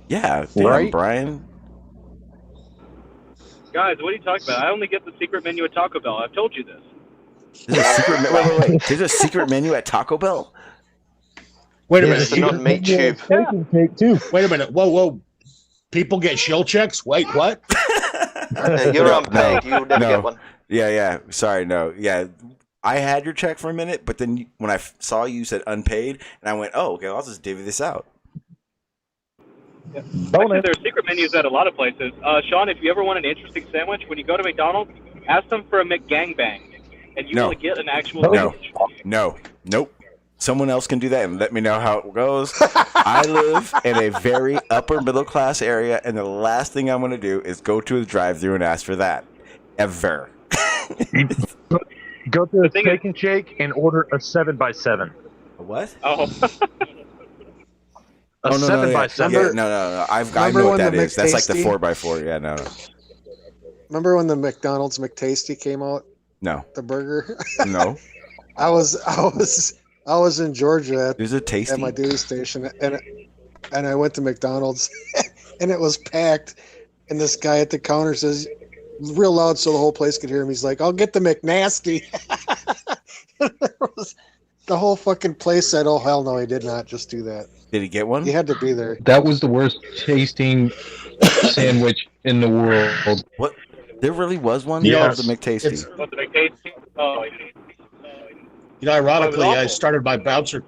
Yeah, right, Brian. Guys, what are you talking about? I only get the secret menu at Taco Bell. I've told you this. There's a secret wait. There's a secret menu at Taco Bell? Wait a minute. It's not meat tube. Wait a minute. Whoa. People get shield checks? Wait, what? You're unpaid. You'll never get one. Yeah. Sorry, no. Yeah, I had your check for a minute, but then when I saw you said unpaid, and I went, oh, okay, I'll just divvy this out. Yeah. Actually, there are secret menus at a lot of places. Sean, if you ever want an interesting sandwich, when you go to McDonald's, ask them for a McGangbang, and you will get an actual sandwich. Nope. Someone else can do that and let me know how it goes. I live in a very upper middle class area, and the last thing I'm going to do is go to a drive-thru and ask for that. Ever. Go to a Steak and Shake and order a 7x7. A what? Oh. A 7x7. Yeah, no. I know what that is. That's like the 4x4. Yeah, no. Remember when the McDonald's McTasty came out? No. The burger? No. I was in Georgia at my duty station, and I went to McDonald's, and it was packed. And this guy at the counter says, real loud so the whole place could hear him, he's like, "I'll get the McNasty." The whole fucking place said, "Oh hell no, he did not just do that." Did he get one? He had to be there. That was the worst tasting sandwich in the world. What? There really was one? Yes. The McTasty. What, the McTasty? Oh, You know, ironically, I started my bouncer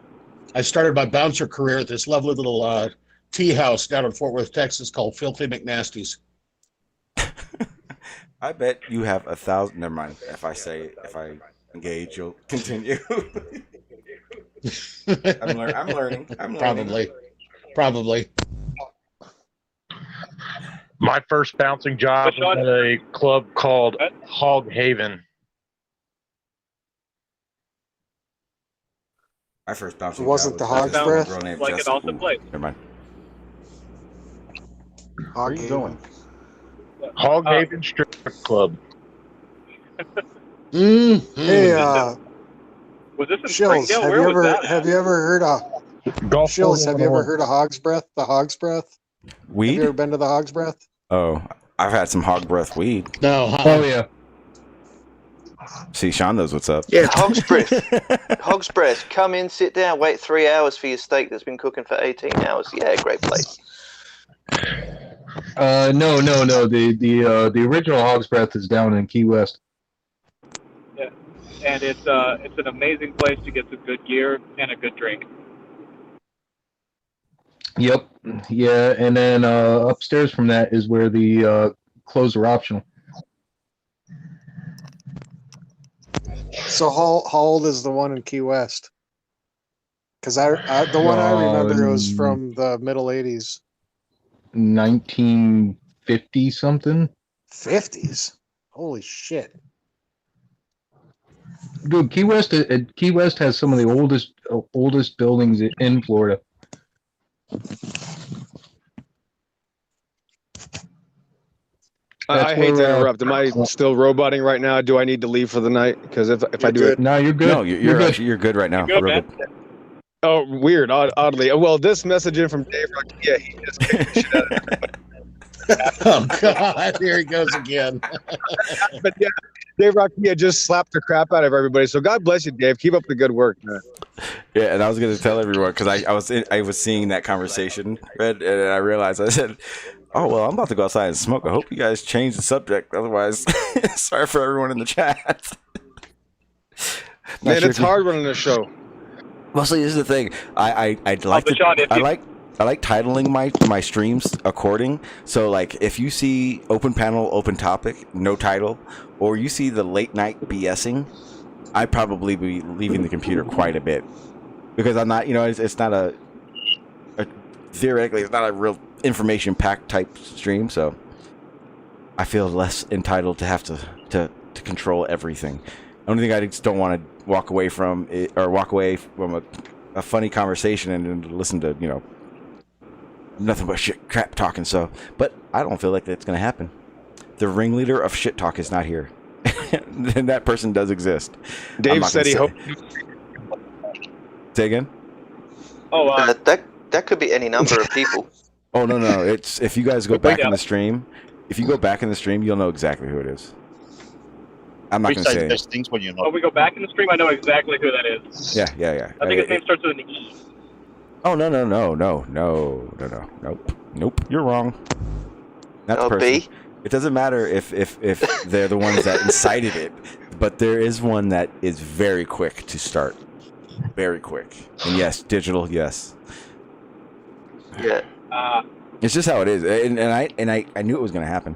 career at this lovely little tea house down in Fort Worth, Texas, called Filthy McNasty's. I bet you have 1,000. Never mind. If I engage, you'll continue. I'm learning. Probably. My first bouncing job was at a club called Hog Haven. My first bouncing wasn't the Hog's Breath? Like it also played. Never mind. Where are you going? Hog Haven Strip Club. Hey, was this in Shills, Springdale? Where was that? have you ever heard of Shills? Have you ever heard of Hog's Breath? The Hog's Breath. Weed? Have you ever been to the Hog's Breath? Oh, I've had some hog breath weed. No. Oh yeah. See, Sean knows what's up. Yeah, hog's breath. Hog's breath. Come in, sit down, wait 3 hours for your steak that's been cooking for 18 hours. Yeah, great place. No. The original Hog's Breath is down in Key West. Yeah, and it's an amazing place to get some good gear and a good drink. Yep. Yeah, and then upstairs from that is where the clothes are optional. So how old is the one in Key West? Because the one I remember was from the middle 80s. 1950 something. 50s. Holy shit. Dude, Key West has some of the oldest buildings in Florida. I hate to interrupt. Am I still roboting right now? Do I need to leave for the night? Because if I do it, no, you're good. No, you're good right now. You're good, man. Oh, weird. Oddly. Well, this message in from Dave Rock, yeah, he just kicked the shit out of everybody. Oh God, here he goes again. But yeah, Dave Rocky just slapped the crap out of everybody. So God bless you, Dave. Keep up the good work, man. Yeah, and I was going to tell everyone because I was seeing that conversation, Red, and I realized I said, "Oh well, I'm about to go outside and smoke. I hope you guys change the subject. Otherwise, sorry for everyone in the chat." Man, it's hard running a show. Mostly, this is the thing. I like titling my streams according. So like, if you see open panel, open topic, no title, or you see the late night BSing, I'd probably be leaving the computer quite a bit because I'm not. It's not a theoretically, it's not a real information packed type stream. So I feel less entitled to have to control everything. The only thing I just don't want to walk away from a funny conversation and listen to nothing but shit crap talking. So, but I don't feel like that's going to happen. The ringleader of shit talk is not here, and that person does exist. Dave said he hoped. Say again. Oh, that could be any number of people. Oh no! It's if you guys go back in the stream. If you go back in the stream, you'll know exactly who it is. I'm not going to say those things when you're not. Oh, we go back in the stream. I know exactly who that is. Yeah. I think his name starts with an E. Oh no! Nope. You're wrong. Not the person. B? It doesn't matter if they're the ones that incited it, but there is one that is very quick to start. Very quick. And yes, digital. Yes. Yeah. It's just how it is, and I knew it was going to happen.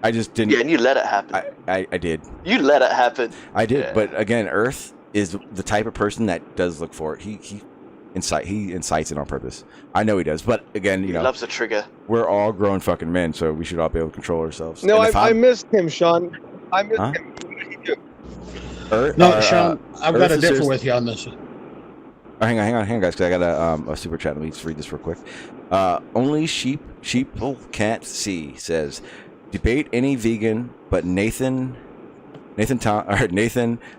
I just didn't. Yeah, and you let it happen. I did. You let it happen. I did, but again, Earth is the type of person that does look for it. He incites it on purpose. I know he does, but again, He loves a trigger. we're all grown fucking men, so we should all be able to control ourselves. No, And if I missed him, Sean. I missed him. No, Sean, I've got to Earth is differ just- with you on this. Oh, hang on, guys, because I got a super chat. Let me just read this real quick. Only sheeple can't see says, debate any vegan, but Nathan,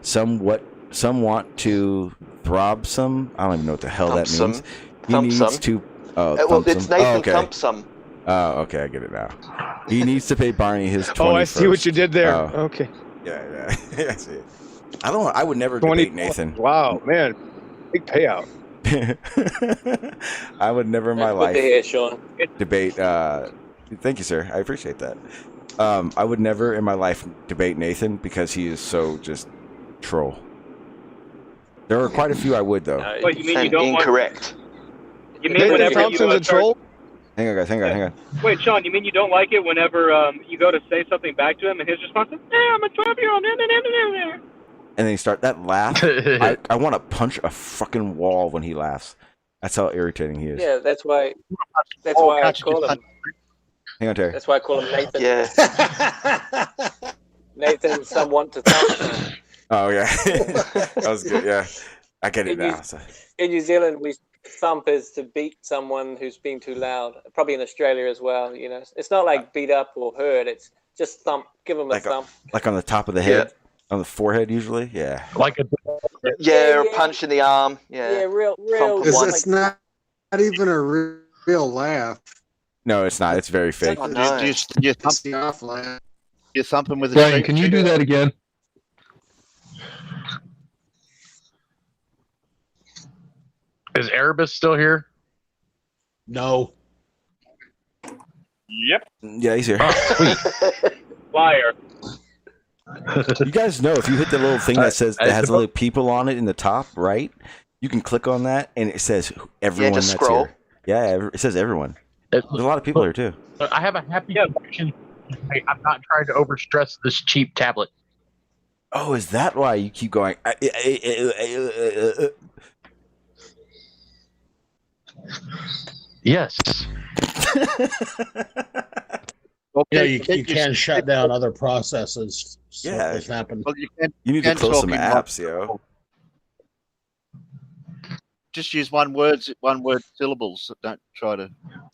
some want to throb some. I don't even know what the hell that Thump means. some. He Thump needs some. to. Well, it's Nathan okay. Thump some. Oh, okay, I get it now. He needs to pay Barney his 20. Oh, I see what you did there. Oh. Okay. Yeah, I see it. I would never debate Nathan. Wow, man, big payout. I would never in my Good life to hear, Sean. debate. Thank you, sir. I appreciate that. I would never in my life debate Nathan because he is so just troll. There are quite a few I would though. Wait, you mean you don't incorrect? You mean whenever Thompson's you a troll? Hang on, guys. Hang on. Wait, Sean, you mean you don't like it whenever you go to say something back to him and his response is, "Hey, I'm a 12-year-old." And then you start that laugh. I want to punch a fucking wall when he laughs. That's how irritating he is. Yeah, that's why I call him. Hang on, Terry. That's why I call him Nathan. Yeah. Nathan, someone to thump. Oh yeah, that was good. Yeah, I get it now. So. In New Zealand, we thump is to beat someone who's being too loud. Probably in Australia as well. You know, it's not like beat up or hurt. It's just thump. Give them a thump. Like on the top of the head, on the forehead usually. Yeah. Like a Yeah, or a punch in the arm. Yeah. real. It's not even a real laugh. No, it's not. It's very fake. Oh, no. It's the off laugh. You're thumping with a Brian, straight can you trigger. do that again? Is Erebus still here? No. Yep. Yeah, he's here. Liar. You guys know if you hit the little thing that says that has little people on it in the top right, you can click on that and it says everyone just that's scroll. here. Yeah, it says everyone. There's a lot of people here too. I have a happy connection. I'm not trying to overstress this cheap tablet. Oh, is that why you keep going? Yes. Yeah, you can shut down other processes. So Yeah. it's happened. Well, you You need to can close talk some in apps, yo. Just use one word syllables. Don't try to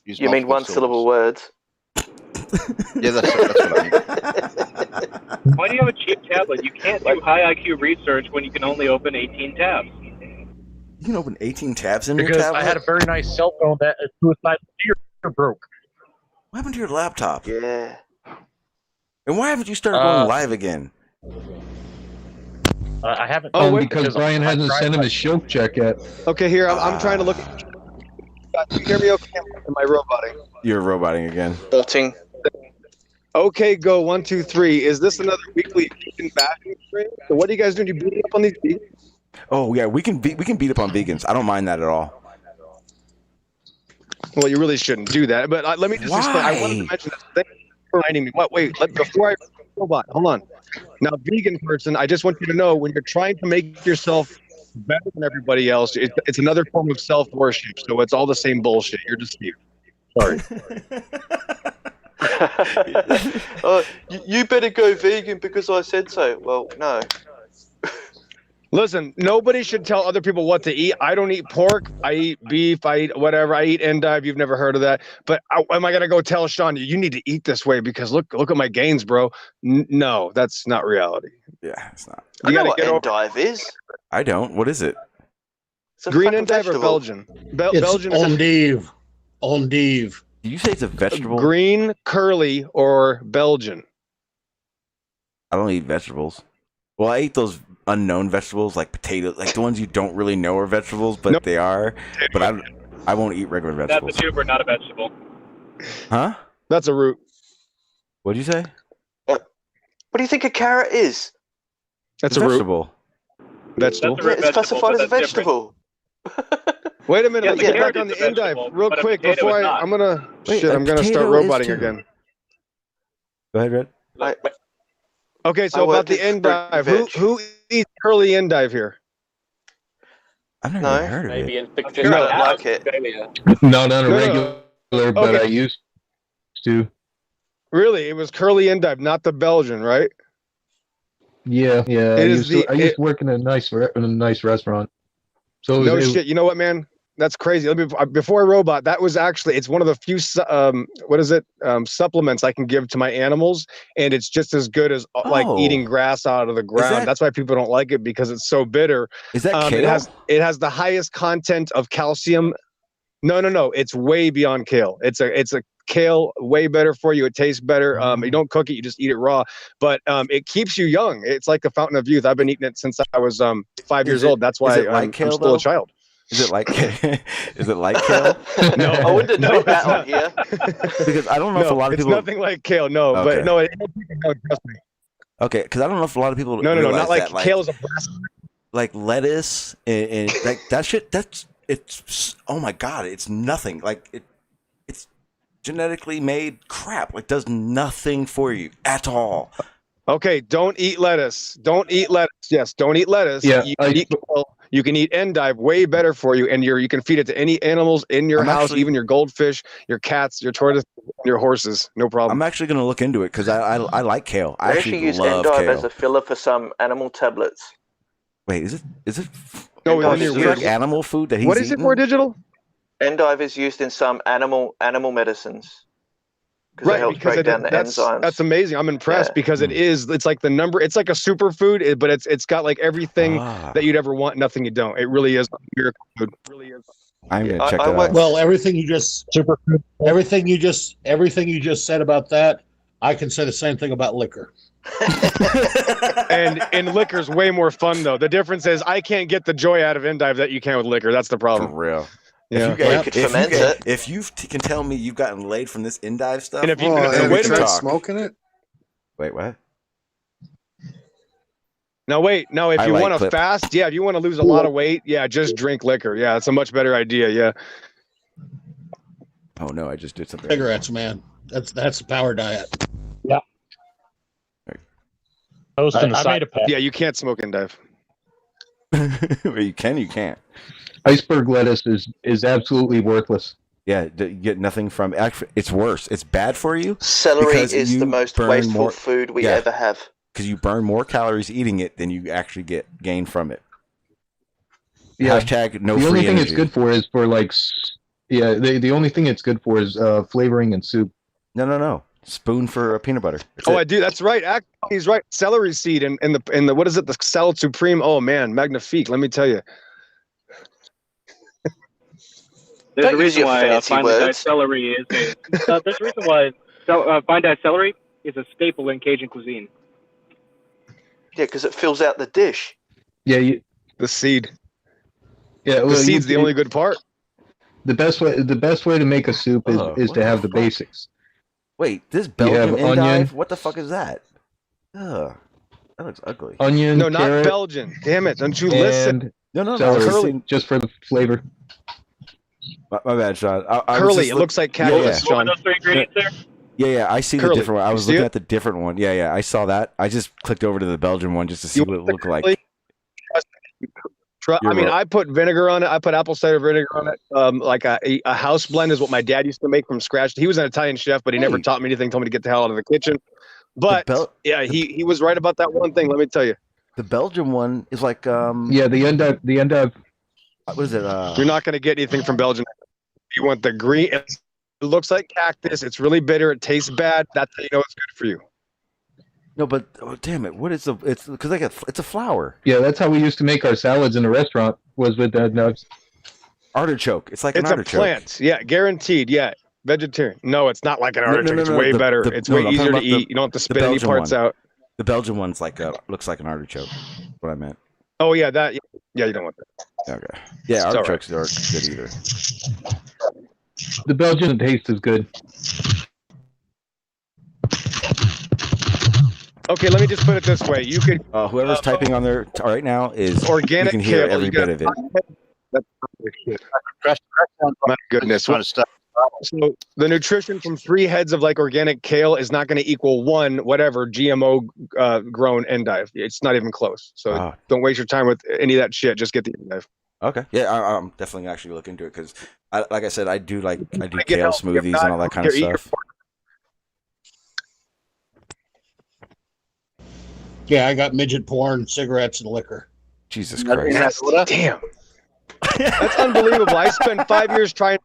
use. You mean multiple one syllable words? Yeah, that's what I mean. Why do you have a cheap tablet? You can't do high IQ research when you can only open 18 tabs. You can open 18 tabs in your Because tablet. I had a very nice cell phone that a suicidal deer broke. What happened to your laptop? Yeah. And why haven't you started going live again? I haven't. Because Brian hasn't sent him his show check yet. Okay, here I'm trying to look. You hear me okay? Am I roboting? You're roboting again. Botting. Okay, go 1, 2, 3. Is this another weekly vegan bashing stream? So what are you guys doing? You beating up on these vegans? Oh yeah, we can beat up on vegans. I don't mind that at all. Well, you really shouldn't do that. But let me just explain. I wanted to mention this. Thank you for reminding me. Wait. Before I robot, hold on. Now, vegan person, I just want you to know when you're trying to make yourself better than everybody else, it's another form of self-worship. So it's all the same bullshit. You're deceived. Sorry. You better go vegan because I said so. Well, no. Listen, nobody should tell other people what to eat. I don't eat pork. I eat beef. I eat whatever. I eat endive. You've never heard of that. But am I going to go tell Sean, you need to eat this way because look at my gains, bro? No, that's not reality. Yeah, it's not. You know what endive is? I don't. What is it? Green endive or Belgian? Belgian endive. Endive. Did you say it's a vegetable? Green, curly, or Belgian? I don't eat vegetables. Well, I eat those unknown vegetables like potatoes, like the ones you don't really know are vegetables, but they are. But I won't eat regular vegetables. That's a tuber, not a vegetable. Huh? That's a root. What'd you say? What do you think a carrot is? That's a vegetable. Vegetable. Yeah, it's classified as a vegetable. Wait a minute. Yeah, Let's get back carrot on the is a endive vegetable, real but a quick potato before is not. I'm gonna Wait, I'm gonna start potato is roboting too. again. Go ahead, Red. Okay, so about the endive, who eats curly endive here? I've never even heard of Maybe it. in Victoria. I don't like it. Not on a regular, but I used to. Really, it was curly endive, not the Belgian, right? Yeah. It I is used to work in a nice restaurant. So No shit. You know what, man? That's crazy. Let me before I robot. That was actually it's one of the few supplements I can give to my animals, and it's just as good as like eating grass out of the ground. That's why people don't like it because it's so bitter. Is that kale? It has the highest content of calcium. No. It's way beyond kale. It's a kale, way better for you. It tastes better. You don't cook it, you just eat it raw. But it keeps you young. It's like the fountain of youth. I've been eating it since I was 5 years old. That's why I'm still a child. Is it like is it like kale? No, I wouldn't admit that on here. Because I don't know if a lot of people. It's nothing like kale. No, Okay. but no, trust me. Okay, because I don't know if a lot of people. No, realize not like that, kale is a brass. Like lettuce and like that shit. It's oh my god, it's nothing. Like it's genetically made crap. Like does nothing for you at all. Okay, don't eat lettuce. Don't eat lettuce. Yes, don't eat lettuce. Yeah, you can eat endive, way better for you, and you can feed it to any animals in your house, even your goldfish, your cats, your tortoise, your horses. No problem. I'm actually going to look into it because I like kale. I They actually use love endive kale. as a filler for some animal tablets. Wait, is it? No, is it like animal food that he's What is it eating? for digital? Endive is used in some animal medicines. Right, it helps because break down the that's enzymes. amazing. I'm impressed because it's like it's like a superfood, but it's got like everything that you'd ever want, nothing you don't. It really is a miracle food. It really is. I'm gonna check that out. Well, everything you just said about that, I can say the same thing about liquor. And liquor's way more fun though. The difference is I can't get the joy out of endive that you can with liquor. That's the problem. For real. Yeah. If you can tell me you've gotten laid from this endive stuff, And if you have wait you a tried minute. smoking it? Wait, what? Now if I you like want to clip. fast, if you want to lose a lot of weight, just drink liquor. Yeah, it's a much better idea. Yeah. Oh no, I just did something. Cigarettes, man. That's a power diet. Yeah. I made a pack. Yeah, you can't smoke endive. You can, you can't. Iceberg lettuce is absolutely worthless. Yeah, you get nothing from. Actually, it's worse. It's bad for you. Celery because is you the most burn wasteful food we ever have. Because you burn more calories eating it than you actually get gain from it. Yeah. Hashtag no The free only thing energy. it's good for is for like, the only thing it's good for is flavoring in soup. No. Spoon for peanut butter. That's Oh, it. I do. That's right. He's right. Celery seed and the what is it? The salad supreme. Oh man, magnifique. Let me tell you. There's Don't a use reason your why fancy fine diced words. celery is there's a reason why fine diced celery is a staple in Cajun cuisine. Yeah, because it fills out the dish. Yeah, the seed. Yeah, well, the seed's the only good part. The best way to make a soup is What to the have the fuck? basics. Wait, this You have Belgian onion. endive? What the fuck is that? Ugh, that looks ugly. Onion, No, not carrot, Belgian. Damn it! Don't you listen? No, celery, Curly. just for the flavor. My bad, Sean. I was Curly. just It looks like cactus, What were Sean. those three ingredients there? Yeah, I see the Curly, different one. I you was see looking it? at the different one. Yeah, I saw that. I just clicked over to the Belgian one just to see what it looked like. I mean, I put vinegar on it. I put apple cider vinegar on it. Like a house blend is what my dad used to make from scratch. He was an Italian chef, but he never taught me anything. Told me to get the hell out of the kitchen. But yeah, he was right about that one thing. Let me tell you. The Belgian one is like Yeah, the endive. What is it? You're not going to get anything from Belgium. You want the green. It looks like cactus. It's really bitter. It tastes bad. That's how you know it's good for you. No, but damn it! What is the? It's because it's a flower. Yeah, that's how we used to make our salads in the restaurant. Was with nuts. Artichoke. It's like It's an a artichoke. plant. Yeah, guaranteed. Yeah, vegetarian. No, it's not like an artichoke. It's way better. It's way I'm talking easier to about eat. You don't have to the spit any Belgian parts one. out. The Belgian one's like looks like an artichoke. That's what I meant. Oh yeah, that. Yeah, you don't want that. Okay. Yeah, It's artichokes aren't good either. The Belgian taste is good. Okay, let me just put it this way. You could. Whoever's typing on there right now is Organic We can hear kale, every you bit got- of it. My goodness. So the nutrition from 3 heads of like organic kale is not going to equal 1 whatever GMO grown endive. It's not even close. So don't waste your time with any of that shit. Just get the endive. Okay. Yeah, I'm definitely gonna actually look into it because, like I said, I do get kale help. smoothies If and all that kind of here, eat your stuff. Yeah, I got midget porn, cigarettes, and liquor. Jesus Christ! Damn, that's unbelievable. I spent 5 years trying.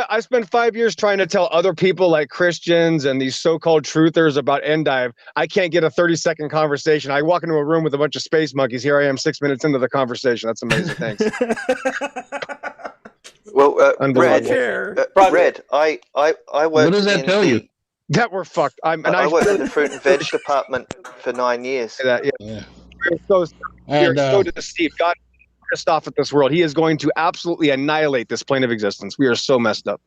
I spent 5 years trying to tell other people like Christians and these so-called truthers about endive. I can't get a 30-second conversation. I walk into a room with a bunch of space monkeys. Here I am 6 minutes into the conversation. That's amazing. Thanks. Well, Red, Red, I worked. What does that in tell the- you? That we're fucked. I worked in the fruit and veg department for 9 years. Yeah. We're so deceived. God is pissed off at this world. He is going to absolutely annihilate this plane of existence. We are so messed up.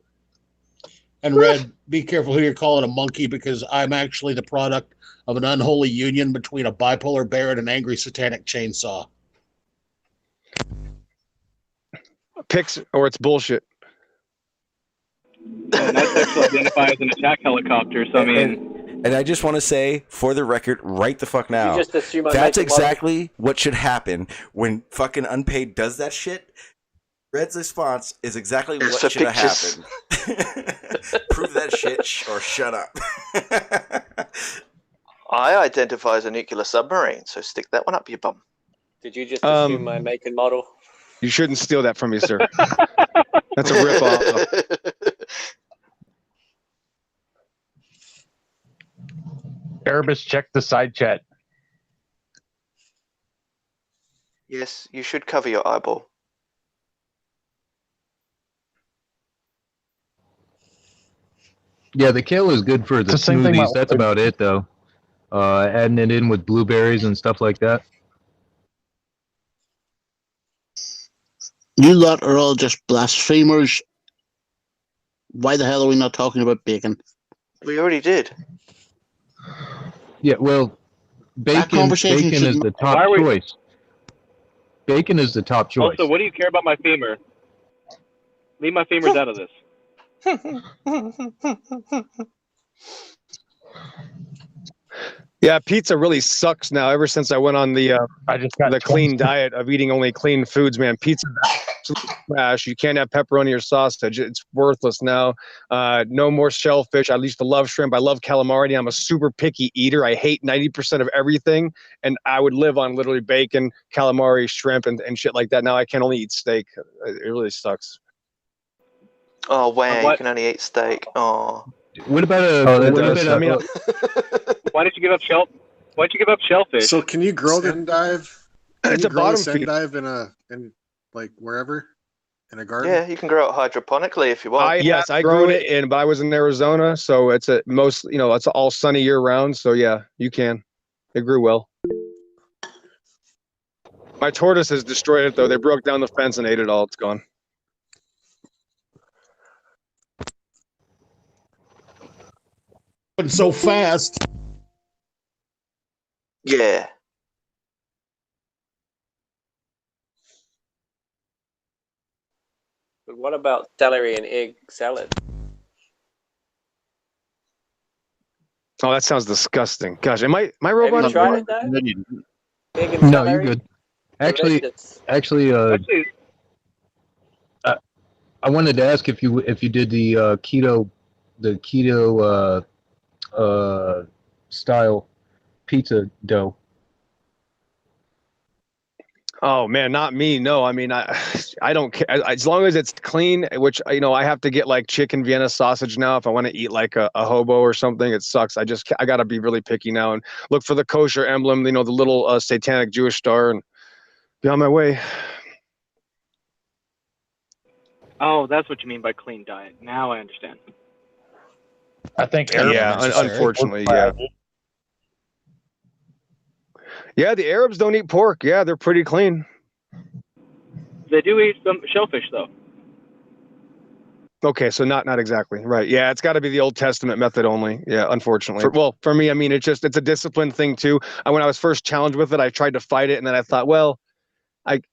And Red, be careful who you're calling a monkey because I'm actually the product of an unholy union between a bipolar bear and an angry satanic chainsaw. Picks or it's bullshit. And I actually identify as an attack helicopter. So I mean, And I just want to say, for the record, right the fuck now, just assume I that's make a lot of- exactly what should happen when fucking Unpaid does that shit. Red's response is exactly It's what the should have pictures. happened. Prove that shit or shut up. I identify as a nuclear submarine, so stick that one up your bum. Did you just assume my make and model? You shouldn't steal that from me, sir. That's a rip-off. Erebus, check the side chat. Yes, you should cover your eyeball. Yeah, the kale is good for the It's the same thing smoothies. about- That's about it, though. Adding it in with blueberries and stuff like that. You lot are all just blasphemers. Why the hell are we not talking about bacon? We already did. Yeah, well, bacon conversation is should- the top Why are we- choice. Bacon is the top choice. also, what do you care about my femur? Leave my femurs out of this. Yeah, pizza really sucks now. Ever since I went on the clean diet of eating only clean foods, man, pizza trash. You can't have pepperoni or sausage. It's worthless now. No more shellfish. I used to love shrimp. I love calamari. I'm a super picky eater. I hate 90% of everything, and I would live on literally bacon, calamari, shrimp, and shit like that. Now I can only eat steak. It really sucks. Oh wow, you What? can only eat steak. Oh. What about Why did you give up Why'd you give up shellfish? So can you grow the endive? Can It's you a grow bottom this feeder. endive in like wherever? in a garden? Yeah, you can grow it hydroponically if you want. Yes, I grew it but I was in Arizona, so it's it's all sunny year round. So yeah, you can. It grew well. My tortoises destroyed it though. They broke down the fence and ate it all. It's gone. But so fast. Yeah. But what about celery and egg salad? Oh, that sounds disgusting. Gosh, am I robot? Have you tried it though? Egg and No, you're celery? good. Actually, Delicious. I wanted to ask if you did the keto style pizza dough. Oh man, not me. No, I mean I don't care as long as it's clean. Which I have to get like chicken Vienna sausage now if I want to eat like a hobo or something. It sucks. I gotta be really picky now and look for the kosher emblem. The little satanic Jewish star and be on my way. Oh, that's what you mean by clean diet. Now I understand. I think unfortunately, yeah. Yeah, the Arabs don't eat pork. Yeah, they're pretty clean. They do eat some shellfish, though. Okay, so not exactly right. Yeah, it's got to be the Old Testament method only. Yeah, unfortunately. For me, I mean, it's a discipline thing too. When I was first challenged with it, I tried to fight it, and then I thought, well,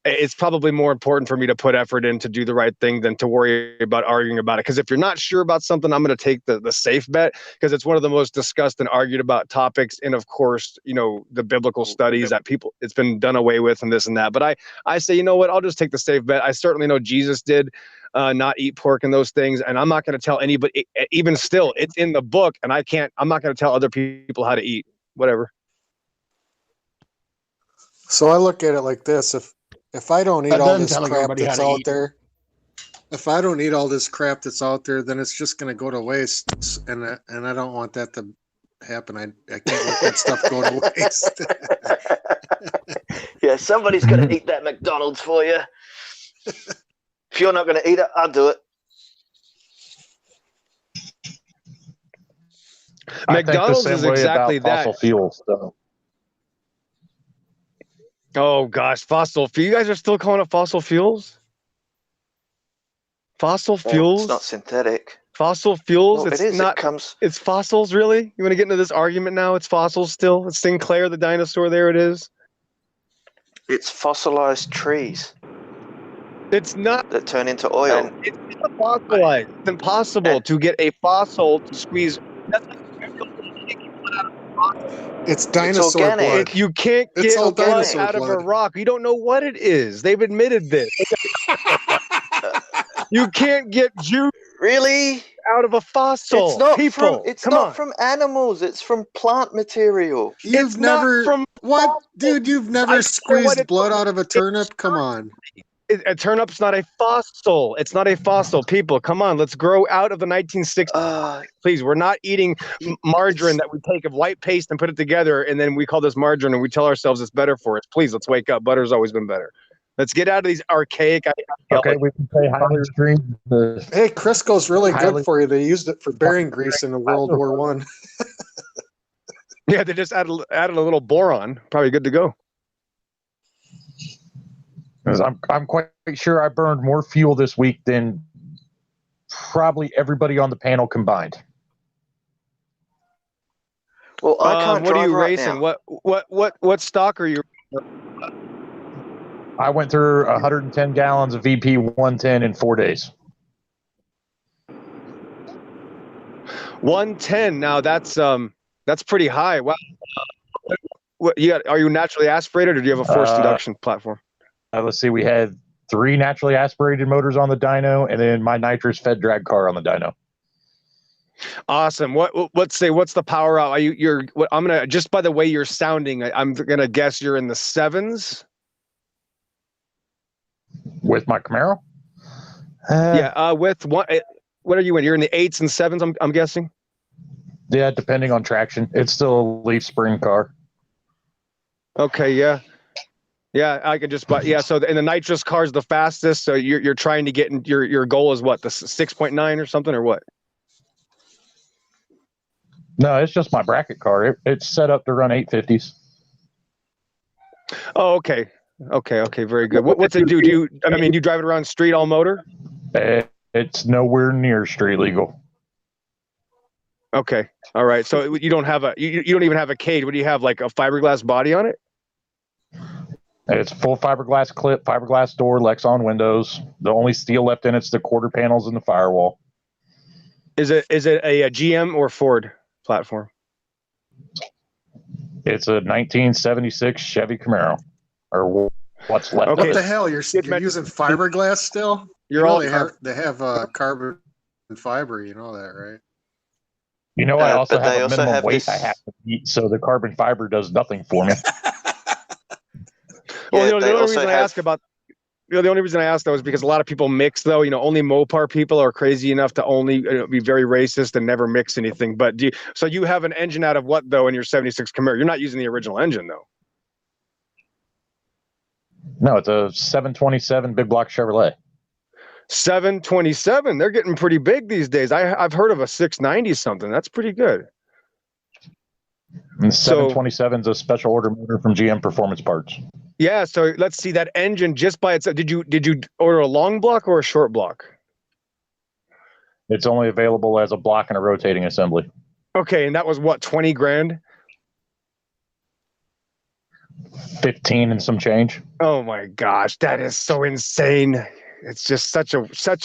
it's probably more important for me to put effort in to do the right thing than to worry about arguing about it. Because if you're not sure about something, I'm going to take the safe bet because it's one of the most discussed and argued about topics. And of course, the biblical studies that it's been done away with and this and that. But I say, you know what? I'll just take the safe bet. I certainly know Jesus did not eat pork and those things. And I'm not going to tell anybody, even still, it's in the book. And I'm not going to tell other people how to eat, whatever. So I look at it like this. If I don't eat all this crap that's out there, if I don't eat all this crap that's out there, then it's just going to go to waste, and I don't want that to happen. I can't let that stuff go to waste. Yeah, somebody's going to eat that McDonald's for you. If you're not going to eat it, I'll do it. McDonald's is exactly that. Fossil fuels, though. Oh gosh, fossil fuel. You guys are still calling it fossil fuels? Fossil fuels? It's not synthetic. Fossil fuels? Well, it's it is. not. It's fossils, really? You want to get into this argument now? It's fossils still? It's Sinclair the dinosaur. There it is. It's fossilized trees. It's not. That turn into oil. It's not fossilized. It's impossible to get a fossil to squeeze. It's dinosaur blood. You can't get blood out of a rock. You don't know what it is. They've admitted this. You can't get juice out of a fossil. It's not People, it's not from animals. It's from plant material. You've never dude? You've never squeezed blood out of a turnip? Come on. A turnip's not a fossil. It's not a fossil. People, come on. Let's grow out of the 1960s. Please, we're not eating margarine that we take of white paste and put it together, and then we call this margarine, and we tell ourselves it's better for us. Please, let's wake up. Butter's always been better. Let's get out of these archaic. Okay, we can say highly stream. Hey, Crisco's really good for you. They used it for bearing grease in World War I. Yeah, they just added a little boron. Probably good to go. Because I'm quite sure I burned more fuel this week than probably everybody on the panel combined. Well, I can't what are drive you right racing? now. What stock are you? I went through 110 gallons of VP 110 in 4 days. 110. Now that's pretty high. Wow. Are you naturally aspirated, or do you have a forced induction platform? Let's see. We had 3 naturally aspirated motors on the dyno, and then my nitrous fed drag car on the dyno. Awesome. Let's say what's the power out? I'm gonna just by the way you're sounding, I'm gonna guess you're in the 7s. With my Camaro? With what are you in? You're in the 8s and 7s, I'm guessing? Yeah, depending on traction. It's still a leaf spring car. Okay, yeah. Yeah, I could just buy. Yeah, so and the nitrous car is the fastest. So you're trying to get in, your goal is what, the 6.9 or something, or what? No, it's just my bracket car. It's set up to run 850s. Oh, okay, very good. What's it do? Do you drive it around street all motor? It's nowhere near street legal. Okay, all right. So you don't have you don't even have a cage. What do you have, like a fiberglass body on it? It's full fiberglass clip, fiberglass door, Lexan windows. The only steel left in it's the quarter panels and the firewall. Is it a GM or Ford platform? It's a 1976 Chevy Camaro, or what's left. What of the it. hell? You're using fiberglass still? They have carbon fiber. You know that, right? You know, I also have a minimum weight I have to meet, so the carbon fiber does nothing for me. Well, the only reason I ask about, the only reason I asked that was because a lot of people mix, though. Only Mopar people are crazy enough to only be very racist and never mix anything. But so you have an engine out of what, though, in your 76 Camaro? You're not using the original engine, though. No, it's a 727 big block Chevrolet. 727. They're getting pretty big these days. I've heard of a 690 something. That's pretty good. And 727 is a special order motor from GM Performance Parts. Yeah, so let's see that engine just by itself. Did you order a long block or a short block? It's only available as a block and a rotating assembly. Okay, and that was what, 20 grand? 15 and some change. Oh my gosh, that is so insane. It's just such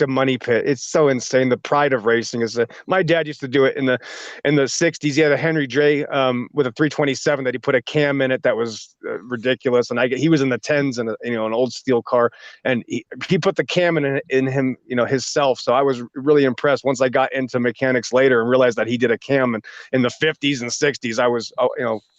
a money pit. It's so insane. The pride of racing is my dad used to do it in the 60s. He had a Henry J with a 327 that he put a cam in it that was ridiculous. And he was in the 10s and an old steel car, and he put the cam in him, himself. So I was really impressed once I got into mechanics later and realized that he did a cam in the 50s and 60s. I was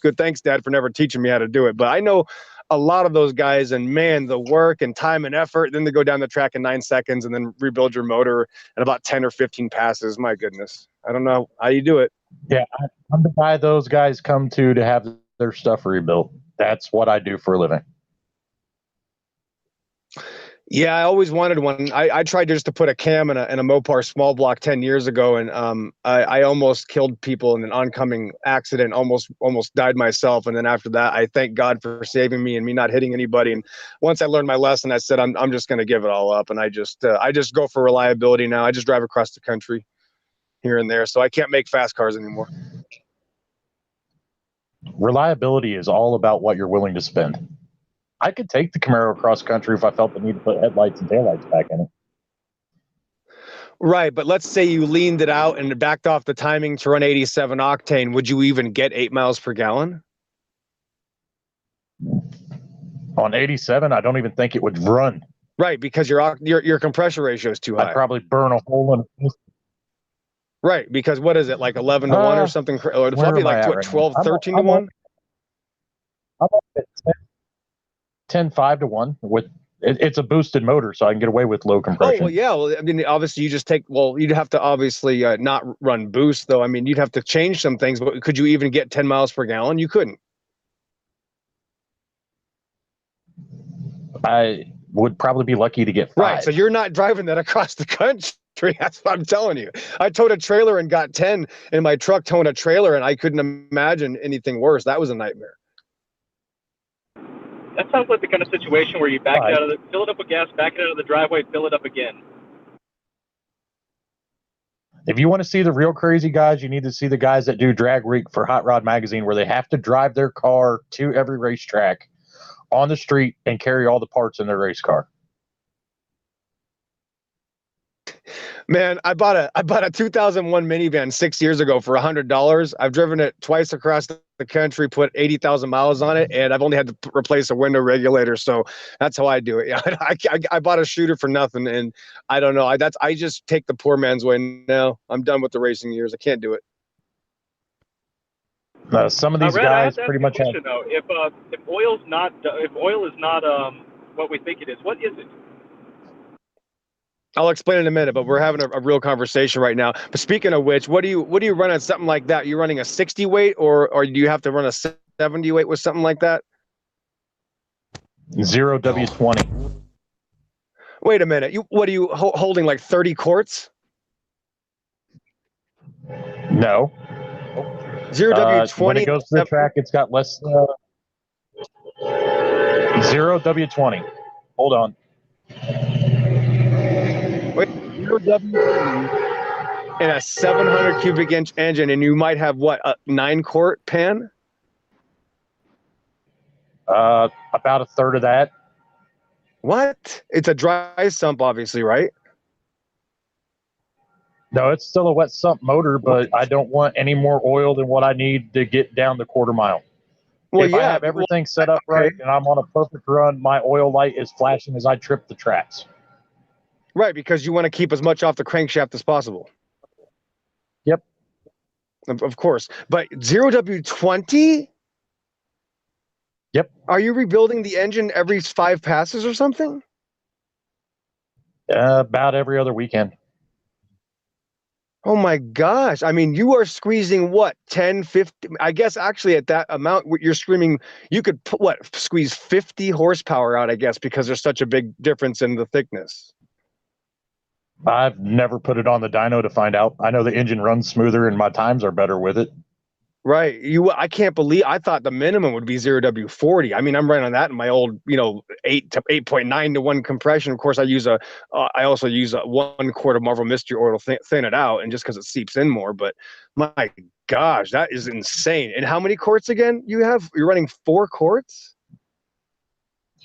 good. Thanks, Dad, for never teaching me how to do it. But I know a lot of those guys, and man, the work and time and effort, then they go down the track in 9 seconds and then rebuild your motor in about 10 or 15 passes. My goodness. I don't know how you do it. Yeah, I'm the guy those guys come to have their stuff rebuilt. That's what I do for a living. Yeah, I always wanted one. I tried just to put a cam in a Mopar small block 10 years ago, and I almost killed people in an oncoming accident, almost died myself. And then after that, I thank God for saving me and me not hitting anybody. And once I learned my lesson, I said, I'm just going to give it all up. And I just go for reliability now. I just drive across the country here and there. So I can't make fast cars anymore. Reliability is all about what you're willing to spend. I could take the Camaro across country if I felt the need to put headlights and taillights back in it. Right, but let's say you leaned it out and backed off the timing to run 87 octane. Would you even get 8 miles per gallon? On 87, I don't even think it would run. Right, because your compression ratio is too high. I'd probably burn a hole in it. Right, because what is it, like 11 to 1 or something? Or it's probably like what, 12, 13 to 1? I'm up at 10-5 to 1 with it's a boosted motor, so I can get away with low compression. Oh, well, yeah. Well, I mean, obviously, you'd have to obviously not run boost, though. I mean, you'd have to change some things, but could you even get 10 miles per gallon? You couldn't. I would probably be lucky to get 5. Right, so you're not driving that across the country. That's what I'm telling you. I towed a trailer and got 10 in my truck towing a trailer, and I couldn't imagine anything worse. That was a nightmare. That sounds like the kind of situation where you fill it up with gas, back it out of the driveway, fill it up again. If you want to see the real crazy guys, you need to see the guys that do Drag Week for Hot Rod Magazine, where they have to drive their car to every racetrack on the street and carry all the parts in their race car. Man, I bought a 2001 minivan 6 years ago for $100. I've driven it twice across the country, put 80,000 miles on it, and I've only had to replace a window regulator. So that's how I do it. Yeah, I bought a shooter for nothing, and I don't know. I just take the poor man's way now. I'm done with the racing years. I can't do it. Some of these guys pretty much have. Though. If oil is not what we think it is, what is it? I'll explain in a minute, but we're having a real conversation right now. But speaking of which, what do you run on something like that? You running a 60 weight, or do you have to run a 70 weight with something like that? 0W20. Wait a minute. What are you holding? Like 30 quarts? No. 0W20. When it goes to the track, it's got less. 0W20. Hold on. Wait, 0W20 in a 700 cubic inch engine, and you might have what, a 9 quart pan? About a third of that. What? It's a dry sump, obviously, right? No, it's still a wet sump motor, but I don't want any more oil than what I need to get down the quarter mile. Well, if I have everything set up right and I'm on a perfect run, my oil light is flashing as I trip the tracks. Right, because you want to keep as much off the crankshaft as possible. Yep. Of course. But 0W20? Yep. Are you rebuilding the engine every 5 passes or something? About every other weekend. Oh my gosh. I mean, you are squeezing what, 10, 50? I guess actually at that amount, you're screaming, you could put, what, squeeze 50 horsepower out, I guess, because there's such a big difference in the thickness. I've never put it on the dyno to find out. I know the engine runs smoother and my times are better with it. Right. I can't believe, I thought the minimum would be 0W40. I mean, I'm running that in my old, 8.9 to 1 compression. Of course, I also use a 1 quart of Marvel Mystery Oil to thin it out, and just because it seeps in more. But my gosh, that is insane. And how many quarts again you have? You're running 4 quarts?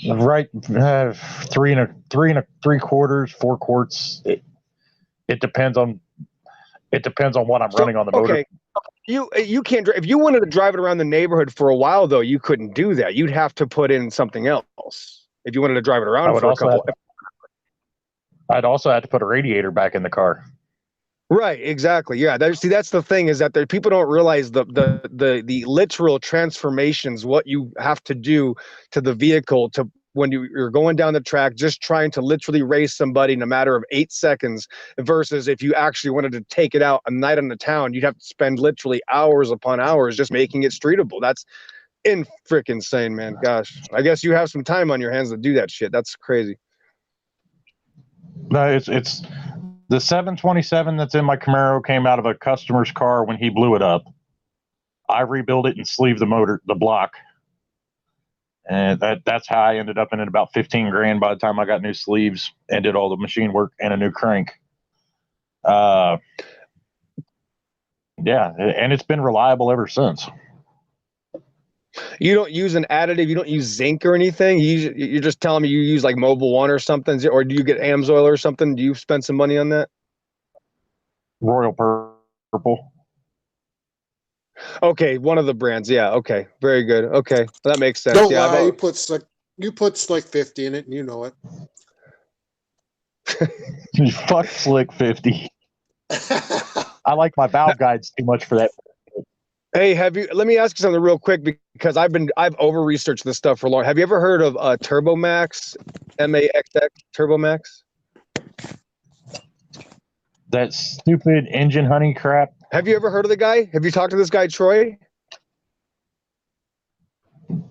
Right. 3 3/4, 4 quarts. It depends on what I'm running on the motor. Okay. You can't, if you wanted to drive it around the neighborhood for a while, though, you couldn't do that. You'd have to put in something else if you wanted to drive it around for a couple. I'd also have to put a radiator back in the car. Right, exactly. Yeah, that's the thing, is that people don't realize the literal transformations, what you have to do to the vehicle to when you're going down the track, just trying to literally race somebody in a matter of 8 seconds, versus if you actually wanted to take it out a night on the town, you'd have to spend literally hours upon hours just making it streetable. That's freaking insane, man. Gosh, I guess you have some time on your hands to do that shit. That's crazy. No, it's the 727 that's in my Camaro came out of a customer's car when he blew it up. I rebuilt it and sleeved the block. And that's how I ended up in it, about 15 grand by the time I got new sleeves and did all the machine work and a new crank. Yeah, and it's been reliable ever since. You don't use an additive, you don't use zinc or anything? You're just telling me you use like Mobil 1 or something, or do you get AMSOIL or something? Do you spend some money on that? Royal Purple. Okay, one of the brands. Yeah, okay. Very good. Okay, that makes sense. Don't yeah, lie, you put like 50 in it, and you know it. Fuck Slick 50. I like my valve guides too much for that. Hey, let me ask you something real quick, because I've over-researched this stuff for long. Have you ever heard of TurboMax? MAXX TurboMax? That stupid engine honey crap. Have you ever heard of the guy? Have you talked to this guy, Troy?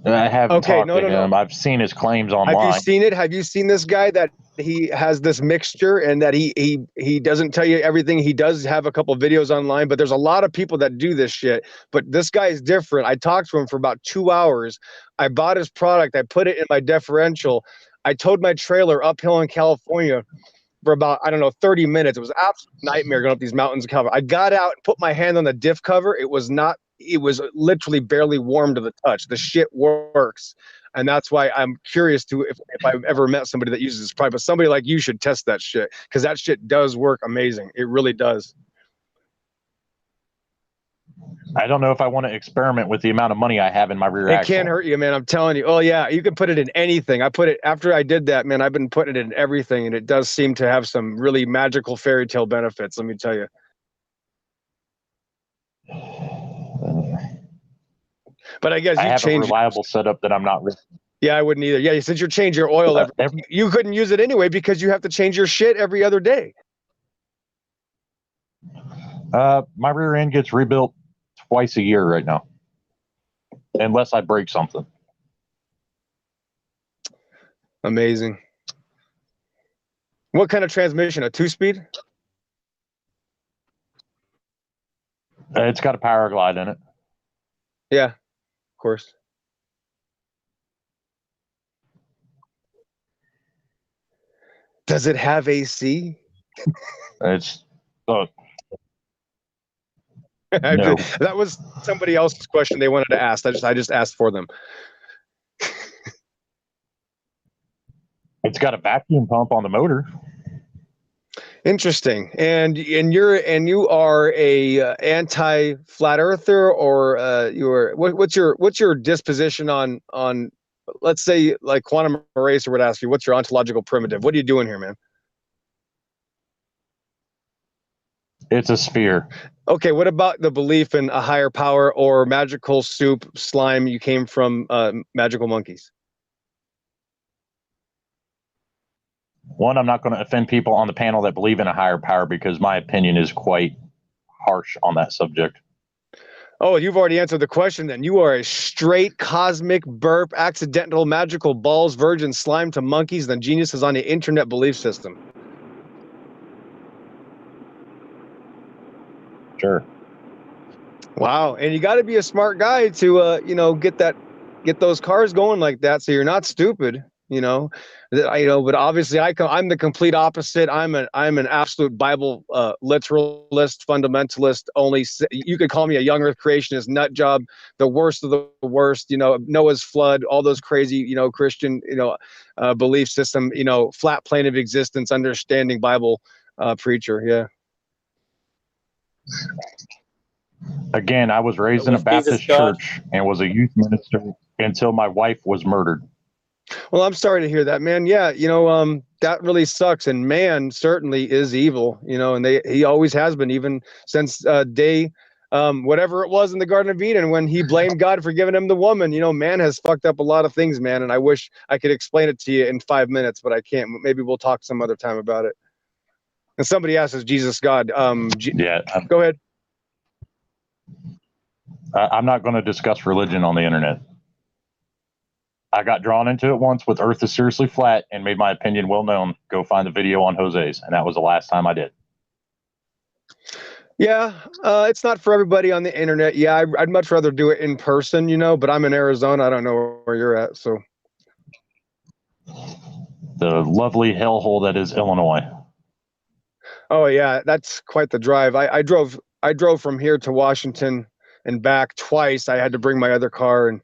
I haven't talked to him. I've seen his claims online. Have you seen it? Have you seen this guy that he has this mixture and that he doesn't tell you everything? He does have a couple videos online, but there's a lot of people that do this shit. But this guy is different. I talked to him for about 2 hours. I bought his product. I put it in my differential. I towed my trailer uphill in California for about, 30 minutes. It was an absolute nightmare going up these mountains. I got out and put my hand on the diff cover. It was literally barely warm to the touch. The shit works. And that's why I'm curious if I've ever met somebody that uses this product. But somebody like you should test that shit, because that shit does work amazing. It really does. I don't know if I want to experiment with the amount of money I have in my rear axle. It can't hurt you, man. I'm telling you. Oh yeah, you can put it in anything. After I did that, man, I've been putting it in everything, and it does seem to have some really magical fairy tale benefits, let me tell you. But I guess I have a reliable setup that I'm not risking. Yeah, I wouldn't either. Yeah, since you change your oil you couldn't use it anyway, because you have to change your shit every other day. My rear end gets rebuilt twice a year right now, unless I break something. Amazing. What kind of transmission? A 2-speed? It's got a power glide in it. Yeah, of course. Does it have AC? It's No. That was somebody else's question they wanted to ask. I just asked for them. It's got a vacuum pump on the motor. Interesting. And you are a anti-flat earther, or what's your disposition on let's say like quantum eraser would ask you, what's your ontological primitive? What are you doing here, man? It's a sphere. Okay, what about the belief in a higher power or magical soup slime you came from magical monkeys? One, I'm not going to offend people on the panel that believe in a higher power because my opinion is quite harsh on that subject. Oh, you've already answered the question then. You are a straight cosmic burp, accidental magical balls, virgin slime to monkeys, then geniuses on the internet belief system. Sure. Wow, and you got to be a smart guy to get those cars going like that. So you're not stupid, But obviously, I'm the complete opposite. I'm an absolute Bible literalist, fundamentalist. You could call me a young Earth creationist nut job, the worst of the worst. Noah's flood, all those crazy, Christian, belief system, flat plane of existence, understanding Bible preacher. Yeah. Again, I was raised in a Baptist church and was a youth minister until my wife was murdered. Well, I'm sorry to hear that, man. Yeah, that really sucks. And man certainly is evil, and he always has been, even since day whatever it was in the Garden of Eden when he blamed God for giving him the woman. Man has fucked up a lot of things, man. And I wish I could explain it to you in 5 minutes, but I can't. Maybe we'll talk some other time about it. And somebody asked, is Jesus God? Go ahead. I'm not going to discuss religion on the internet. I got drawn into it once with Earth is seriously flat and made my opinion well known. Go find the video on Jose's, and that was the last time I did. Yeah, it's not for everybody on the internet. Yeah, I'd much rather do it in person, but I'm in Arizona. I don't know where you're at, so. The lovely hellhole that is Illinois. Oh yeah, that's quite the drive. I drove from here to Washington and back twice. I had to bring my other car, and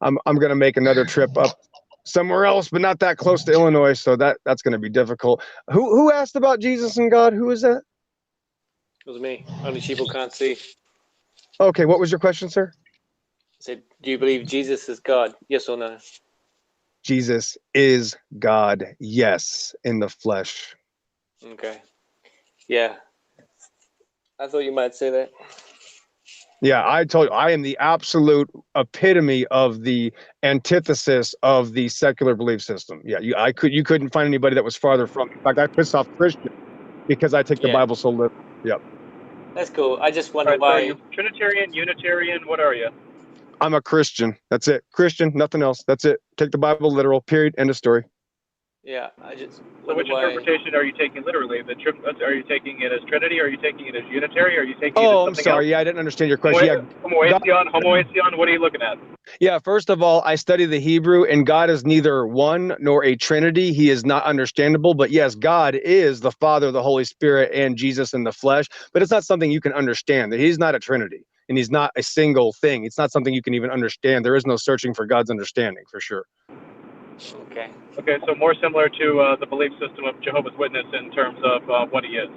I'm going to make another trip up somewhere else, but not that close to Illinois. So that's going to be difficult. Who asked about Jesus and God? Who is that? It was me. Only people can't see. Okay, what was your question, sir? I said, do you believe Jesus is God? Yes or no? Jesus is God. Yes, in the flesh. Okay. Yeah. I thought you might say that. Yeah, I told you, I am the absolute epitome of the antithesis of the secular belief system. Yeah, you couldn't find anybody that was farther from. In fact, I pissed off Christian because I take the Bible so literal. Yep. That's cool. I just wonder why. So are you Trinitarian, Unitarian? What are you? I'm a Christian. That's it. Christian, nothing else. That's it. Take the Bible literal. Period. End of story. Yeah, I just. So which interpretation are you taking literally? Are you taking it as Trinity? Are you taking it as Unitary? Are you taking it as something I'm sorry. else? Yeah, I didn't understand your question. Homoiousion. What are you looking at? Yeah, first of all, I study the Hebrew, and God is neither one nor a Trinity. He is not understandable. But yes, God is the Father, the Holy Spirit, and Jesus in the flesh. But it's not something you can understand. That He's not a Trinity, and He's not a single thing. It's not something you can even understand. There is no searching for God's understanding, for sure. Okay. Okay, so more similar to the belief system of Jehovah's Witness in terms of what he is.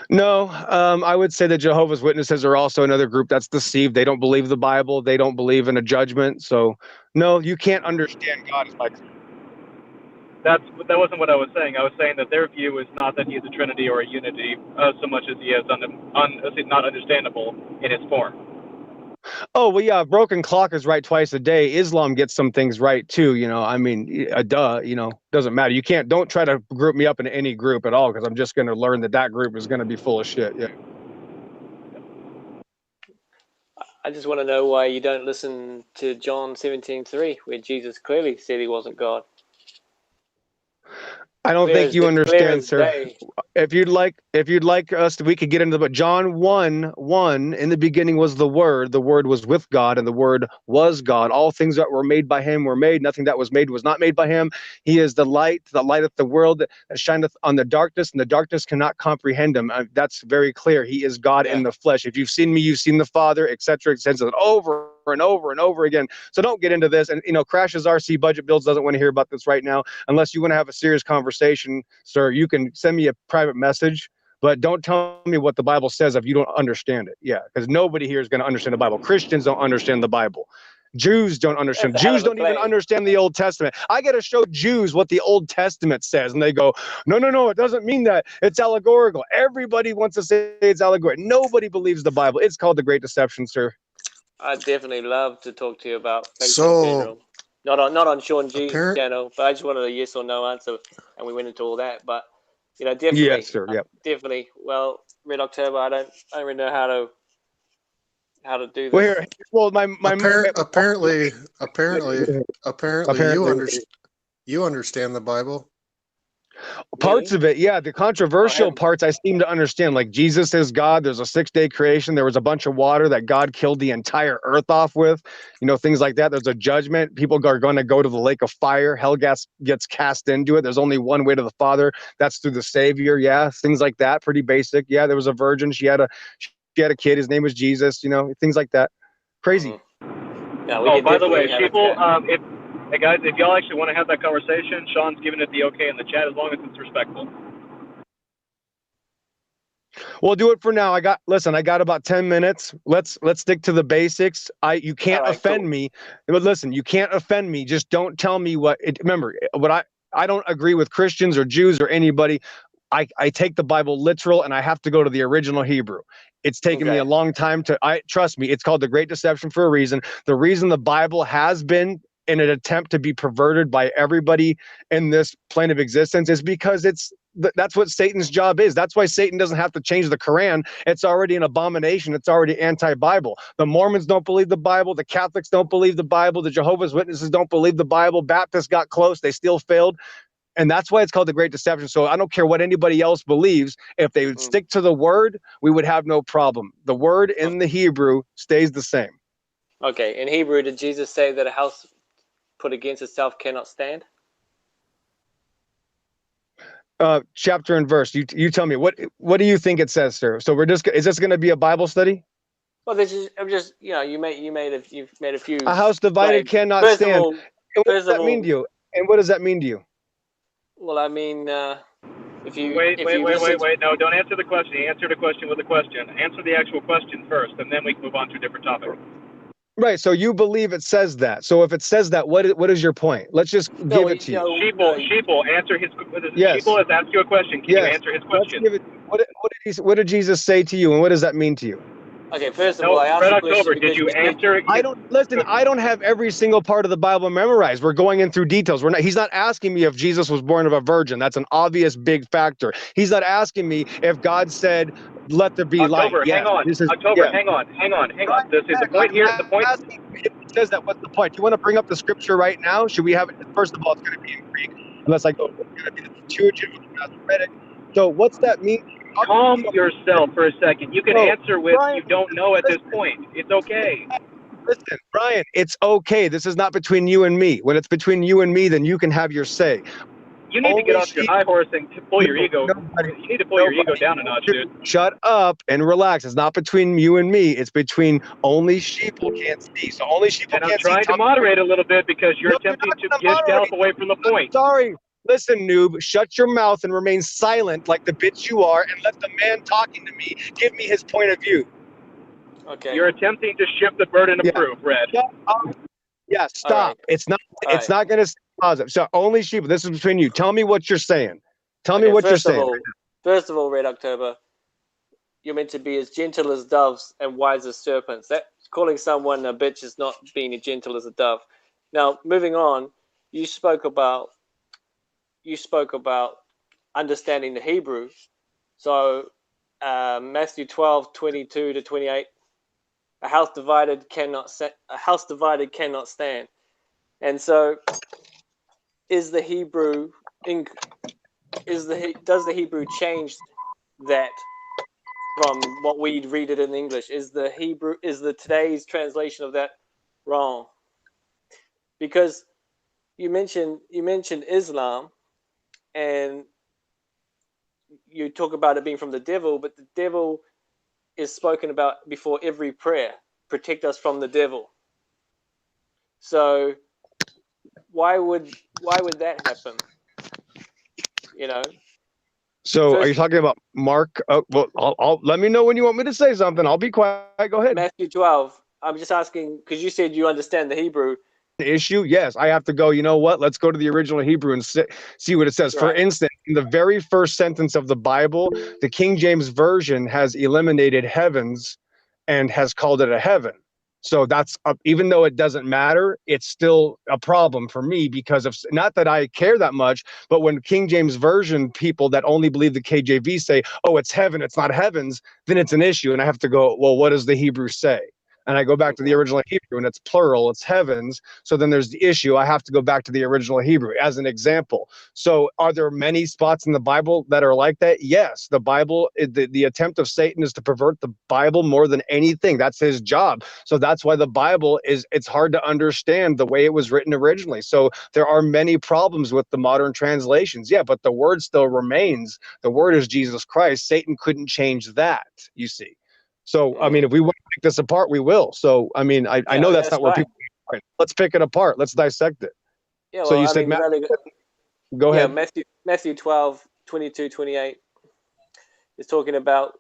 No, I would say that Jehovah's Witnesses are also another group that's deceived. They don't believe the Bible. They don't believe in a judgment. So, no, you can't understand God. That wasn't what I was saying. I was saying that their view is not that he is a Trinity or a unity so much as he is not understandable in his form. Oh, well, yeah, a broken clock is right twice a day. Islam gets some things right too, I mean, doesn't matter. Don't try to group me up in any group at all, because I'm just going to learn that group is going to be full of shit. Yeah. I just want to know why you don't listen to John 17:3, where Jesus clearly said he wasn't God. I don't Clear think as you clear understand, as sir. day. If you'd like us, we could get into the, but John 1:1, in the beginning was the Word was with God, and the Word was God. All things that were made by him were made. Nothing that was made was not made by him. He is the light of the world that shineth on the darkness, and the darkness cannot comprehend him. That's very clear. He is God in the flesh. If you've seen me, you've seen the Father, etc., etc., over and over and over again. So don't get into this. And Crash's RC budget builds doesn't want to hear about this right now. Unless you want to have a serious conversation, sir, you can send me a private message, but don't tell me what the Bible says if you don't understand it. Yeah, because nobody here is going to understand the Bible. Christians don't understand the Bible. Jews don't understand. That's a hell Jews of a don't even claim. understand the Old Testament. I got to show Jews what the Old Testament says, and they go, no, it doesn't mean that. It's allegorical. Everybody wants to say it's allegorical. Nobody believes the Bible. It's called the Great Deception, sir. I'd definitely love to talk to you about faith in So, general. Not on Sean G's channel, but I just wanted a yes or no answer, and we went into all that. But definitely, Yes, sir. Yep. Definitely. Well, Red October, I don't really know how to do this. Well, here, well, apparently, you understand the Bible. Parts of it, yeah. The controversial parts I seem to understand. Like Jesus is God. There's a 6-day creation. There was a bunch of water that God killed the entire earth off with. Things like that. There's a judgment. People are going to go to the lake of fire. Hell gets cast into it. There's only one way to the Father. That's through the Savior. Yeah, things like that. Pretty basic. Yeah, there was a virgin. She had a kid. His name was Jesus. Things like that. Crazy. Yeah, oh, by the way, Sheeple, hey guys, if y'all actually want to have that conversation, Sean's giving it the okay in the chat as long as it's respectful. We'll do it for now. I got about 10 minutes. Let's stick to the basics. You can't offend me. But listen, you can't offend me. Just don't tell me remember, I don't agree with Christians or Jews or anybody. I take the Bible literal, and I have to go to the original Hebrew. It's taken me a long time trust me, it's called the Great Deception for a reason. The reason the Bible has been in an attempt to be perverted by everybody in this plane of existence is because that's what Satan's job is. That's why Satan doesn't have to change the Quran. It's already an abomination. It's already anti-Bible. The Mormons don't believe the Bible. The Catholics don't believe the Bible. The Jehovah's Witnesses don't believe the Bible. Baptists got close. They still failed. And that's why it's called the Great Deception. So I don't care what anybody else believes. If they would stick to the word, we would have no problem. The word in the Hebrew stays the same. Okay. In Hebrew, did Jesus say that a house put against itself cannot stand? Chapter and verse. You tell me. What do you think it says, sir? So is this going to be a Bible study? Well, you've made a few. A house divided cannot stand. What does that mean to you? And what does that mean to you? Well, I mean, if you wait. No, don't answer the question. You answered a question with a question. Answer the actual question first, and then we can move on to a different topic. Right. So you believe it says that. So if it says that, what is your point? Let's just give it to you. Sheeple, answer his. Yes. Sheeple has asked you a question. Can you answer his question? What did Jesus say to you, and what does that mean to you? Okay, first of all, I asked October, did you answer? I don't have every single part of the Bible memorized. We're going in through details. He's not asking me if Jesus was born of a virgin. That's an obvious big factor. He's not asking me if God said, "Let there be light." Hang on. Hang on. This is the point here. The point. If it says that, what's the point? Do you want to bring up the scripture right now? Should we have it? First of all, it's going to be in Greek, unless I go. It's going to be the Septuagint or the Masoretic. So what's that mean? Calm yourself for a second. You can answer with Brian, you don't know at this point. It's okay. Listen, Brian, it's okay. This is not between you and me. When it's between you and me, then you can have your say. You need to get off your high horse and pull your ego. You need to pull your ego down a notch, dude. Shut up and relax. It's not between you and me. It's between only sheep who can't see. So only sheep who can't see. And I'm trying to moderate a little bit because you're attempting to get yourself away from the point. Sorry. Listen, noob, shut your mouth and remain silent like the bitch you are, and let the man talking to me give me his point of view. Okay. You're attempting to shift the burden of proof, Red. Yeah, stop. Right. It's not going to stay positive. So only sheep. This is between you. Tell me what you're saying. Tell me what you're saying. First of all, Red October, you're meant to be as gentle as doves and wise as serpents. That calling someone a bitch is not being as gentle as a dove. Now, moving on, you spoke about understanding the Hebrew. So Matthew 12:22 to 28. A house divided cannot stand. And so, does the Hebrew change that from what we read it in English? Is the today's translation of that wrong? Because you mentioned Islam, and you talk about it being from the devil, but the devil is spoken about before every prayer. Protect us from the devil. So why would that happen? You know. So are you talking about Mark? Well, I'll let me know when you want me to say something. I'll be quiet. Go ahead. Matthew 12. I'm just asking because you said you understand the Hebrew. Issue, yes, I have to go, you know what, let's go to the original Hebrew and see what it says. For instance, in the very first sentence of the Bible, the King James Version has eliminated heavens and has called it a heaven. So that's even though it doesn't matter, it's still a problem for me, because of, not that I care that much, but when King James Version people that only believe the KJV say, oh, it's heaven, it's not heavens, then it's an issue, and I have to go, well, what does the Hebrew say? And I go back to the original Hebrew, and it's plural, it's heavens. So then there's the issue. I have to go back to the original Hebrew as an example. So are there many spots in the Bible that are like that? Yes. The Bible, the attempt of Satan is to pervert the Bible more than anything. That's his job. So that's why the Bible it's hard to understand the way it was written originally. So there are many problems with the modern translations. Yeah, but the word still remains. The word is Jesus Christ. Satan couldn't change that, you see. So, I mean, if we want to pick this apart, we will. So, I mean, I know that's not where people are. Let's pick it apart. Let's dissect it. Yeah, so you said, go ahead. Matthew 12, 22, 28 is talking about,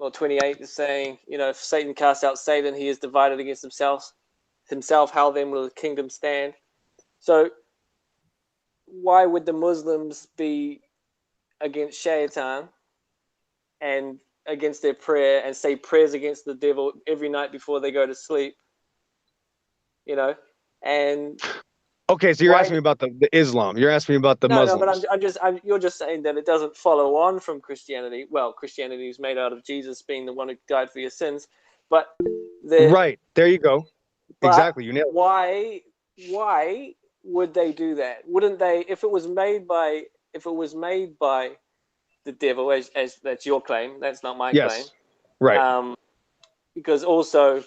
well, 28 is saying, you know, if Satan casts out Satan, he is divided against himself. How then will the kingdom stand? So why would the Muslims be against Shaitan and against their prayer and say prayers against the devil every night before they go to sleep? You know, and okay, so you're asking me about the Islam. You're asking me about the Muslims. No, but you're just saying that it doesn't follow on from Christianity. Well, Christianity is made out of Jesus being the one who died for your sins, but right there you go. Exactly, you nailed it. Why would they do that? Wouldn't they, if it was made by the devil, as that's your claim, that's not my claim. Right. Because also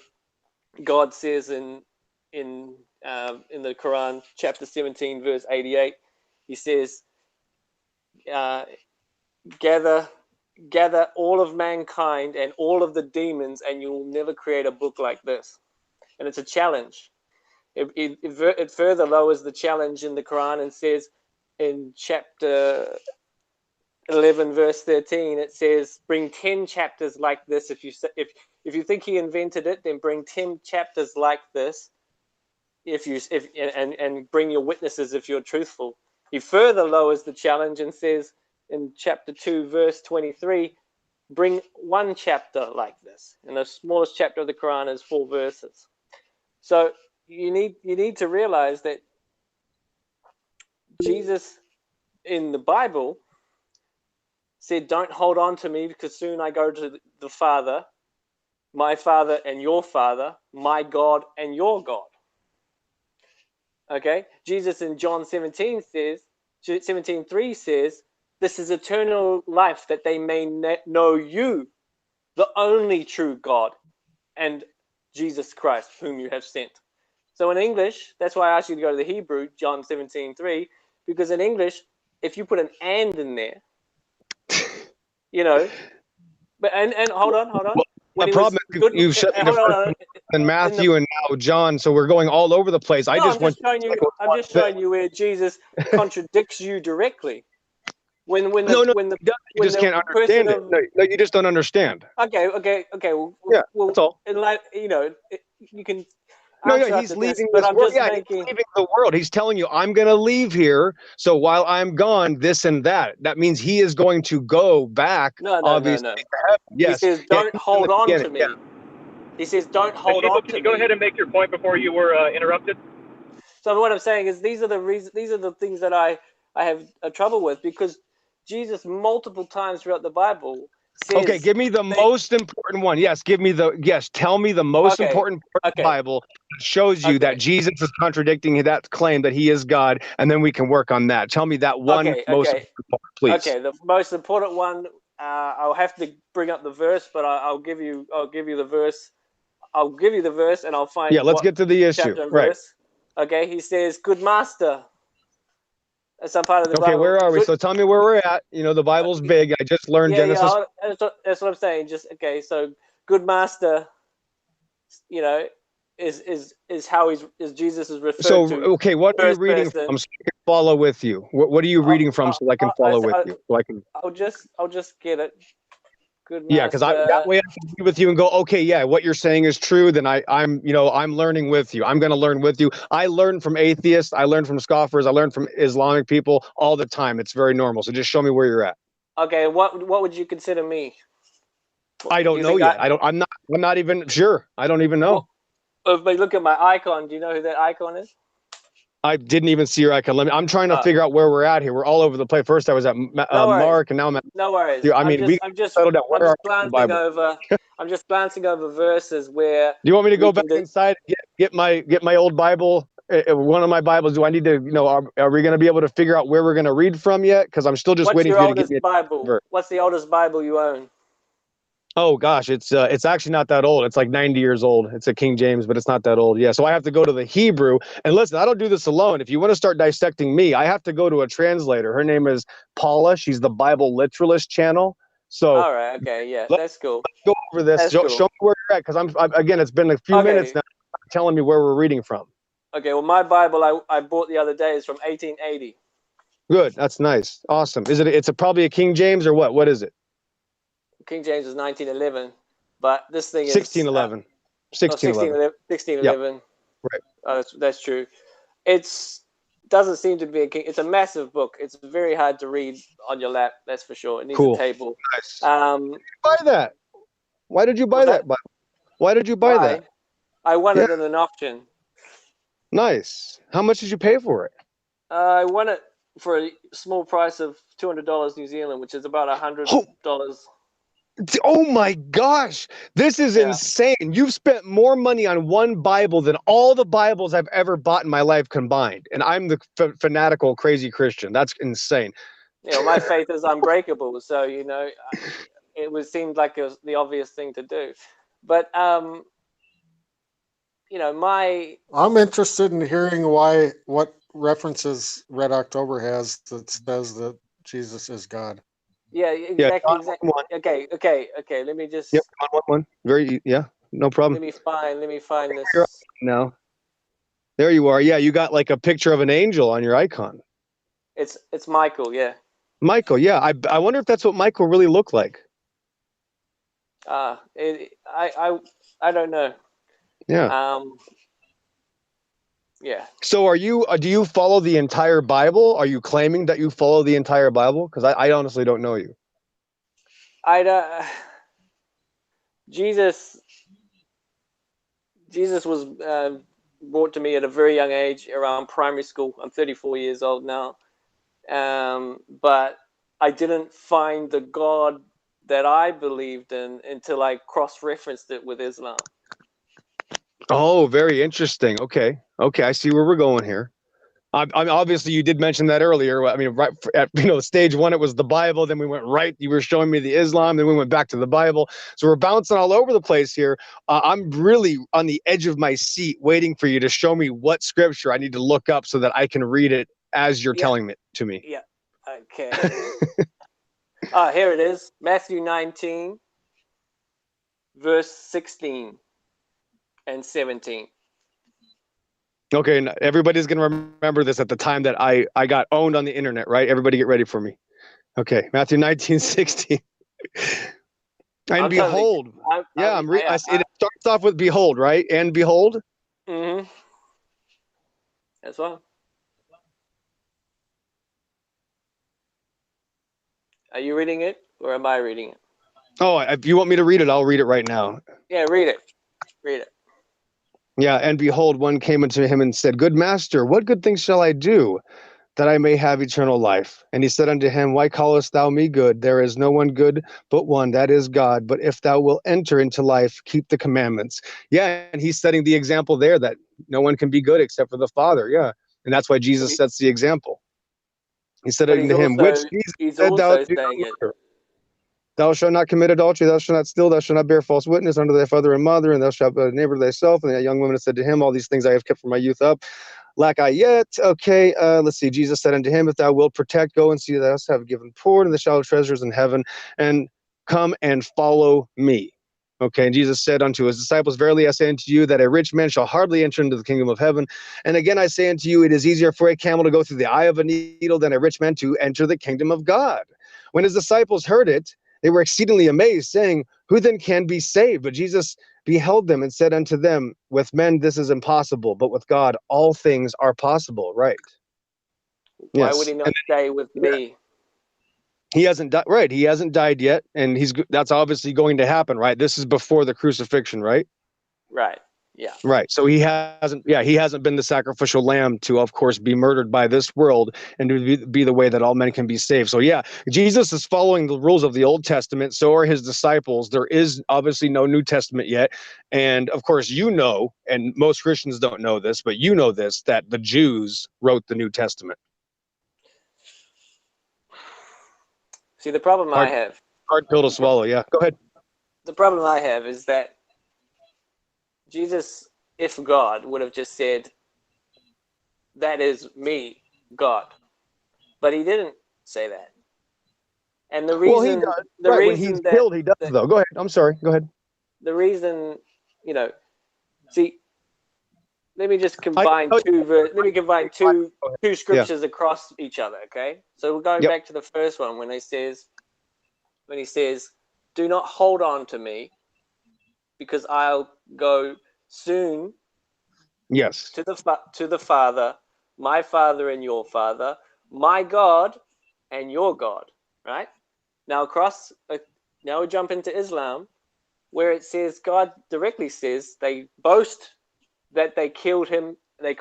God says in the Quran, chapter 17, verse 88, he says, gather all of mankind and all of the demons, and you'll never create a book like this. And it's a challenge. It further lowers the challenge in the Quran and says in chapter 11, verse 13, it says, bring 10 chapters like this. If you think he invented it, then bring 10 chapters like this. And bring your witnesses if you're truthful. He further lowers the challenge and says in chapter 2, verse 23, bring one chapter like this. And the smallest chapter of the Quran is 4 verses. So you need to realize that Jesus in the Bible said, don't hold on to me because soon I go to the Father, my Father and your Father, my God and your God. Okay, Jesus in John 17:3 says, this is eternal life, that they may know you, the only true God, and Jesus Christ, whom you have sent. So in English, that's why I asked you to go to the Hebrew, John 17:3, because in English, if you put an and in there, you know, but and hold on. The problem is you've shut me in Matthew and now John, so we're going all over the place. I'm just showing you where Jesus contradicts you directly. When you just can't understand it. No, you just don't understand. Okay. Well, that's all. You know, you can. No, he's leaving this world. Yeah, he's leaving the world. He's telling you, I'm going to leave here. So while I'm gone, this and that. That means he is going to go back. No. Yes. He says, don't hold on to me. Yeah. He says, don't hold on to me. Can you go ahead and make your point before you were interrupted? So what I'm saying is these are the things that I have trouble with, because Jesus multiple times throughout the Bible Okay, give me the most important one. Yes, tell me the most important part of the Bible that shows you that Jesus is contradicting that claim that he is God, and then we can work on that. Tell me that one most important part, please. Okay, the most important one. I'll have to bring up the verse, but I'll give you the verse. I'll give you the verse, and I'll find. Yeah, let's get to the issue. Chapter and Right. verse. Okay, he says, "Good master." That's some part of the Bible. Okay, where are we? So tell me where we're at. You know, the Bible's big. I just learned Genesis. Yeah, that's what I'm saying. Just okay. So, good master, you know, is how Jesus is referred to. So, okay, what are you reading from so I can follow with you? What are you reading from so I can follow with you? So I can. I'll just get it. Good master. Yeah, because that way I can be with you and go, okay, yeah, what you're saying is true. Then I'm learning with you. I'm going to learn with you. I learn from atheists. I learn from scoffers. I learn from Islamic people all the time. It's very normal. So just show me where you're at. Okay, what would you consider me? I don't know yet. I'm not even sure. I don't even know. Well, if we look at my icon, do you know who that icon is? I didn't even see your icon. I'm trying to figure out where we're at here. We're all over the place. First, I was at Mark, and now I'm at. No worries. I mean, I'm just glancing over verses where. Do you want me to go back inside and get my old Bible? One of my Bibles. Do I need to? Are we going to be able to figure out where we're going to read from yet? Because I'm still just waiting for you to get me. What's the oldest Bible you own? Oh gosh, it's actually not that old. It's like 90 years old. It's a King James, but it's not that old. Yeah, so I have to go to the Hebrew. And listen, I don't do this alone. If you want to start dissecting me, I have to go to a translator. Her name is Paula. She's the Bible Literalist channel. So all right, okay, yeah, that's cool. Let's go over this. Show me where you're at, because I'm again. It's been a few minutes now. Telling me where we're reading from. Okay, well, my Bible I bought the other day is from 1880. Good, that's nice, awesome. Is it? It's probably a King James or what? What is it? King James is 1911, but this thing is 1611. 1611. Yep. Right. That's true. Doesn't seem to be a king. It's a massive book. It's very hard to read on your lap. That's for sure. It needs a table. Nice. Buy that. Why did you buy that Bible? Why did you buy that? I won it in an auction. Nice. How much did you pay for it? I won it for a small price of $200 New Zealand, which is about $100. Oh my gosh, this is insane. You've spent more money on one Bible than all the Bibles I've ever bought in my life combined. And I'm the fanatical, crazy Christian. That's insane. My faith is unbreakable. So, it seemed like it was the obvious thing to do. But, I'm interested in hearing what references Red October has that says that Jesus is God. Yeah, exactly. Okay. Let me just. Yep, one. No problem. Let me find this. No. There you are. Yeah, you got like a picture of an angel on your icon. It's Michael. Yeah. Michael. Yeah. I wonder if that's what Michael really looked like. I don't know. Yeah. Yeah. So do you follow the entire Bible? Are you claiming that you follow the entire Bible? Because I honestly don't know you. Jesus was brought to me at a very young age, around primary school. I'm 34 years old now. But I didn't find the God that I believed in until I cross-referenced it with Islam. Oh, very interesting. Okay, I see where we're going here. I mean, obviously, you did mention that earlier. I mean, right at stage one, it was the Bible. Then we went right. You were showing me the Islam. Then we went back to the Bible. So we're bouncing all over the place here. I'm really on the edge of my seat, waiting for you to show me what scripture I need to look up so that I can read it as you're telling it to me. Yeah. Okay. Here it is. Matthew 19, verse 16 and 17. Okay, everybody's going to remember this at the time that I got owned on the internet, right? Everybody get ready for me. Okay, Matthew 19:16. And behold. It starts off with behold, right? And behold. Mm-hmm. That's well. Are you reading it or am I reading it? Oh, if you want me to read it, I'll read it right now. Yeah, read it. Read it. Yeah, and behold, one came unto him and said, Good master, what good things shall I do that I may have eternal life. And he said unto him, why callest thou me good? There is no one good but one, that is God. But if thou wilt enter into life, keep the commandments. Yeah, and he's setting the example there that no one can be good except for the Father. Yeah, and that's why Jesus sets the example. He said unto him, which Jesus said, thou thou shalt not commit adultery, thou shalt not steal, thou shalt not bear false witness unto thy father and mother, and thou shalt be a neighbor to thyself. And that young woman said to him, all these things I have kept from my youth up. Lack I yet? Okay, let's see. Jesus said unto him, if thou wilt protect, go and see thou hast given poor, and thou shalt have treasures in heaven, and come and follow me. Okay, and Jesus said unto his disciples, verily I say unto you that a rich man shall hardly enter into the kingdom of heaven. And again I say unto you, it is easier for a camel to go through the eye of a needle than a rich man to enter the kingdom of God. When his disciples heard it, they were exceedingly amazed, saying, who then can be saved? But Jesus beheld them and said unto them, with men this is impossible, but with God all things are possible. Right. Why would he not stay with me? He hasn't died. Right. He hasn't died yet. And that's obviously going to happen. Right. This is before the crucifixion. Right. Right. Yeah. Right. So he hasn't been the sacrificial lamb to, of course, be murdered by this world and to be the way that all men can be saved. So yeah, Jesus is following the rules of the Old Testament. So are his disciples. There is obviously no New Testament yet. And of course, and most Christians don't know this, but you know this, that the Jews wrote the New Testament. See, the problem I have. Hard pill to swallow. Yeah. Go ahead. The problem I have is that Jesus, if God, would have just said, that is me, God. But he didn't say that. And the reason, he does. When he's killed, he does, though. Go ahead. I'm sorry. Go ahead. The reason, see, let me just combine two scriptures across each other, okay? So we're going back to the first one when he says, do not hold on to me, because I'll go soon. Yes. To the Father, my Father and your Father, my God and your God. Right now, now we jump into Islam, where it says God directly says they boast that they killed him. They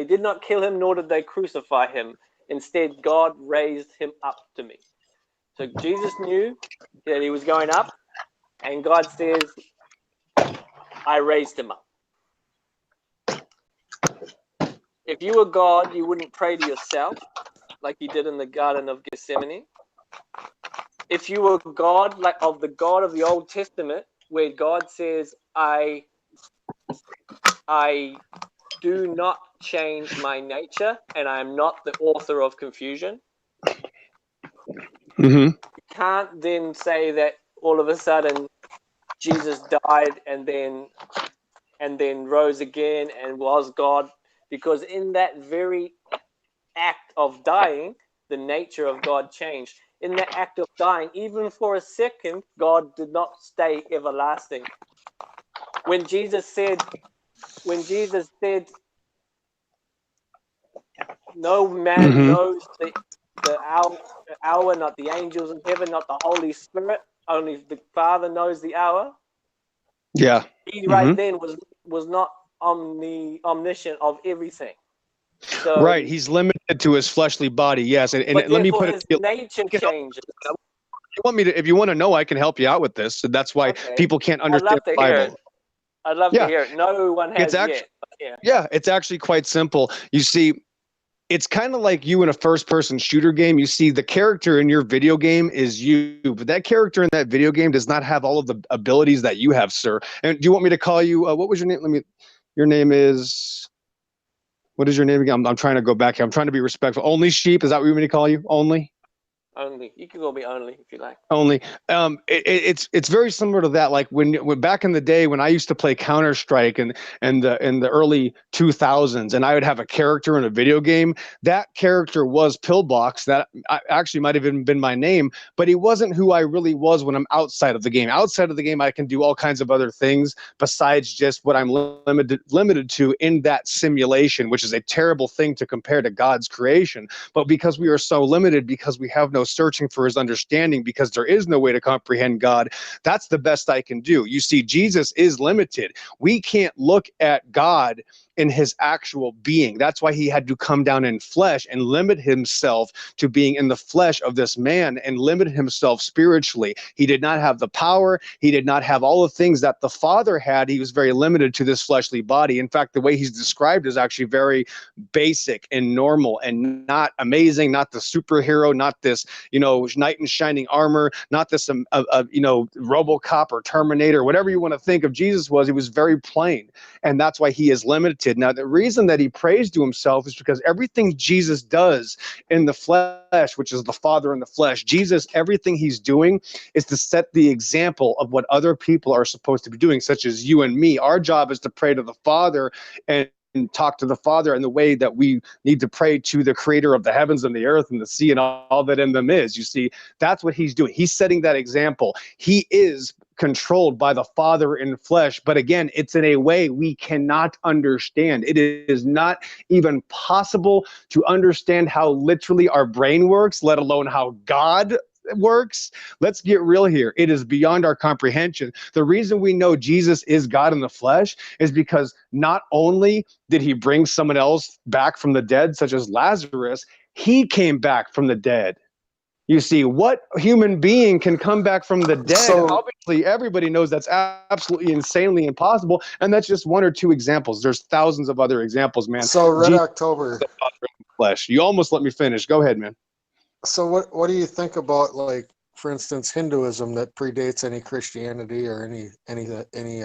did not kill him, nor did they crucify him. Instead, God raised him up to me. So Jesus knew that he was going up. And God says, I raised him up. If you were God, you wouldn't pray to yourself like you did in the Garden of Gethsemane. If you were God, like of the God of the Old Testament, where God says, I do not change my nature, and I am not the author of confusion. Mm-hmm. You can't then say that all of a sudden Jesus died and then rose again and was God, because in that very act of dying, the nature of God changed. In that act of dying, even for a second, God did not stay everlasting. When Jesus said, no man knows the hour, not the angels in heaven, not the Holy Spirit, only the Father knows the hour. Yeah. He right then was not omniscient of everything. So, right. He's limited to his fleshly body. Yes. And let me put his nature changes. If you want to know, I can help you out with this. So that's why people can't understand the Bible. I'd love to hear it. No one has yet. Yeah, it's actually quite simple. You see, it's kind of like you in a first-person shooter game. You see, the character in your video game is you, but that character in that video game does not have all of the abilities that you have, sir. And do you want me to call you? What was your name? Your name is. What is your name again? I'm trying to go back here. I'm trying to be respectful. Only Sheep. Is that what you want me to call you? Only. Only. You can call me Only if you like. Only. It's very similar to that. Like when back in the day when I used to play Counter-Strike in the early 2000s, and I would have a character in a video game. That character was Pillbox. That actually might have even been my name, but he wasn't who I really was when I'm outside of the game. Outside of the game, I can do all kinds of other things besides just what I'm limited to in that simulation, which is a terrible thing to compare to God's creation. But because we are so limited, because we have no searching for his understanding, because there is no way to comprehend God, that's the best I can do. You see, Jesus is limited. We can't look at God in his actual being. That's why he had to come down in flesh and limit himself to being in the flesh of this man and limit himself spiritually. He did not have the power. He did not have all the things that the Father had. He was very limited to this fleshly body. In fact, the way he's described is actually very basic and normal and not amazing, not the superhero, not this, knight in shining armor, not this, RoboCop or Terminator, whatever you want to think of Jesus was. He was very plain. And that's why he is limited. Now, the reason that he prays to himself is because everything Jesus does in the flesh, which is the Father in the flesh, Jesus, everything he's doing is to set the example of what other people are supposed to be doing, such as you and me. Our job is to pray to the Father and talk to the Father in the way that we need to pray to the creator of the heavens and the earth and the sea and all that in them is. You see, that's what he's doing. He's setting that example. He is controlled by the Father in flesh. But again, it's in a way we cannot understand. It is not even possible to understand how literally our brain works, let alone how God works. Let's get real here. It is beyond our comprehension. The reason we know Jesus is God in the flesh is because not only did he bring someone else back from the dead, such as Lazarus, he came back from the dead. You see, what human being can come back from the dead? So- Obviously, everybody knows that's absolutely insanely impossible. And that's just one or two examples. There's thousands of other examples, man. So Red Jesus October. is the Father in the flesh. You almost let me finish. Go ahead, man. So what do you think about, like, for instance, Hinduism that predates any Christianity or any Yeah. any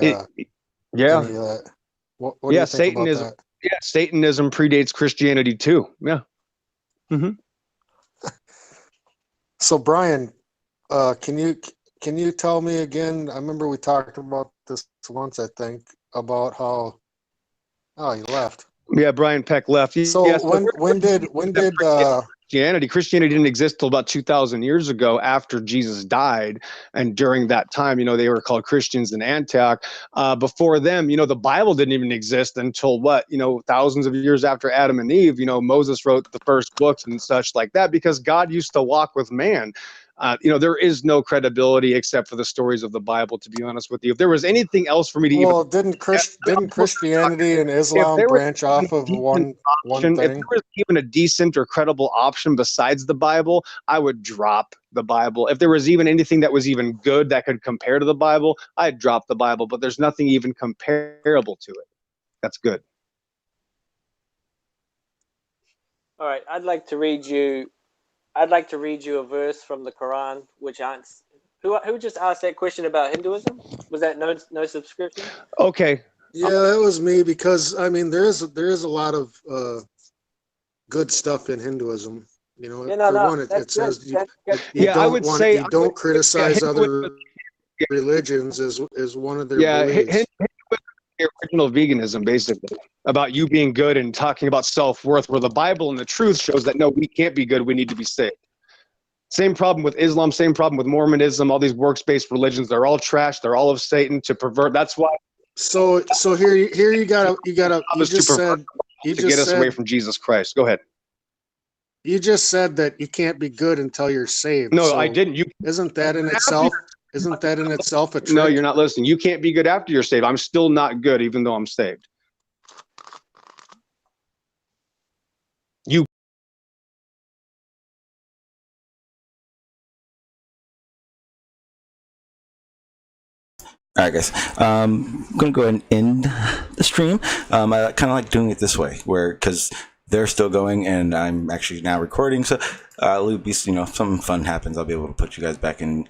what do you think Satanism. about that? Yeah, Satanism predates Christianity too. Yeah. Mm-hmm. So Brian, can you tell me again? I remember we talked about this once, I think, about how he left. Yeah, Brian Peck left. So Yeah, when did Christianity didn't exist till about 2,000 years ago after Jesus died. And during that time, they were called Christians in Antioch. Before them, the Bible didn't even exist until thousands of years after Adam and Eve. Moses wrote the first books and such like that because God used to walk with man. There is no credibility except for the stories of the Bible, to be honest with you. If there was anything else for me to didn't Christianity and Islam branch off of one thing? If there was even a decent or credible option besides the Bible, I would drop the Bible. If there was even anything that was even good that could compare to the Bible, I'd drop the Bible. But there's nothing even comparable to it. That's good. All right, I'd like to read you a verse from the Quran, which answers. Who just asked that question about Hinduism? Was that no subscription? Okay. Yeah, that was me, because I mean there is a lot of good stuff in Hinduism. It says you don't criticize other religions is one of their beliefs. The original veganism, basically, about you being good and talking about self-worth, where the Bible and the truth shows that no, we can't be good, we need to be saved. Same problem with Islam, same problem with Mormonism, all these works-based religions, they're all trash, they're all of Satan to pervert. That's why. So here you gotta get us away from Jesus Christ. Go ahead. You just said that you can't be good until you're saved. No, I didn't. Isn't that in itself a trick? No, you're not listening. You can't be good after you're saved. I'm still not good, even though I'm saved. All right, guys. I'm going to go ahead and end the stream. I kind of like doing it this way, because they're still going and I'm actually now recording. So it'll be, if something fun happens, I'll be able to put you guys back in,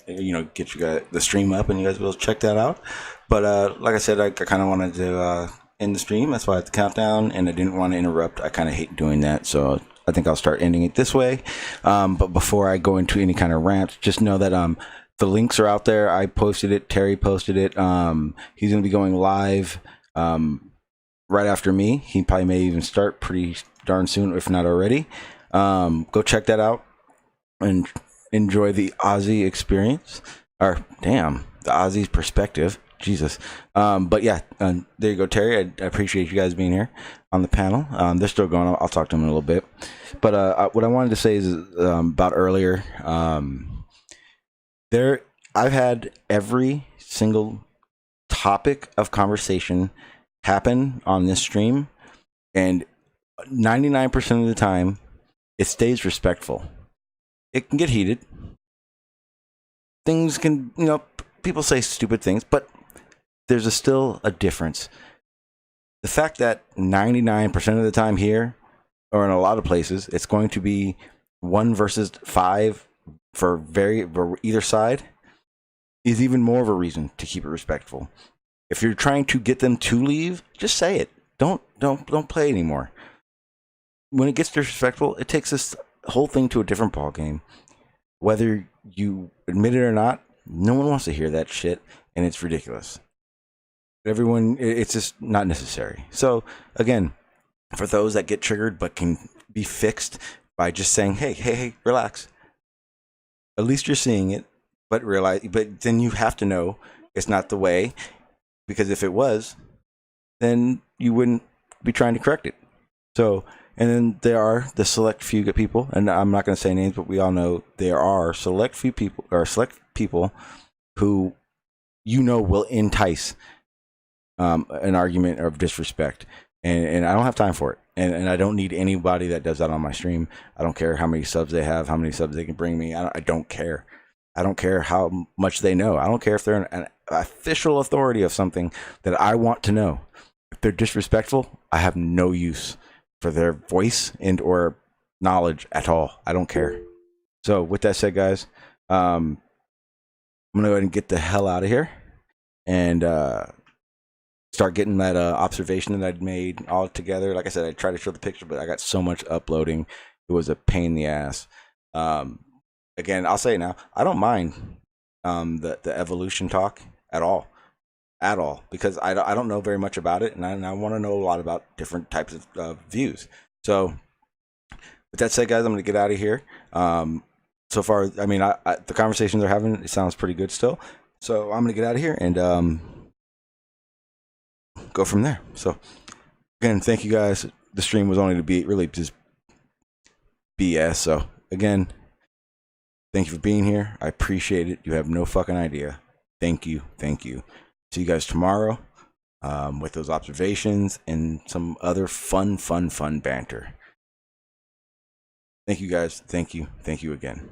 get you guys the stream up and you guys will check that out. But like I said, I kind of wanted to end the stream. That's why I had the countdown and I didn't want to interrupt. I kind of hate doing that. So I think I'll start ending it this way. But before I go into any kind of rant, just know that the links are out there. I posted it. Terry posted it. He's going to be going live right after me. He probably may even start pretty darn soon, if not already. Go check that out and enjoy the Ozzie experience. Or, the Ozzie's perspective. Jesus. But yeah, there you go, Terry. I appreciate you guys being here on the panel. They're still going on. I'll talk to them in a little bit. But what I wanted to say is about earlier. I've had every single topic of conversation happen on this stream And 99% of the time, it stays respectful. It can get heated. Things can, people say stupid things, but there's still a difference. The fact that 99% of the time here, or in a lot of places, it's going to be 1 versus 5 for either side is even more of a reason to keep it respectful. If you're trying to get them to leave, just say it. Don't play anymore. When it gets disrespectful, it takes this whole thing to a different ballgame. Whether you admit it or not, no one wants to hear that shit, and it's ridiculous. It's just not necessary. So, again, for those that get triggered but can be fixed by just saying, hey, relax. At least you're seeing it, but then you have to know it's not the way, because if it was, then you wouldn't be trying to correct it. So, and then there are the select few people, and I'm not going to say names, but we all know there are select people who will entice an argument of disrespect, and I don't have time for it, and I don't need anybody that does that on my stream. I don't care how many subs they have, how many subs they can bring me. I don't care. I don't care how much they know. I don't care if they're an official authority of something that I want to know. If they're disrespectful, I have no use for their voice and or knowledge at all. I don't care. So with that said, guys, I'm gonna go ahead and get the hell out of here and start getting that observation that I'd made all together. Like I said, I tried to show the picture, but I got so much uploading. It was a pain in the ass. Again, I'll say it now, I don't mind the evolution talk at all, because I don't know very much about it, and I want to know a lot about different types of views. So with that said, guys, I'm going to get out of here. So far, I mean, the conversations they're having, it sounds pretty good still. So I'm going to get out of here and go from there. So again, thank you guys. The stream was only to be really just BS. So again, thank you for being here. I appreciate it. You have no fucking idea. Thank you. See you guys tomorrow with those observations and some other fun banter. Thank you guys. Thank you again.